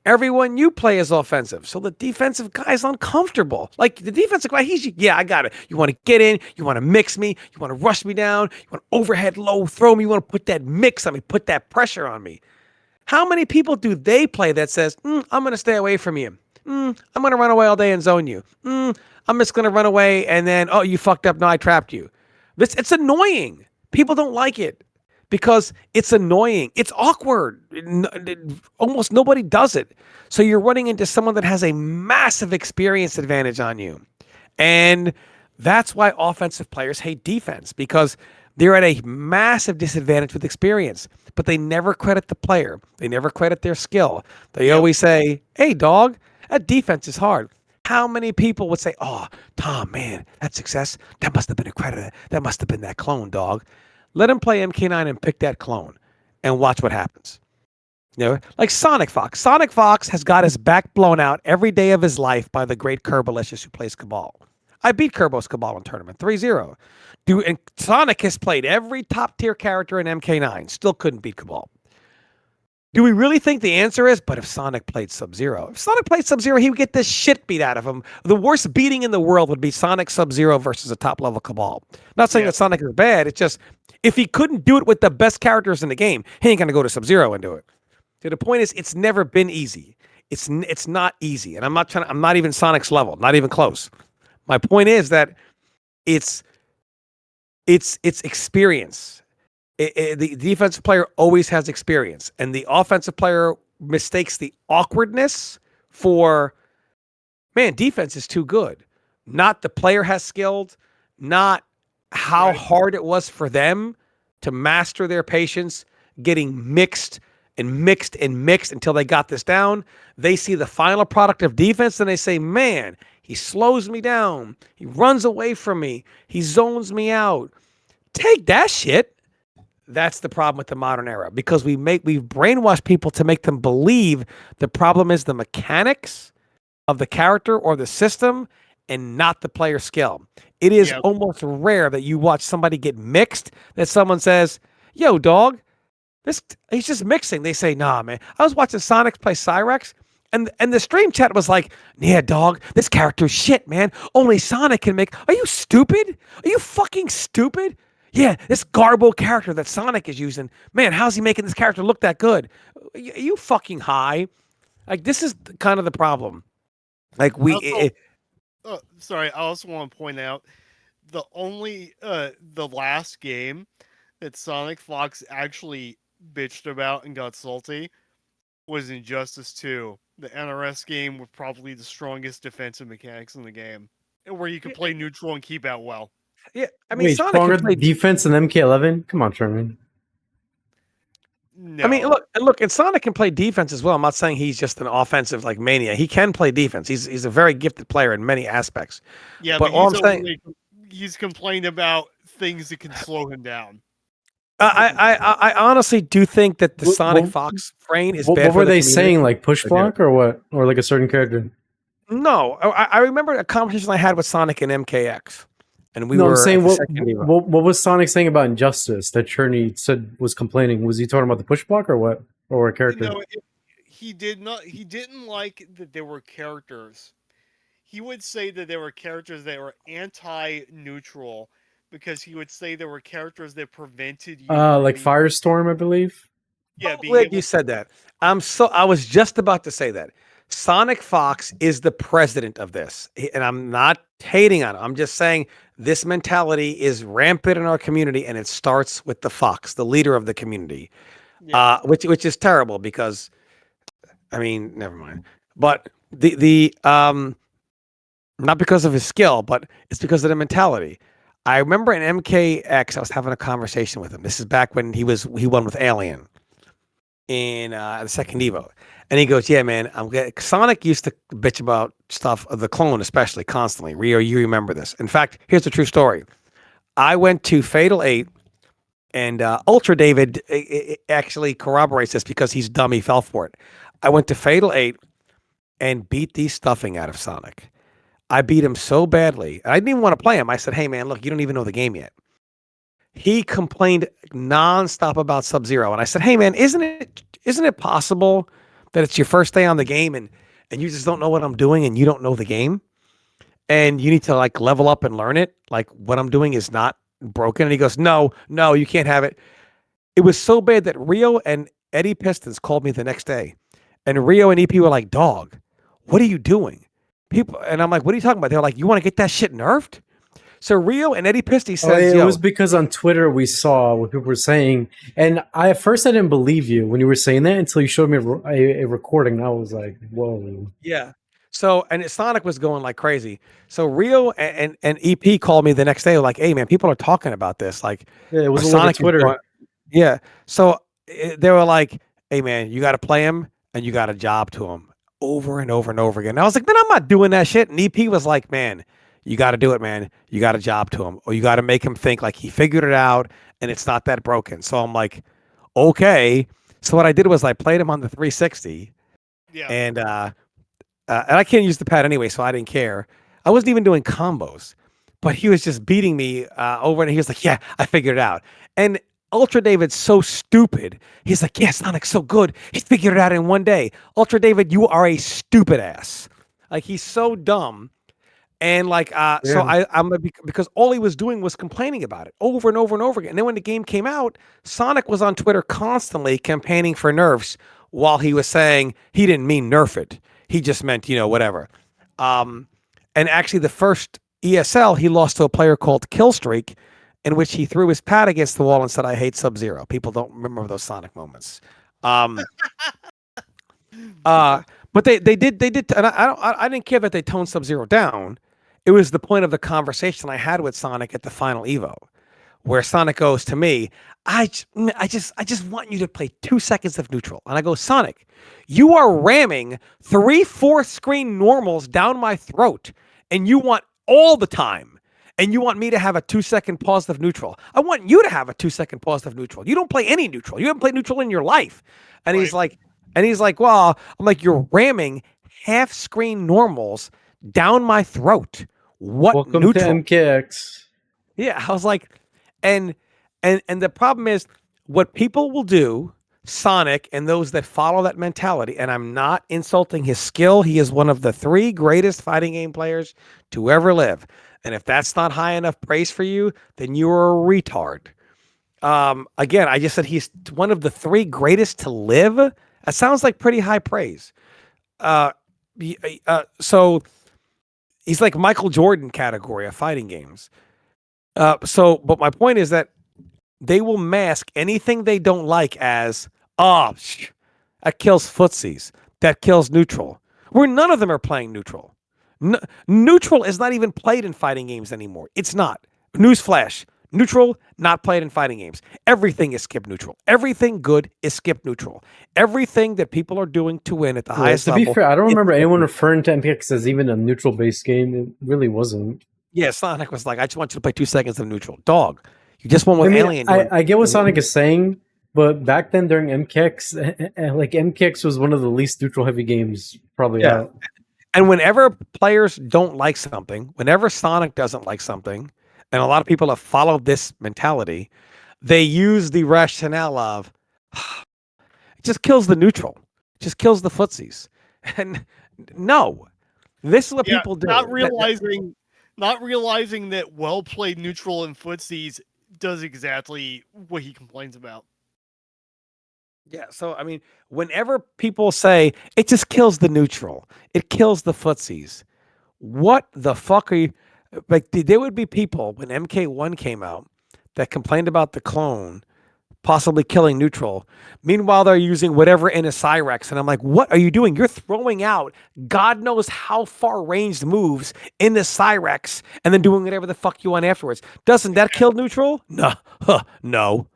E: everyone you play is offensive. So the defensive guy is uncomfortable. Like the defensive guy, I got it. You want to get in, you want to mix me, you want to rush me down, you want to overhead low throw me, you want to put that mix on me, put that pressure on me. How many people do they play that says, I'm going to stay away from you. I'm going to run away all day and zone you. I'm just going to run away and then, oh, you fucked up. No, I trapped you. It's annoying. People don't like it because it's annoying. It's awkward. Almost nobody does it. So you're running into someone that has a massive experience advantage on you. And that's why offensive players hate defense because they're at a massive disadvantage with experience, but they never credit the player. They never credit their skill. They always say, hey, dog, that defense is hard. How many people would say, oh, Tom, man, that success, that must have been a credit. That must have been that clone, dog. Let him play MK9 and pick that clone and watch what happens. You know, like Sonic Fox. Sonic Fox has got his back blown out every day of his life by the great Kerbalicious who plays Cabal. I beat Kerbo's Cabal in tournament 3-0. And Sonic has played every top tier character in MK9. Still couldn't beat Cabal. Do we really think the answer is, but if Sonic played Sub-Zero? If Sonic played Sub-Zero, he would get the shit beat out of him. The worst beating in the world would be Sonic Sub-Zero versus a top-level Cabal. Not saying that Sonic is bad. It's just, if he couldn't do it with the best characters in the game, he ain't going to go to Sub-Zero and do it. So the point is, it's never been easy. It's not easy. And I'm not even Sonic's level. Not even close. My point is that it's experience. The defensive player always has experience, and the offensive player mistakes the awkwardness for, man, defense is too good. Not the player has skilled, not how hard it was for them to master their patience, getting mixed
D: and mixed until they got this down. They see the final product of defense and they say, man, he slows me down. He runs away from me. He zones me out. Take that shit. That's the problem with the modern era, because we've brainwashed people to make them believe the problem is the mechanics of the character or the system and not the player skill. It is almost rare that you watch somebody get mixed that someone says, yo, dog, he's just mixing. They say, nah, man. I was watching Sonic play Cyrex, and the stream chat was like, yeah, dog, this character's shit, man. Only Sonic can make. Are you stupid? Are you fucking stupid? Yeah, this garbo character that Sonic is using, man, how's he making this character look that good? Are you fucking high? Like, this is kind of the problem. Like,
C: sorry, I also want to point out the last game that Sonic Fox actually bitched about and got salty was Injustice 2, the NRS game with probably the strongest defensive mechanics in the game, where you can play neutral and keep out well.
D: Yeah, I mean,
B: Wait,
D: Sonic
B: stronger
D: can play
B: defense than MK11? Come on, Sherman.
C: No.
D: I mean, look, and Sonic can play defense as well. I'm not saying he's just an offensive like mania. He can play defense. He's a very gifted player in many aspects.
C: Yeah,
D: but all I'm saying,
C: he's complained about things that can slow him down.
D: I honestly do think that the Sonic Fox frame is bad.
B: What were they saying? Like push block or what? Or like a certain character?
D: No, I remember a conversation I had with Sonic and MKX. And
B: I'm saying what was Sonic saying about Injustice that Chernyy said was complaining? Was he talking about the push block or what? Or a character?
C: No, he didn't like that there were characters. He would say that there were characters that were anti-neutral because he would say there were characters that prevented you.
B: Like Firestorm, I believe.
C: Yeah,
D: you said that. I was just about to say that. Sonic Fox is the president of this, and I'm not hating on him. I'm just saying this mentality is rampant in our community, and it starts with the Fox, the leader of the community, which is terrible because, I mean, never mind. But the not because of his skill, but it's because of the mentality. I remember in MKX, I was having a conversation with him. This is back when he won with Alien in the second Evo. And he goes, yeah, man, Sonic used to bitch about stuff, the clone especially, constantly. Rio, you remember this. In fact, here's the true story. I went to Fatal 8, and Ultra David actually corroborates this because he's dumb, he fell for it. I went to Fatal 8 and beat the stuffing out of Sonic. I beat him so badly. I didn't even want to play him. I said, hey, man, look, you don't even know the game yet. He complained nonstop about Sub-Zero. And I said, hey, man, isn't it possible that it's your first day on the game and you just don't know what I'm doing and you don't know the game and you need to like level up and learn it? Like what I'm doing is not broken. And he goes, no, you can't have it. It was so bad that Rio and Eddie Pistons called me the next day, and Rio and EP were like, dog, what are you doing? And I'm like, what are you talking about? They're like, you want to get that shit nerfed? So Rio and Eddie Pisty says,
B: it was because on Twitter we saw what people were saying, and at first I didn't believe you when you were saying that until you showed me a recording. And I was like, whoa.
D: Yeah. So and Sonic was going like crazy. So Rio and EP called me the next day, like, hey man, people are talking about this. Like,
B: yeah, it was
D: Sonic
B: Twitter.
D: Yeah. So they were like, hey man, you got to play him and you got a job to him over and over and over again. And I was like, man, I'm not doing that shit. And EP was like, man, you got to do it, man. You got a job to him, or you got to make him think like he figured it out and it's not that broken. So I'm like, okay. So what I did was I played him on the 360, and I can't use the pad anyway, so I didn't care. I wasn't even doing combos, but he was just beating me over, and he was like, yeah, I figured it out. And Ultra David's so stupid. He's like, yeah, Sonic's so good. He figured it out in one day. Ultra David, you are a stupid ass. Like, he's so dumb. And like, so I'm because all he was doing was complaining about it over and over and over again. And then when the game came out, Sonic was on Twitter constantly campaigning for nerfs while he was saying he didn't mean nerf it. He just meant, whatever. And actually the first ESL, he lost to a player called Killstreak, in which he threw his pad against the wall and said, I hate Sub-Zero. People don't remember those Sonic moments. But they did, and I didn't care that they toned Sub-Zero down. It was the point of the conversation I had with Sonic at the final Evo, where Sonic goes to me, I just want you to play 2 seconds of neutral. And I go, Sonic, you are ramming 3/4 screen normals down my throat, and you want all the time. And you want me to have a 2-second positive neutral. I want you to have a 2-second positive neutral. You don't play any neutral. You haven't played neutral in your life. And he's like, well, I'm like, you're ramming half screen normals down my throat. What
B: Welcome
D: neutral?
B: to MKX.
D: Yeah, I was like, and the problem is what people will do, Sonic and those that follow that mentality, and I'm not insulting his skill. He is one of the 3 greatest fighting game players to ever live. And if that's not high enough praise for you, then you're a retard. Again, I just said he's one of the 3 greatest to live. That sounds like pretty high praise. So he's like Michael Jordan category of fighting games. But my point is that they will mask anything they don't like as, that kills footsies, that kills neutral, where none of them are playing neutral. Neutral is not even played in fighting games anymore. It's not. Newsflash, neutral, not played in fighting games. Everything is skip neutral. Everything good is skip neutral. Everything that people are doing to win at the highest
B: To
D: level.
B: be fair, I don't remember anyone referring to MPX as even a neutral-based game. It really wasn't.
D: Yeah, Sonic was like, I just want you to play 2 seconds of neutral. Dog, you just won with Alien.
B: I get what Sonic is saying, but back then during MKX, like MKX was one of the least neutral-heavy games probably out.
D: And whenever players don't like something, whenever Sonic doesn't like something, and a lot of people have followed this mentality, they use the rationale of, it just kills the neutral, it just kills the footsies. And no, this is what people do.
C: Not realizing that well-played neutral and footsies does exactly what he complains about.
D: Yeah, so I mean, whenever people say it just kills the neutral, it kills the footsies, what the fuck are you like? There would be people when MK1 came out that complained about the clone possibly killing neutral. Meanwhile, they're using whatever in a Cyrex, and I'm like, what are you doing? You're throwing out God knows how far ranged moves in the Cyrex, and then doing whatever the fuck you want afterwards. Doesn't that kill neutral? No, no,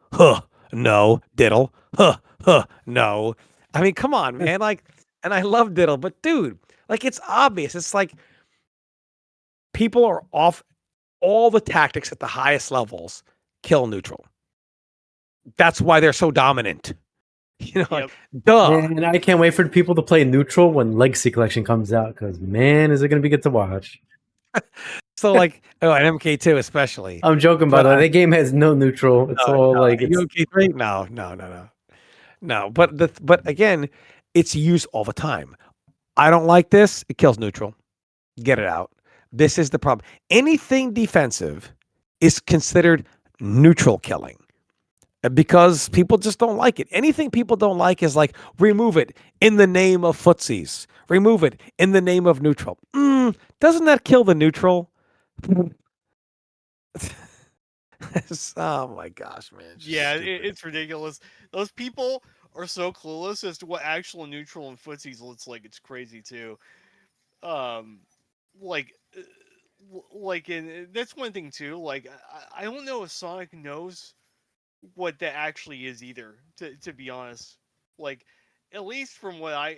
D: diddle, no. I mean, come on, man. Like, and I love diddle, but dude, like, it's obvious. It's like people are off all the tactics at the highest levels kill neutral. That's why they're so dominant. You know, like, duh.
B: And I can't wait for people to play neutral when Legacy Collection comes out, because man, is it going to be good to watch.
D: So like, and MK2 especially.
B: I'm joking, by the way. That game has no neutral. It's all like it's
D: MK3. No. But again, it's used all the time. I don't like this. It kills neutral. Get it out. This is the problem. Anything defensive is considered neutral killing because people just don't like it. Anything people don't like is like, remove it in the name of footsies. Remove it in the name of neutral. Doesn't that kill the neutral? Oh my gosh, man.
C: It's ridiculous. Those people are so clueless as to what actual neutral and footsies looks like. It's crazy too. And that's one thing too. Like, I don't know if Sonic knows what that actually is either. To be honest, like, at least from what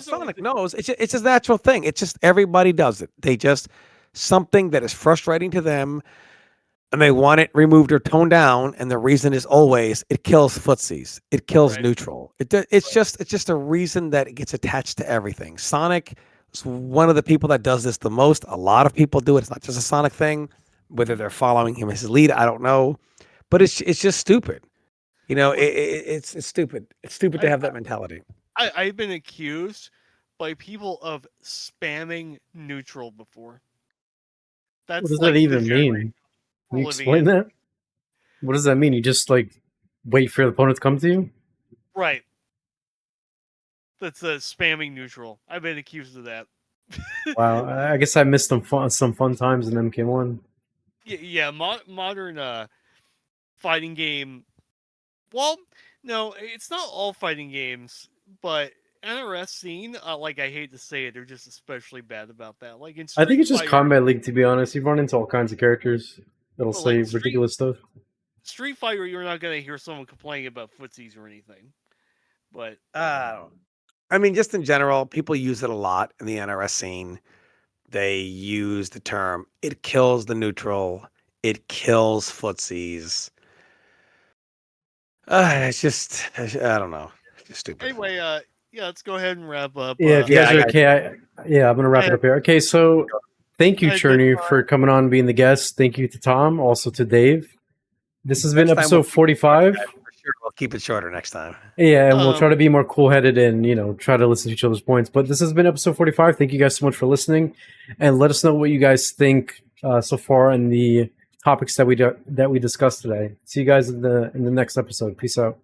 D: Sonic knows. It's just a natural thing. It's just everybody does it. They just something that is frustrating to them, and they want it removed or toned down. And the reason is always it kills footsies. It kills neutral. It's just a reason that it gets attached to everything. Sonic is one of the people that does this the most. A lot of people do it. It's not just a Sonic thing. Whether they're following him as his lead, I don't know. But it's just stupid. You know, it's stupid. It's stupid to have that mentality.
C: I've been accused by people of spamming neutral before.
B: What does that even mean? Can you explain that? What does that mean? You just like wait for the opponent to come to you?
C: Right. That's spamming neutral. I've been accused of that.
B: Wow, I guess I missed some fun times in MK1.
C: Yeah, modern fighting game. Well, no, it's not all fighting games, but NRS scene, like, I hate to say it, they're just especially bad about that. Like, in Street
B: I think it's just
C: Fighter,
B: Combat League, to be honest. You've run into all kinds of characters. It'll
C: Well,
B: say
C: like,
B: ridiculous stuff.
C: Street Fighter, you're not gonna hear someone complaining about footsies or anything. But
E: I mean, just in general, people use it a lot in the NRS scene. They use the term, it kills the neutral, it kills footsies. It's just, I don't know. It's just stupid.
C: anyway, yeah, let's go ahead and wrap up.
B: Yeah, if you guys
E: yeah,
B: are okay, I'm gonna wrap it up here. Okay, so thank you,
C: I had a good
B: Cherny,
C: time.
B: for coming on and being the guest. Thank you to Tom, also to Dave. This has been
E: Next time
B: episode 45.
E: For sure, we'll keep it shorter next time.
B: Yeah, and we'll try
C: Um,
B: to be more cool-headed and, try to listen to each other's points. But this has been episode 45. Thank you guys so much for listening, and let us know what you guys think so far in the topics that we discussed today. See you guys in the next episode. Peace out.